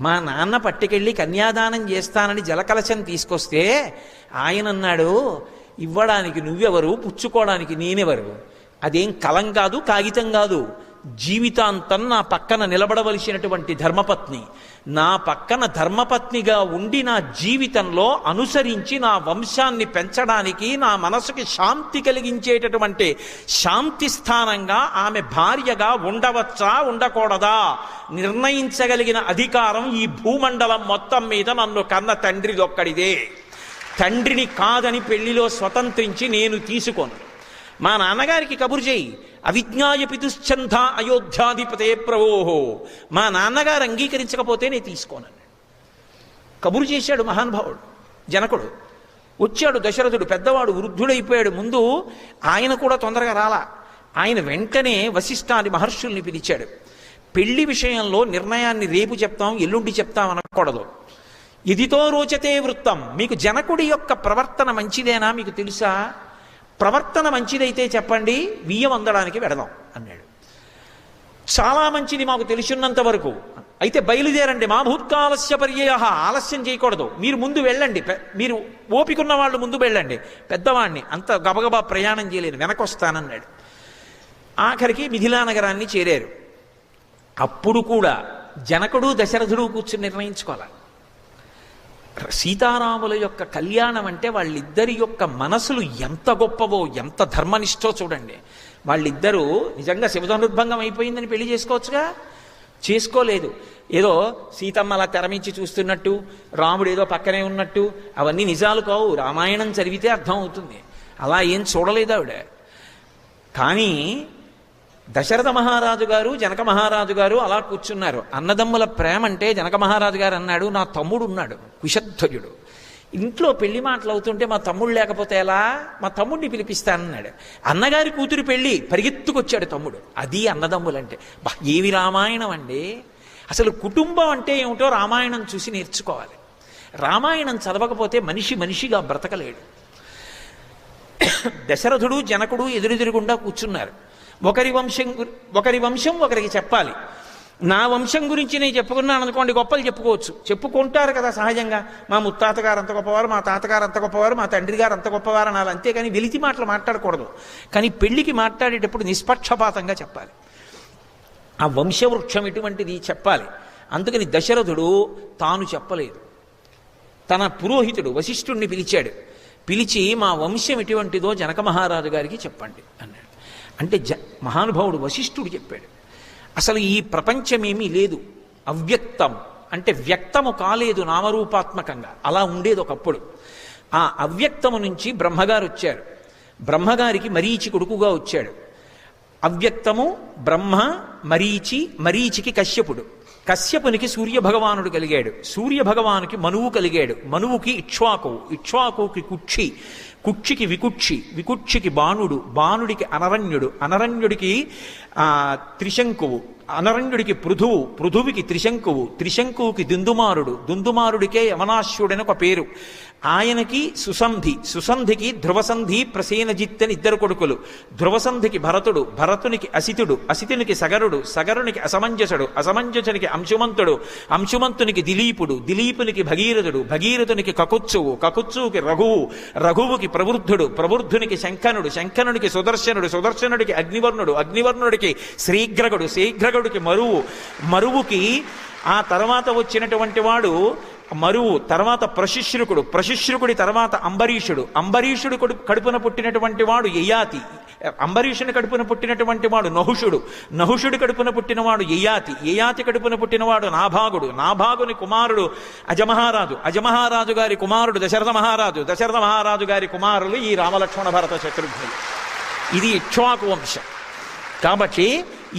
మా నాన్న పట్టుకెళ్ళి కన్యాదానం చేస్తానని జలకలశం తీసుకొస్తే ఆయన అన్నాడు, ఇవ్వడానికి నువ్వెవరు, పుచ్చుకోవడానికి నేనెవరు? అదేం కలం కాదు, కాగితం కాదు, జీవితాంతం నా పక్కన నిలబడవలసినటువంటి ధర్మపత్ని. నా పక్కన ధర్మపత్నిగా ఉండి నా జీవితంలో అనుసరించి నా వంశాన్ని పెంచడానికి, నా మనసుకి శాంతి కలిగించేటటువంటి శాంతి స్థానంగా ఆమె భార్యగా ఉండవచ్చా ఉండకూడదా నిర్ణయించగలిగిన అధికారం ఈ భూమండలం మొత్తం మీద నన్ను కన్న తండ్రిదొక్కడిదే. తండ్రిని కాదని పెళ్లిలో స్వతంత్రించి నేను తీసుకోను. మా నాన్నగారికి కబురు చేయి, అవిజ్ఞాయ పితుశ్చంధ అయోధ్యాధిపతే ప్రవోహో, మా నాన్నగారు అంగీకరించకపోతే నేను తీసుకోనన్నాడు. కబురు చేశాడు మహానుభావుడు జనకుడు. వచ్చాడు దశరథుడు, పెద్దవాడు, వృద్ధుడైపోయాడు. ముందు ఆయన కూడా తొందరగా రాలా. ఆయన వెంటనే వశిష్ఠాది మహర్షుల్ని పిలిచాడు. పెళ్లి విషయంలో నిర్ణయాన్ని రేపు చెప్తాం, ఎల్లుండి చెప్తాం అనకూడదు. ఇదితో రోచతే వృత్తం, మీకు జనకుడి యొక్క ప్రవర్తన మంచిదేనా మీకు తెలుసా? ప్రవర్తన మంచిదైతే చెప్పండి, బియ్యం అందడానికి వెడదాం అన్నాడు. చాలా మంచిది మాకు తెలుసున్నంత వరకు, అయితే బయలుదేరండి. మా భూత్కాలస్య పర్యయ, ఆలస్యం చేయకూడదు, మీరు ముందు వెళ్ళండి, మీరు ఓపికన్న వాళ్ళు ముందు వెళ్ళండి, పెద్దవాణ్ణి అంత గబగబా ప్రయాణం చేయలేను, వెనకొస్తానన్నాడు. ఆఖరికి మిథిలా నగరాన్ని చేరారు. అప్పుడు కూడా జనకుడు దశరథుడు కూర్చుని నిర్ణయించుకోవాలి. సీతారాముల యొక్క కళ్యాణం అంటే వాళ్ళిద్దరి యొక్క మనసులు ఎంత గొప్పవో, ఎంత ధర్మనిష్టో చూడండి. వాళ్ళిద్దరూ నిజంగా శివధనుర్భంగం అయిపోయిందని పెళ్లి చేసుకోవచ్చుగా, చేసుకోలేదు. ఏదో సీతమ్మ అలా తెరమించి చూస్తున్నట్టు, రాముడు ఏదో పక్కనే ఉన్నట్టు, అవన్నీ నిజాలు కావు. రామాయణం చదివితే అర్థం అవుతుంది. అలా ఏం చూడలేదు ఆవిడ. కానీ దశరథ మహారాజు గారు, జనక మహారాజు గారు అలా కూర్చున్నారు. అన్నదమ్ముల ప్రేమ అంటే జనక మహారాజు గారు అన్నాడు, నా తమ్ముడు ఉన్నాడు కుశధ్వజుడు, ఇంట్లో పెళ్లి మాటలు అవుతుంటే మా తమ్ముడు లేకపోతే ఎలా, మా తమ్ముడిని పిలిపిస్తానన్నాడు. అన్నగారి కూతురు పెళ్లి, పరిగెత్తుకొచ్చాడు తమ్ముడు. అది అన్నదమ్ములంటే. ఏవి రామాయణం అండి! అసలు కుటుంబం అంటే ఏమిటో రామాయణం చూసి నేర్చుకోవాలి. రామాయణం చదవకపోతే మనిషి మనిషిగా బ్రతకలేడు. దశరథుడు జనకుడు ఎదురెదురుగుండా కూర్చున్నారు. ఒకరి వంశం ఒకరికి చెప్పాలి. నా వంశం గురించి నేను చెప్పుకున్నాను అనుకోండి, గొప్పలు చెప్పుకోవచ్చు, చెప్పుకుంటారు కదా సహజంగా. మా ముత్తాతగారు అంత గొప్పవారు, మా తాతగారు అంత గొప్పవారు, మా తండ్రి గారు అంత గొప్పవారు అనాలి. అంతేకాని వెలితి మాటలు మాట్లాడకూడదు. కానీ పెళ్లికి మాట్లాడేటప్పుడు నిష్పక్షపాతంగా చెప్పాలి. ఆ వంశవృక్షం ఎటువంటిది చెప్పాలి. అందుకని దశరథుడు తాను చెప్పలేదు, తన పురోహితుడు వశిష్ఠుణ్ణి పిలిచాడు. పిలిచి మా వంశం ఎటువంటిదో జనక మహారాజు గారికి చెప్పండి అన్నాడు. అంటే మహానుభావుడు వశిష్ఠుడు చెప్పాడు. అసలు ఈ ప్రపంచమేమీ లేదు, అవ్యక్తం అంటే వ్యక్తము కాలేదు నామరూపాత్మకంగా, అలా ఉండేది ఒకప్పుడు. ఆ అవ్యక్తము నుంచి బ్రహ్మగారు వచ్చారు. బ్రహ్మగారికి మరీచి కొడుకుగా వచ్చాడు. అవ్యక్తము బ్రహ్మ, మరీచి, మరీచికి కశ్యపుడు, కశ్యపునికి సూర్యభగవానుడు కలిగాడు, సూర్యభగవానుకి మనువు కలిగాడు, మనువుకి ఇక్ష్వాకువు, ఇక్ష్వాకువుకి కుక్షి, కుక్షికి వికుక్షి, వికుక్షికి బాణుడు, బాణుడికి అనరణ్యుడు, అనరణ్యుడికి త్రిశంకువు, అనరణ్యుడికి పృథువు, పృథువికి త్రిశంకువు, త్రిశంకువుకి దుందుమారుడు, దుందుమారుడికే యమనాశ్యుడని ఒక పేరు. ఆయనకి సుసంధి, సుసంధికి ధ్రువసంధి ప్రసేనజిత్ అని ఇద్దరు కొడుకులు. ధ్రువసంధికి భరతుడు, భరతునికి అసితుడు, అసితునికి సగరుడు, సగరునికి అసమంజసుడు, అసమంజసునికి అంశుమంతుడు, అంశుమంతునికి దిలీపుడు, దిలీపునికి భగీరథుడు, భగీరథునికి కకుత్సువు, కకుత్సువుకి రఘువు, రఘువుకి ప్రవృద్ధుడు, ప్రవృద్ధునికి శంఖనుడు, శంఖనుడికి సుదర్శనుడు, సుదర్శనుడికి అగ్నివర్ణుడు, అగ్నివర్ణుడికి శ్రీగ్రగుడు, శ్రీగ్రగుడికి మరువు, మరువుకి ఆ తర్వాత వచ్చినటువంటి వాడు మరువు, తర్వాత ప్రశిశ్రుకుడు, ప్రశిశ్రుకుడి తర్వాత అంబరీషుడు, అంబరీషుడు కడుపున పుట్టినటువంటి వాడు యయాతి, అంబరీషుని కడుపున పుట్టినటువంటి వాడు నహుషుడు, నహుషుడి కడుపున పుట్టినవాడు యయాతి, యయాతి కడుపున పుట్టినవాడు నాభాగుడు, నాభాగుని కుమారుడు అజమహారాజు, అజమహారాజు గారి కుమారుడు దశరథ మహారాజు, దశరథ మహారాజు గారి కుమారులు ఈ రామలక్ష్మణ భరత శత్రుఘ్నులు. ఇది ఇక్ష్వాకు వంశం. కాబట్టి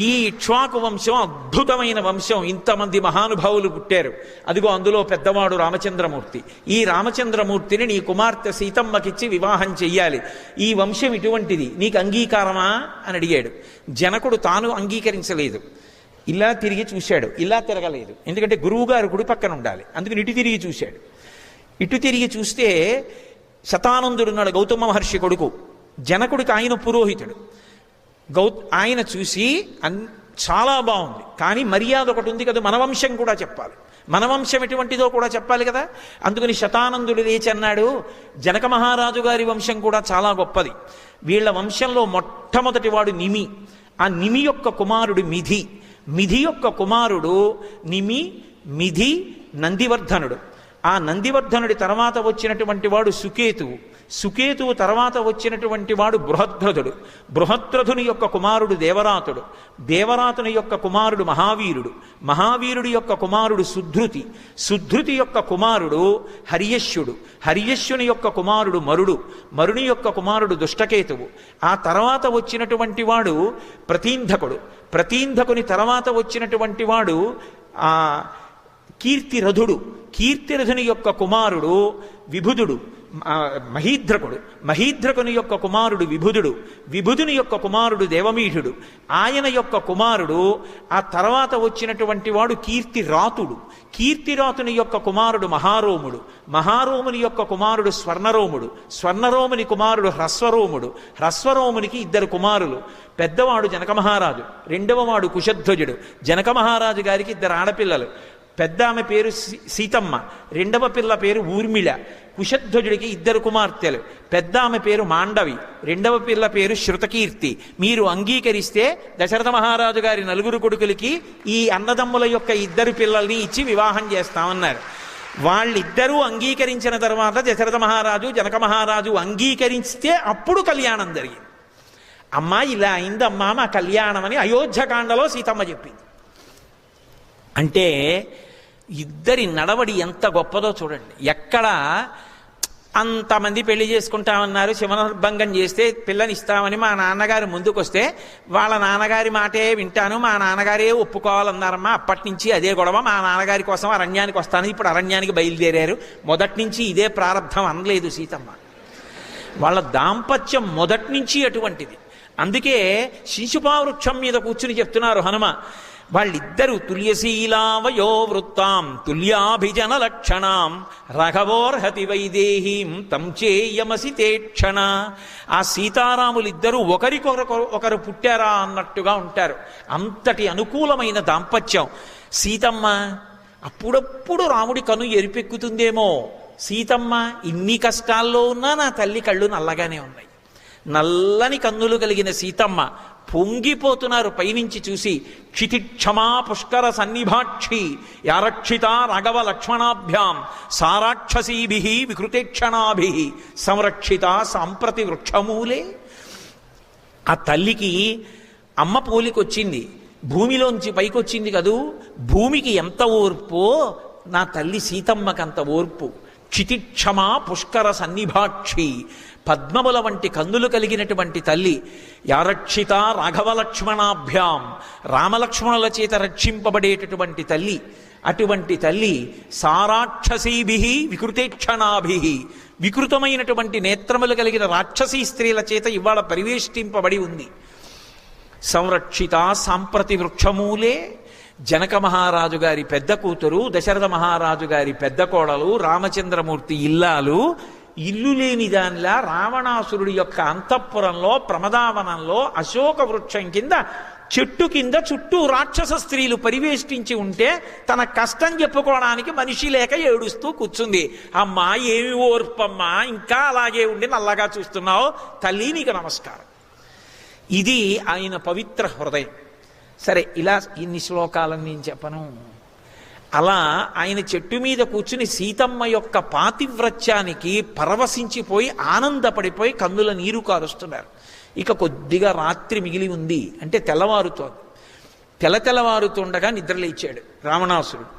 ఈ ఇక్ష్వాకు వంశం అద్భుతమైన వంశం. ఇంతమంది మహానుభావులు పుట్టారు. అదిగో అందులో పెద్దవాడు రామచంద్రమూర్తి. ఈ రామచంద్రమూర్తిని నీ కుమార్తె సీతమ్మకిచ్చి వివాహం చెయ్యాలి. ఈ వంశం ఇటువంటిది, నీకు అంగీకారమా అని అడిగాడు. జనకుడు తాను అంగీకరించలేదు. ఇలా తిరిగి చూశాడు, ఇలా తిరగలేదు. ఎందుకంటే గురువుగారు కుడి పక్కన ఉండాలి. అందుకని ఇటు తిరిగి చూశాడు. ఇటు తిరిగి చూస్తే శతానందుడున్నాడు, గౌతమ మహర్షి కొడుకు. జనకుడికి ఆయన పురోహితుడు. ఆయన చూసి చాలా బాగుంది, కానీ మర్యాద ఒకటి ఉంది కదా, మన వంశం కూడా చెప్పాలి, మన వంశం ఎటువంటిదో కూడా చెప్పాలి కదా. అందుకని శతానందుడు లేచి అన్నాడు, జనక మహారాజు గారి వంశం కూడా చాలా గొప్పది. వీళ్ళ వంశంలో మొట్టమొదటి వాడు నిమి. ఆ నిమి యొక్క కుమారుడు మిథి, మిథి యొక్క కుమారుడు నిమి, మిథి, నందివర్ధనుడు. ఆ నందివర్ధనుడి తర్వాత వచ్చినటువంటి వాడు సుకేతువు, సుకేతువు తర్వాత వచ్చినటువంటి వాడు బృహద్రథుడు, బృహద్రథుని యొక్క కుమారుడు దేవరాతుడు, దేవరాతుని యొక్క కుమారుడు మహావీరుడు, మహావీరుడి యొక్క కుమారుడు సుధృతి, సుధృతి యొక్క కుమారుడు హర్యశ్యుడు, హర్యశ్యుని యొక్క కుమారుడు మరుడు, మరుని యొక్క కుమారుడు దుష్టకేతువు. ఆ తర్వాత వచ్చినటువంటి వాడు ప్రతీంధకుడు, ప్రతీంధకుని తర్వాత వచ్చినటువంటి వాడు కీర్తిరథుడు, కీర్తిరథుని యొక్క కుమారుడు విభుదుడు, మహీద్రకుడు, మహీద్రకుని యొక్క కుమారుడు విభుదుడు, విభుదుని యొక్క కుమారుడు దేవమీఢుడు, ఆయన యొక్క కుమారుడు ఆ తర్వాత వచ్చినటువంటి వాడు కీర్తిరాతుడు, కీర్తిరాతుని యొక్క కుమారుడు మహారోముడు, మహారోముని యొక్క కుమారుడు స్వర్ణరోముడు, స్వర్ణరోముని కుమారుడు హ్రస్వరోముడు, హ్రస్వరోమునికి ఇద్దరు కుమారులు. పెద్దవాడు జనక మహారాజు, రెండవ వాడు కుశధ్వజుడు. జనక మహారాజు గారికి ఇద్దరు ఆడపిల్లలు. పెద్ద ఆమె పేరు సీతమ్మ, రెండవ పిల్ల పేరు ఊర్మిళ. కుశధ్వజుడికి ఇద్దరు కుమార్తెలు. పెద్ద ఆమె పేరు మాండవి, రెండవ పిల్ల పేరు శృతకీర్తి. మీరు అంగీకరిస్తే దశరథ మహారాజు గారి నలుగురు కొడుకులకి ఈ అన్నదమ్ముల యొక్క ఇద్దరు పిల్లల్ని ఇచ్చి వివాహం చేస్తామన్నారు. వాళ్ళిద్దరూ అంగీకరించిన తర్వాత దశరథ మహారాజు జనక మహారాజు అంగీకరిస్తే అప్పుడు కళ్యాణం జరిగింది. అమ్మా ఇలా అయిందమ్మా మా కళ్యాణం అని అయోధ్యకాండలో సీతమ్మ చెప్పింది. అంటే ఇద్దరి నడవడి ఎంత గొప్పదో చూడండి. ఎక్కడ అంతమంది పెళ్లి చేసుకుంటామన్నారు, శివనర్భంగం చేస్తే పిల్లనిస్తామని మా నాన్నగారు ముందుకొస్తే వాళ్ళ నాన్నగారి మాటే వింటాను, మా నాన్నగారే ఒప్పుకోవాలన్నారమ్మా. అప్పటి నుంచి అదే గొడవ. మా నాన్నగారి కోసం అరణ్యానికి వస్తాను, ఇప్పుడు అరణ్యానికి బయలుదేరారు. మొదటి నుంచి ఇదే ప్రారంధం అనలేదు సీతమ్మ. వాళ్ళ దాంపత్యం మొదటి నుంచి అటువంటిది. అందుకే శిశుపావృక్షం మీద కూర్చుని చెప్తున్నారు హనుమ, వాళ్ళిద్దరూ తుల్యశీలావయో వృత్తాం తుల్యాభిజన లక్షణాం రఘవోర్హతి వైదేహీం తం చేయమసి తేక్షణ. ఆ సీతారాములిద్దరూ ఒకరు పుట్టారా అన్నట్టుగా ఉంటారు. అంతటి అనుకూలమైన దాంపత్యం. సీతమ్మ అప్పుడప్పుడు రాముడి కను ఎరిపెక్కుతుందేమో. సీతమ్మ ఇన్ని కష్టాల్లో ఉన్నా నా తల్లి కళ్ళు నల్లగానే ఉన్నాయి. నల్లని కన్నులు కలిగిన సీతమ్మ పొంగిపోతున్నారు పైనుంచి చూసి. క్షితిక్షమా పుష్కర సన్నిభాక్షి యారక్షిత రాఘవ లక్ష్మణాభ్యాం సారాక్షసీభి వికృతేక్షణాభి సంరక్షిత సాంప్రతి వృక్షమూలే. ఆ తల్లికి అమ్మ పోలికొచ్చింది, భూమిలోంచి పైకొచ్చింది కదూ. భూమికి ఎంత ఓర్పో నా తల్లి సీతమ్మకంత ఓర్పు. క్షితిక్షమా పుష్కర సన్నిభాక్షి, పద్మముల వంటి కన్నులు కలిగినటువంటి తల్లి. యారక్షిత రాఘవ లక్ష్మణాభ్యాం, రామలక్ష్మణుల చేత రక్షింపబడేటటువంటి తల్లి. అటువంటి తల్లి సారాక్షసీభి వికృతేక్షణాభి, వికృతమైనటువంటి నేత్రములు కలిగిన రాక్షసీ స్త్రీల చేత ఇవాళ పరివేష్టింపబడి ఉంది. సంరక్షిత సాంప్రతి వృక్షమూలే. జనక మహారాజు గారి పెద్ద కూతురు, దశరథ మహారాజు గారి పెద్ద కోడలు, రామచంద్రమూర్తి ఇల్లాలు ఇల్లు లేని దానిలా రావణాసురుడి యొక్క అంతఃపురంలో ప్రమదావనంలో అశోక వృక్షం కింద చెట్టు కింద చుట్టూ రాక్షస స్త్రీలు పరివేష్టించి ఉంటే తన కష్టం చెప్పుకోవడానికి మనిషి లేక ఏడుస్తూ కూర్చుంది. అమ్మా ఏమి ఓర్పమ్మా, ఇంకా అలాగే ఉండి నల్లగా చూస్తున్నావు, తల్లి నీకు నమస్కారం. ఇది ఆయన పవిత్ర హృదయం. సరే, ఇలా ఇన్ని శ్లోకాలను నేను చెప్పను. అలా ఆయన చెట్టు మీద కూర్చుని సీతమ్మ యొక్క పాతివ్రత్యానికి పరవశించిపోయి ఆనందపడిపోయి కన్నుల నీరు కారుస్తున్నారు. ఇక కొద్దిగా రాత్రి మిగిలి ఉంది అంటే తెల్లవారుతోంది. తెల్లవారుతుండగా నిద్రలేచాడు రావణాసురుడు.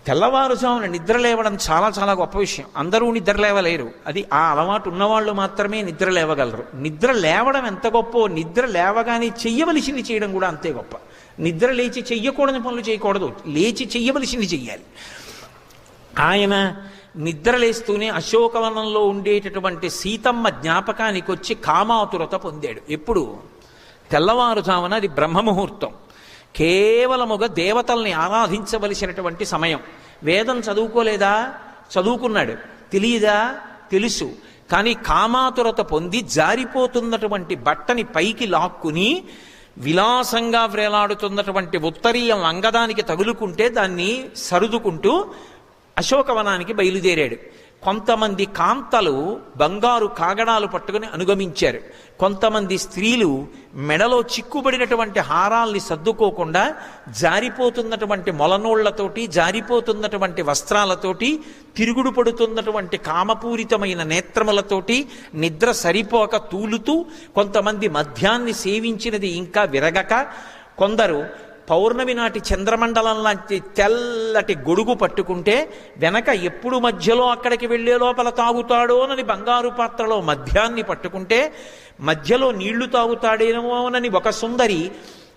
తెల్లవారుజామున నిద్ర లేవడం చాలా చాలా గొప్ప విషయం. అందరూ నిద్ర లేవలేరు. అది ఆ అలవాటు ఉన్నవాళ్ళు మాత్రమే నిద్ర లేవగలరు. నిద్ర లేవడం ఎంత గొప్పో, నిద్ర లేవగానే చెయ్యవలసింది చేయడం కూడా అంతే గొప్ప. నిద్ర లేచి చెయ్యకూడని పనులు చేయకూడదు, లేచి చెయ్యవలసింది చెయ్యాలి. ఆయన నిద్రలేస్తూనే అశోకవనంలో ఉండేటటువంటి సీతమ్మ జ్ఞాపకానికి వచ్చి కామాతురత పొందాడు. ఎప్పుడు? తెల్లవారుజామున. అది బ్రహ్మముహూర్తం. కేవలముగా దేవతల్ని ఆరాధించవలసినటువంటి సమయం. వేదం చదువుకోలేదా? చదువుకున్నాడు. తెలియదా? తెలుసు. కానీ కామాతురత పొంది జారిపోతున్నటువంటి బట్టని పైకి లాక్కుని విలాసంగా వ్రేలాడుతున్నటువంటి ఉత్తరీయం అంగదానికి తగులుకుంటే దాన్ని సరుదుకుంటూ అశోకవనానికి బయలుదేరాడు. కొంతమంది కాంతలు బంగారు కాగడాలు పట్టుకుని అనుగమించారు. కొంతమంది స్త్రీలు మెడలో చిక్కుబడినటువంటి హారాల్ని సర్దుకోకుండా జారిపోతున్నటువంటి మొలనోళ్లతోటి, జారిపోతున్నటువంటి వస్త్రాలతోటి, తిరుగుడు పడుతున్నటువంటి కామపూరితమైన నేత్రములతోటి నిద్ర సరిపోక తూలుతూ, కొంతమంది మద్యాన్ని సేవించినది ఇంకా విరగక, కొందరు పౌర్ణమి నాటి చంద్రమండలం లాంటి తెల్లటి గొడుగు పట్టుకుంటే వెనక ఎప్పుడు మధ్యలో అక్కడికి వెళ్లే లోపల తాగుతాడోనని బంగారు పాత్రలో మద్యాన్ని పట్టుకుంటే, మధ్యలో నీళ్లు తాగుతాడేమోనని ఒక సుందరి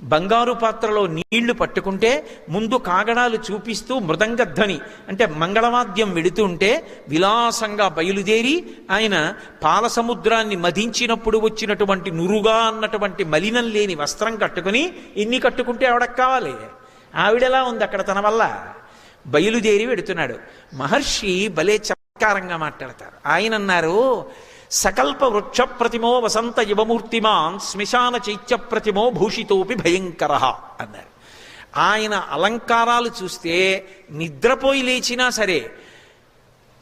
బంగారు పాత్రలో నీళ్లు పట్టుకుంటే, ముందు కాగడాలు చూపిస్తూ మృదంగధ్వని అంటే మంగళవాద్యం వెడుతుంటే విలాసంగా బయలుదేరి ఆయన పాలసముద్రాన్ని మదించినప్పుడు వచ్చినటువంటి నురుగా అన్నటువంటి మలినం లేని వస్త్రం కట్టుకుని, ఇన్ని కట్టుకుంటే ఆవిడకు కావాలి, ఆవిడెలా ఉంది అక్కడ తన వల్ల, బయలుదేరి వెడుతున్నాడు. మహర్షి భలే చమత్కారంగా మాట్లాడతారు. ఆయన అన్నారు, సకల్ప వృక్ష ప్రతిమో వసంత యువమూర్తిమాన్ శ్మశాన చైత్య ప్రతిమో భూషితోపి భయంకర అన్నారు. ఆయన అలంకారాలు చూస్తే నిద్రపోయి లేచినా సరే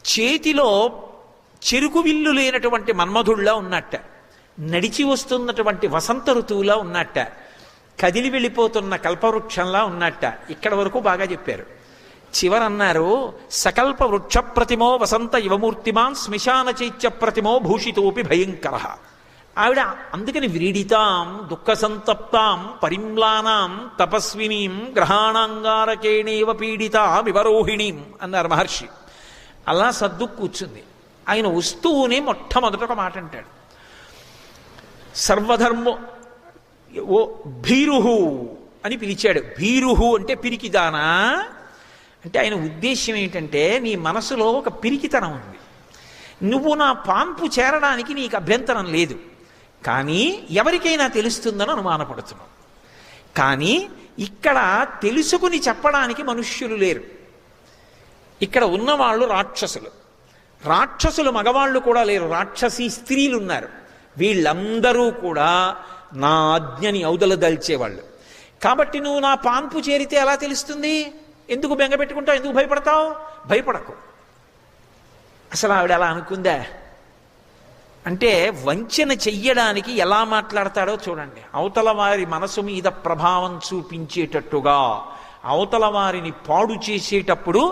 చేతిలో చెరుకు విల్లు లేనటువంటి మన్మధుళ్లా ఉన్నట్ట, నడిచి వస్తున్నటువంటి వసంత ఋతువులా ఉన్నట్ట, కదిలి వెళ్ళిపోతున్న కల్పవృక్షంలా ఉన్నట్ట. ఇక్కడ వరకు బాగా చెప్పారు. చివరన్నారు, సకల్ప వృక్ష ప్రతిమో వసంత యువమూర్తిమాన్ శ్మశాన చైత్య ప్రతిమో భూషితోపి భయంకర. ఆవిడ అందుకని వ్రీడితాం దుఃఖ సంతప్తాం పరిమ్లానాం తపస్వినీం గ్రహాణాంగారకేణేవ పీడితా వివరోహిణీం అన్నారు మహర్షి. అలా సర్దు కూర్చుంది. ఆయన వస్తూనే మొట్టమొదట ఒక మాట అంటాడు, సర్వధర్మో ఓ భీరుహు అని పిలిచాడు. భీరుహు అంటే పిరికిదానా అంటే ఆయన ఉద్దేశ్యం ఏంటంటే, నీ మనసులో ఒక పిరికితనం ఉంది, నువ్వు నా పాంపు చేరడానికి నీకు అభ్యంతరం లేదు, కానీ ఎవరికైనా తెలుస్తుందని అనుమానపడుతున్నావు. కానీ ఇక్కడ తెలుసుకుని చెప్పడానికి మనుష్యులు లేరు. ఇక్కడ ఉన్నవాళ్ళు రాక్షసులు. రాక్షసులు మగవాళ్ళు కూడా లేరు, రాక్షసీ స్త్రీలు ఉన్నారు. వీళ్ళందరూ కూడా నా ఆజ్ఞని ఔదలదల్చేవాళ్ళు. కాబట్టి నువ్వు నా పాంపు చేరితే ఎలా తెలుస్తుంది? ఎందుకు బెంగ పెట్టుకుంటావు? ఎందుకు భయపడతావు? భయపడకు. అసలు ఆవిడ అలా అనుకుందా అంటే వంచన చెయ్యడానికి ఎలా మాట్లాడతాడో చూడండి. అవతల వారి మనసు మీద ప్రభావం చూపించేటట్టుగా, అవతల వారిని పాడు చేసేటప్పుడు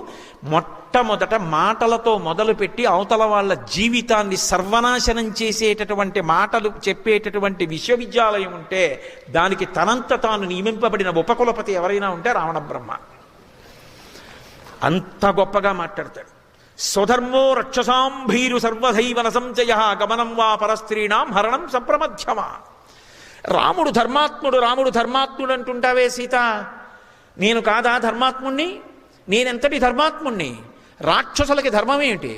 మొట్టమొదట మాటలతో మొదలుపెట్టి అవతల వాళ్ళ జీవితాన్ని సర్వనాశనం చేసేటటువంటి మాటలు చెప్పేటటువంటి విశ్వవిద్యాలయం ఉంటే దానికి తనంత తాను నియమింపబడిన ఉపకులపతి ఎవరైనా ఉంటే రావణ బ్రహ్మ. అంత గొప్పగా మాట్లాడతాడు. స్వధర్మో రక్షసాం భీరు సర్వధైవన సంచయ గమనం వా పరస్త్రీణాం హరణం సంప్రమధ్యమా. రాముడు ధర్మాత్ముడు అంటుంటావే సీత, నేను కాదా ధర్మాత్ముణ్ణి? నేనెంతటి ధర్మాత్ముణ్ణి? రాక్షసులకి ధర్మం ఏమిటి?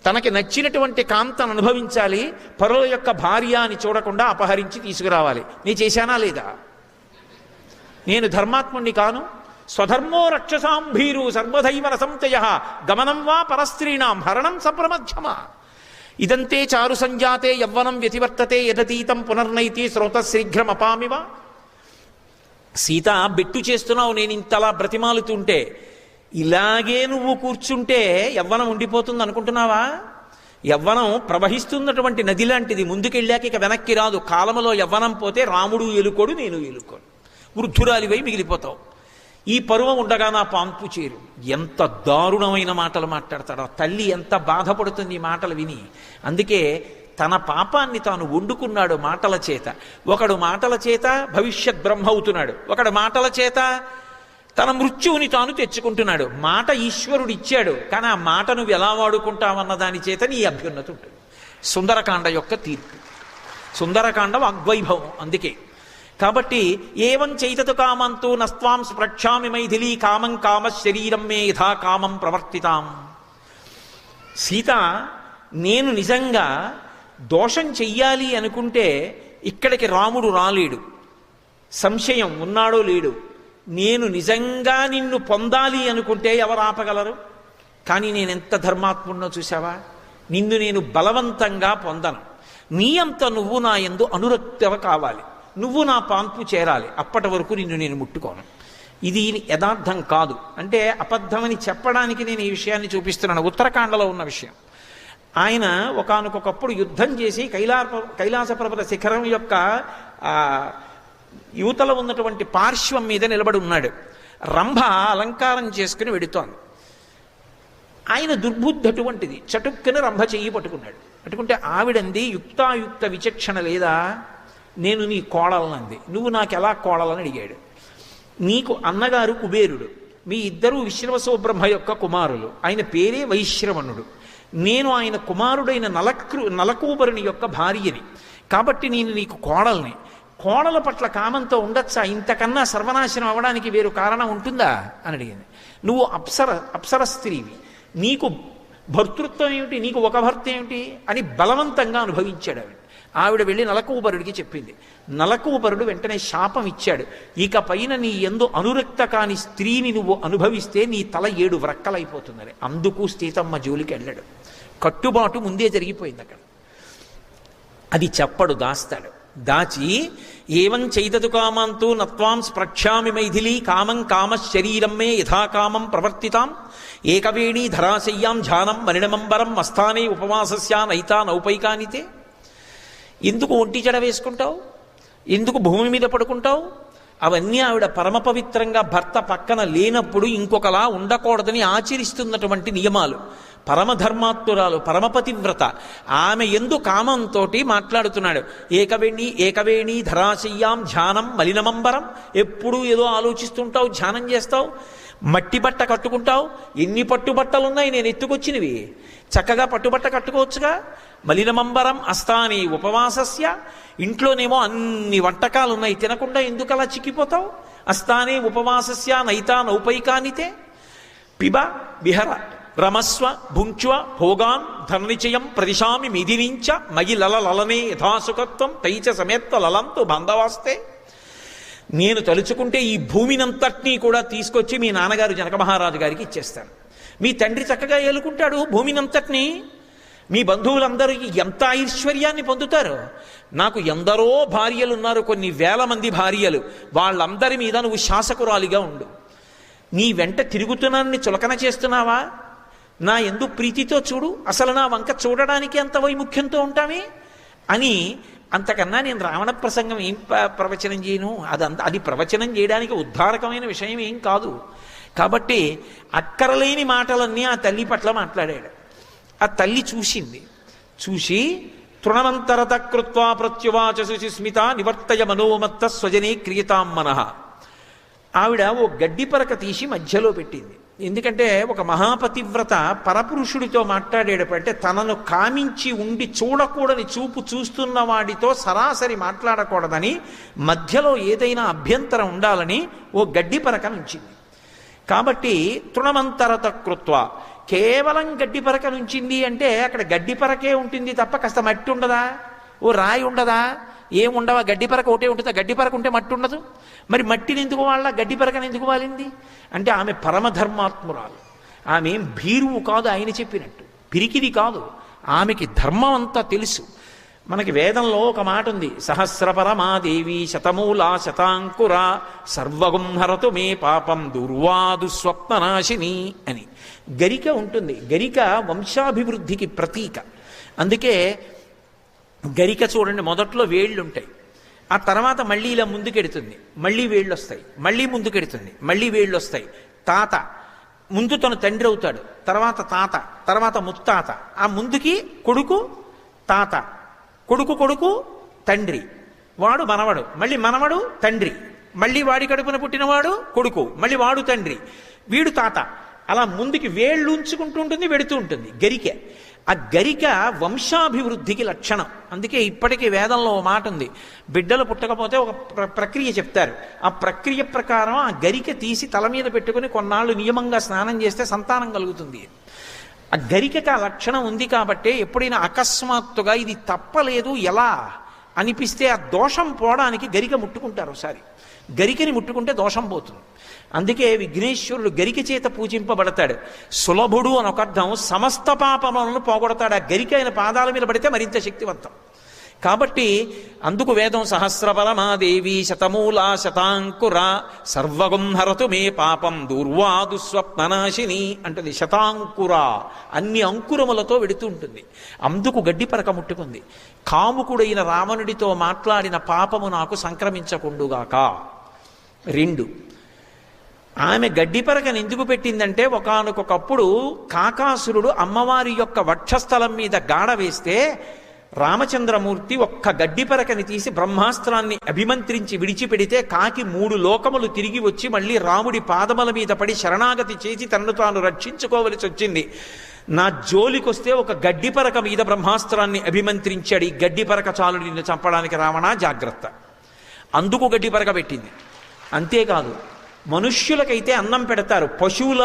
తనకి నచ్చినటువంటి కాంతను అనుభవించాలి, పరుల యొక్క భార్య అని చూడకుండా అపహరించి తీసుకురావాలి. నేను చేశానా లేదా? నేను ధర్మాత్ముణ్ణి కాను? స్వధర్మో రక్షసాం భీరు సర్వధైవ రసంతయ గమనం వా పరస్త్రీణాం హరణం సప్రమధ్యమ. ఇదంతే చారు సంజాతే యవ్వనం వ్యతివర్తతే యదతీతం పునర్నైతి శ్రోత శీఘ్రమపామివ. సీత, బెట్టు చేస్తున్నావు నేను ఇంతలా బ్రతిమాలుతుంటే, ఇలాగే నువ్వు కూర్చుంటే యవ్వనం ఉండిపోతుంది అనుకుంటున్నావా? యవ్వనం ప్రవహిస్తున్నటువంటి నది లాంటిది, ముందుకెళ్ళాక ఇక వెనక్కి రాదు. కాలములో యవ్వనం పోతే రాముడు ఎలుకోడు, నేను ఎలుకోడు, వృద్ధురాలివై మిగిలిపోతావు. ఈ పరువం ఉండగా నా పాంపు చేరు. ఎంత దారుణమైన మాటలు మాట్లాడతాడో. తల్లి ఎంత బాధపడుతుంది ఈ మాటలు విని. అందుకే తన పాపాన్ని తాను వండుకున్నాడు మాటల చేత. ఒకడు మాటల చేత భవిష్యత్ బ్రహ్మ అవుతున్నాడు, ఒకడు మాటల చేత తన మృత్యువుని తాను తెచ్చుకుంటున్నాడు. మాట ఈశ్వరుడు ఇచ్చాడు, కానీ ఆ మాట నువ్వు ఎలా వాడుకుంటావన్న దాని చేత నీ అభ్యున్నతి ఉంటుంది. సుందరకాండ యొక్క తీర్పు. సుందరకాండ వాగ్వైభవం. అందుకే కాబట్టి ఏవం చైతతు కామంతు నస్త్వాం స్పృక్షామి మైథిలీ కామం కామ శరీరం మే యథా కామం ప్రవర్తితాం. సీత, నేను నిజంగా దోషం చెయ్యాలి అనుకుంటే ఇక్కడికి రాముడు రాలేడు. సంశయం ఉన్నాడో లేడు. నేను నిజంగా నిన్ను పొందాలి అనుకుంటే ఎవరు ఆపగలరు? కానీ నేనెంత ధర్మాత్ముడినో చూసావా? నిన్ను నేను బలవంతంగా పొందను. నీ అంత నువ్వు నా యందు అనురక్తవ కావాలి, నువ్వు నా పాంపు చేరాలి. అప్పటి వరకు నిన్ను నేను ముట్టుకోను. ఇది యథార్థం కాదు అంటే అబద్ధమని చెప్పడానికి నేను ఈ విషయాన్ని చూపిస్తున్నాను. ఉత్తరాఖండలో ఉన్న విషయం. ఆయన ఒకానొకప్పుడు యుద్ధం చేసి కైలాస పర్వత శిఖరం యొక్క యువతలో ఉన్నటువంటి పార్శ్వం మీద నిలబడి ఉన్నాడు. రంభ అలంకారం చేసుకుని వెడుతోంది. ఆయన దుర్బుద్ధి అటువంటిది. చటుక్కున రంభ చెయ్యి పట్టుకున్నాడు. పట్టుకుంటే ఆవిడంది, యుక్తాయుక్త విచక్షణ లేదా? నేను నీ కోడలనంది. నువ్వు నాకు ఎలా కోడలని అడిగాడు. నీకు అన్నగారు కుబేరుడు, మీ ఇద్దరూ విశ్రవసోబ్రహ్మ యొక్క కుమారులు. ఆయన పేరే వైశ్రవణుడు. నేను ఆయన కుమారుడైన నలకూబరుని యొక్క భార్యని. కాబట్టి నేను నీకు కోడల్ని. కోడల పట్ల కామంతో ఉండొచ్చా? ఇంతకన్నా సర్వనాశనం అవ్వడానికి వేరు కారణం ఉంటుందా అని అడిగింది. నువ్వు అప్సర స్త్రీవి, నీకు భర్తృత్వం ఏమిటి, నీకు ఒక భర్త ఏమిటి అని బలవంతంగా అనుభవించాడు ఆవిడ. ఆవిడ వెళ్ళి నలకూబరుడికి చెప్పింది. నలకూబరుడు వెంటనే శాపం ఇచ్చాడు. ఇక పైన నీ యందు అనురక్త కాని స్త్రీని నువ్వు అనుభవిస్తే నీ తల 7 వ్రక్కలైపోతుందని. అందుకు సీతమ్మ జోలికి వెళ్ళాడు. కట్టుబాటు ముందే జరిగిపోయింది అక్కడ. అది చెప్పడు, దాస్తాడు. దాచి ఏవం చైతతు కామంతు నత్వాం స్పృక్షామి మైథిలీ కామం కామ శరీరం మే యథాకామం ప్రవర్తితాం ఏకవేణీ ధరాశయ్యాం ధ్యానం మరిణమంబరం మస్థానే ఉపవాసస్యా నైతా నౌపైకానితే. ఎందుకు ఒంటి జడ వేసుకుంటావు? ఎందుకు భూమి మీద పడుకుంటావు? అవన్నీ ఆవిడ పరమ పవిత్రంగా భర్త పక్కన లేనప్పుడు ఇంకొకలా ఉండకూడదని ఆచరిస్తున్నటువంటి నియమాలు. పరమధర్మాత్మురాలు, పరమపతివ్రత. ఆమె ఎందు కామంతో మాట్లాడుతున్నాడు. ఏకవేణి ధరాశయ్యాం ధ్యానం మలినమంబరం. ఎప్పుడూ ఏదో ఆలోచిస్తుంటావు, ధ్యానం చేస్తావు, మట్టి బట్ట కట్టుకుంటావు. ఎన్ని పట్టుబట్టలున్నాయి నేను ఎత్తుకొచ్చినవి. చక్కగా పట్టుబట్ట కట్టుకోవచ్చుగా. మలినమంబరం అస్తాని ఉపవాసస్య. ఇంట్లోనేమో అన్ని వంటకాలు ఉన్నాయి, తినకుండా ఎందుకు అలా చిక్కిపోతావు? అస్తానే ఉపవాసస్య నైతా నౌపైకానితే. పిబ విహర రమస్వ భుంక్ష్వ భోగాన్ ధననిచయం ప్రదిశామి మిదినించ మయి లలనే యథాసుఖత్వం తైచ సమేత్త లలంతు బంధవాస్తే. నేను తలుచుకుంటే ఈ భూమినంతటినీ కూడా తీసుకొచ్చి మీ నాన్నగారు జనక మహారాజు గారికి ఇచ్చేస్తాను. మీ తండ్రి చక్కగా ఏలుకుంటాడు భూమినంతటినీ. మీ బంధువులందరూ ఎంత ఐశ్వర్యాన్ని పొందుతారు. నాకు ఎందరో భార్యలు ఉన్నారు, కొన్ని వేల మంది భార్యలు. వాళ్ళందరి మీద నువ్వు శాసకురాలిగా ఉండు. నీ వెంట తిరుగుతున్నాన్ని చులకన చేస్తున్నావా? నా ఎందు ప్రీతితో చూడు. అసలు నా వంక చూడడానికి అంత వైముఖ్యంతో ఉంటామే అని. అంతకన్నా నేను రావణ ప్రసంగం ఏం ప్రవచనం చేయను. అది ప్రవచనం చేయడానికి ఉద్ధారకమైన విషయం ఏం కాదు. కాబట్టి అక్కరలేని మాటలన్నీ ఆ తల్లి పట్ల మాట్లాడాడు. ఆ తల్లి చూసింది. చూసి తృణమంతరత కృత్వా ప్రత్యువాచ శుచిస్మిత నివర్తయ మనోమత్త స్వజనే క్రియతాం మనః. ఆవిడ ఓ గడ్డి పరక తీసి మధ్యలో పెట్టింది. ఎందుకంటే ఒక మహాపతివ్రత పరపురుషుడితో మాట్లాడేటప్పుడు తనను కామించి ఉండి చూడకూడని చూపు చూస్తున్న వాడితో సరాసరి మాట్లాడకూడదని మధ్యలో ఏదైనా అభ్యంతరం ఉండాలని ఓ గడ్డి పరక నుంచింది. కాబట్టి తృణమంతరత కృత్వ, కేవలం గడ్డి పరక నుంచింది అంటే అక్కడ గడ్డి పరకే ఉంటుంది తప్ప కాస్త మట్టి ఉండదా, ఓ రాయి ఉండదా, ఏముండవా? గడ్డి పరక ఒకటే ఉంటుందా? గడ్డి పరక ఉంటే మట్టి ఉండదు. మరి మట్టిని ఎందుకు వాళ్ళ, గడ్డి పరకని ఎందుకు వాలింది అంటే ఆమె పరమధర్మాత్మురాలు. ఆమె ఏం భీరువు కాదు, ఆయన చెప్పినట్టు పిరికిది కాదు. ఆమెకి ధర్మం అంతా తెలుసు. మనకి వేదంలో ఒక మాట ఉంది, సహస్రపరమాదేవి శతమూలా శతాంకుర సర్వగుంహరతు మే పాపం దుర్వాదు స్వప్ననాశిని అని. గరిక ఉంటుంది. గరిక వంశాభివృద్ధికి ప్రతీక. అందుకే గరిక చూడండి, మొదట్లో వేళ్ళు ఉంటాయి, ఆ తర్వాత మళ్ళీ ఇలా ముందుకెడుతుంది, మళ్ళీ వేళ్ళు వస్తాయి, మళ్ళీ ముందుకెడుతుంది, మళ్ళీ వేళ్ళు వస్తాయి. తాత ముందు తను తండ్రి అవుతాడు, తర్వాత తాత, తర్వాత ముత్తాత, ఆ ముందుకి కొడుకు తాత, కొడుకు కొడుకు తండ్రి, వాడు మనవడు, మళ్ళీ మనవడు తండ్రి, మళ్ళీ వాడి కడుపున పుట్టినవాడు కొడుకు, మళ్ళీ వాడు తండ్రి, వీడు తాత. అలా ముందుకి వేళ్ళు ఉంచుకుంటూ ఉంటుంది, వెడుతూ ఉంటుంది గరిక. ఆ గరిక వంశాభివృద్ధికి లక్షణం. అందుకే ఇప్పటికీ వేదంలో ఓ మాట ఉంది, బిడ్డలు పుట్టకపోతే ఒక ప్రక్రియ చెప్తారు. ఆ ప్రక్రియ ప్రకారం ఆ గరిక తీసి తల మీద పెట్టుకుని కొన్నాళ్ళు నియమంగా స్నానం చేస్తే సంతానం కలుగుతుంది. ఆ గరికకి ఆ లక్షణం ఉంది కాబట్టి ఎప్పుడైనా అకస్మాత్తుగా ఇది తప్పలేదు ఎలా అనిపిస్తే ఆ దోషం పోవడానికి గరిక ముట్టుకుంటారు. ఒకసారి గరికని ముట్టుకుంటే దోషం పోతుంది. అందుకే విఘ్నేశ్వరుడు గరిక చేత పూజింపబడతాడు. సులభుడు అని ఒక అర్థం, సమస్త పాపములను పోగొడతాడు. ఆ గరిక ఆయన పాదాల మీద పడితే మరింత శక్తివంతం. కాబట్టి అందుకు వేదం సహస్రపరమాదేవి శతమూలా శతాంకుర సర్వగుంహరతు మే పాపం దూర్వాదు స్వప్ననాశిని అంటుంది. శతాంకుర అన్ని అంకురములతో వెడుతూ ఉంటుంది. అందుకు గడ్డి పరక ముట్టుకుంది. కాముకుడైన రావణుడితో మాట్లాడిన పాపము నాకు సంక్రమించకుండుగాక. 2, ఆమె గడ్డి పరకను ఎందుకు పెట్టిందంటే ఒకానొకప్పుడు కాకాసురుడు అమ్మవారి యొక్క వక్షస్థలం మీద గాఢ వేస్తే రామచంద్రమూర్తి ఒక్క గడ్డి పరకని తీసి బ్రహ్మాస్త్రాన్ని అభిమంత్రించి విడిచిపెడితే కాకి 3 లోకములు తిరిగి వచ్చి మళ్ళీ రాముడి పాదముల మీద పడి శరణాగతి చేసి తనను తాను రక్షించుకోవలసి వచ్చింది. నా జోలికొస్తే ఒక గడ్డి పరక మీద బ్రహ్మాస్త్రాన్ని అభిమంత్రించాడు. ఈ గడ్డి పరక చాలు నిన్ను చంపడానికి రావణ, జాగ్రత్త. అందుకు గడ్డి పరక పెట్టింది. అంతేకాదు, మనుష్యులకైతే అన్నం పెడతారు, పశువుల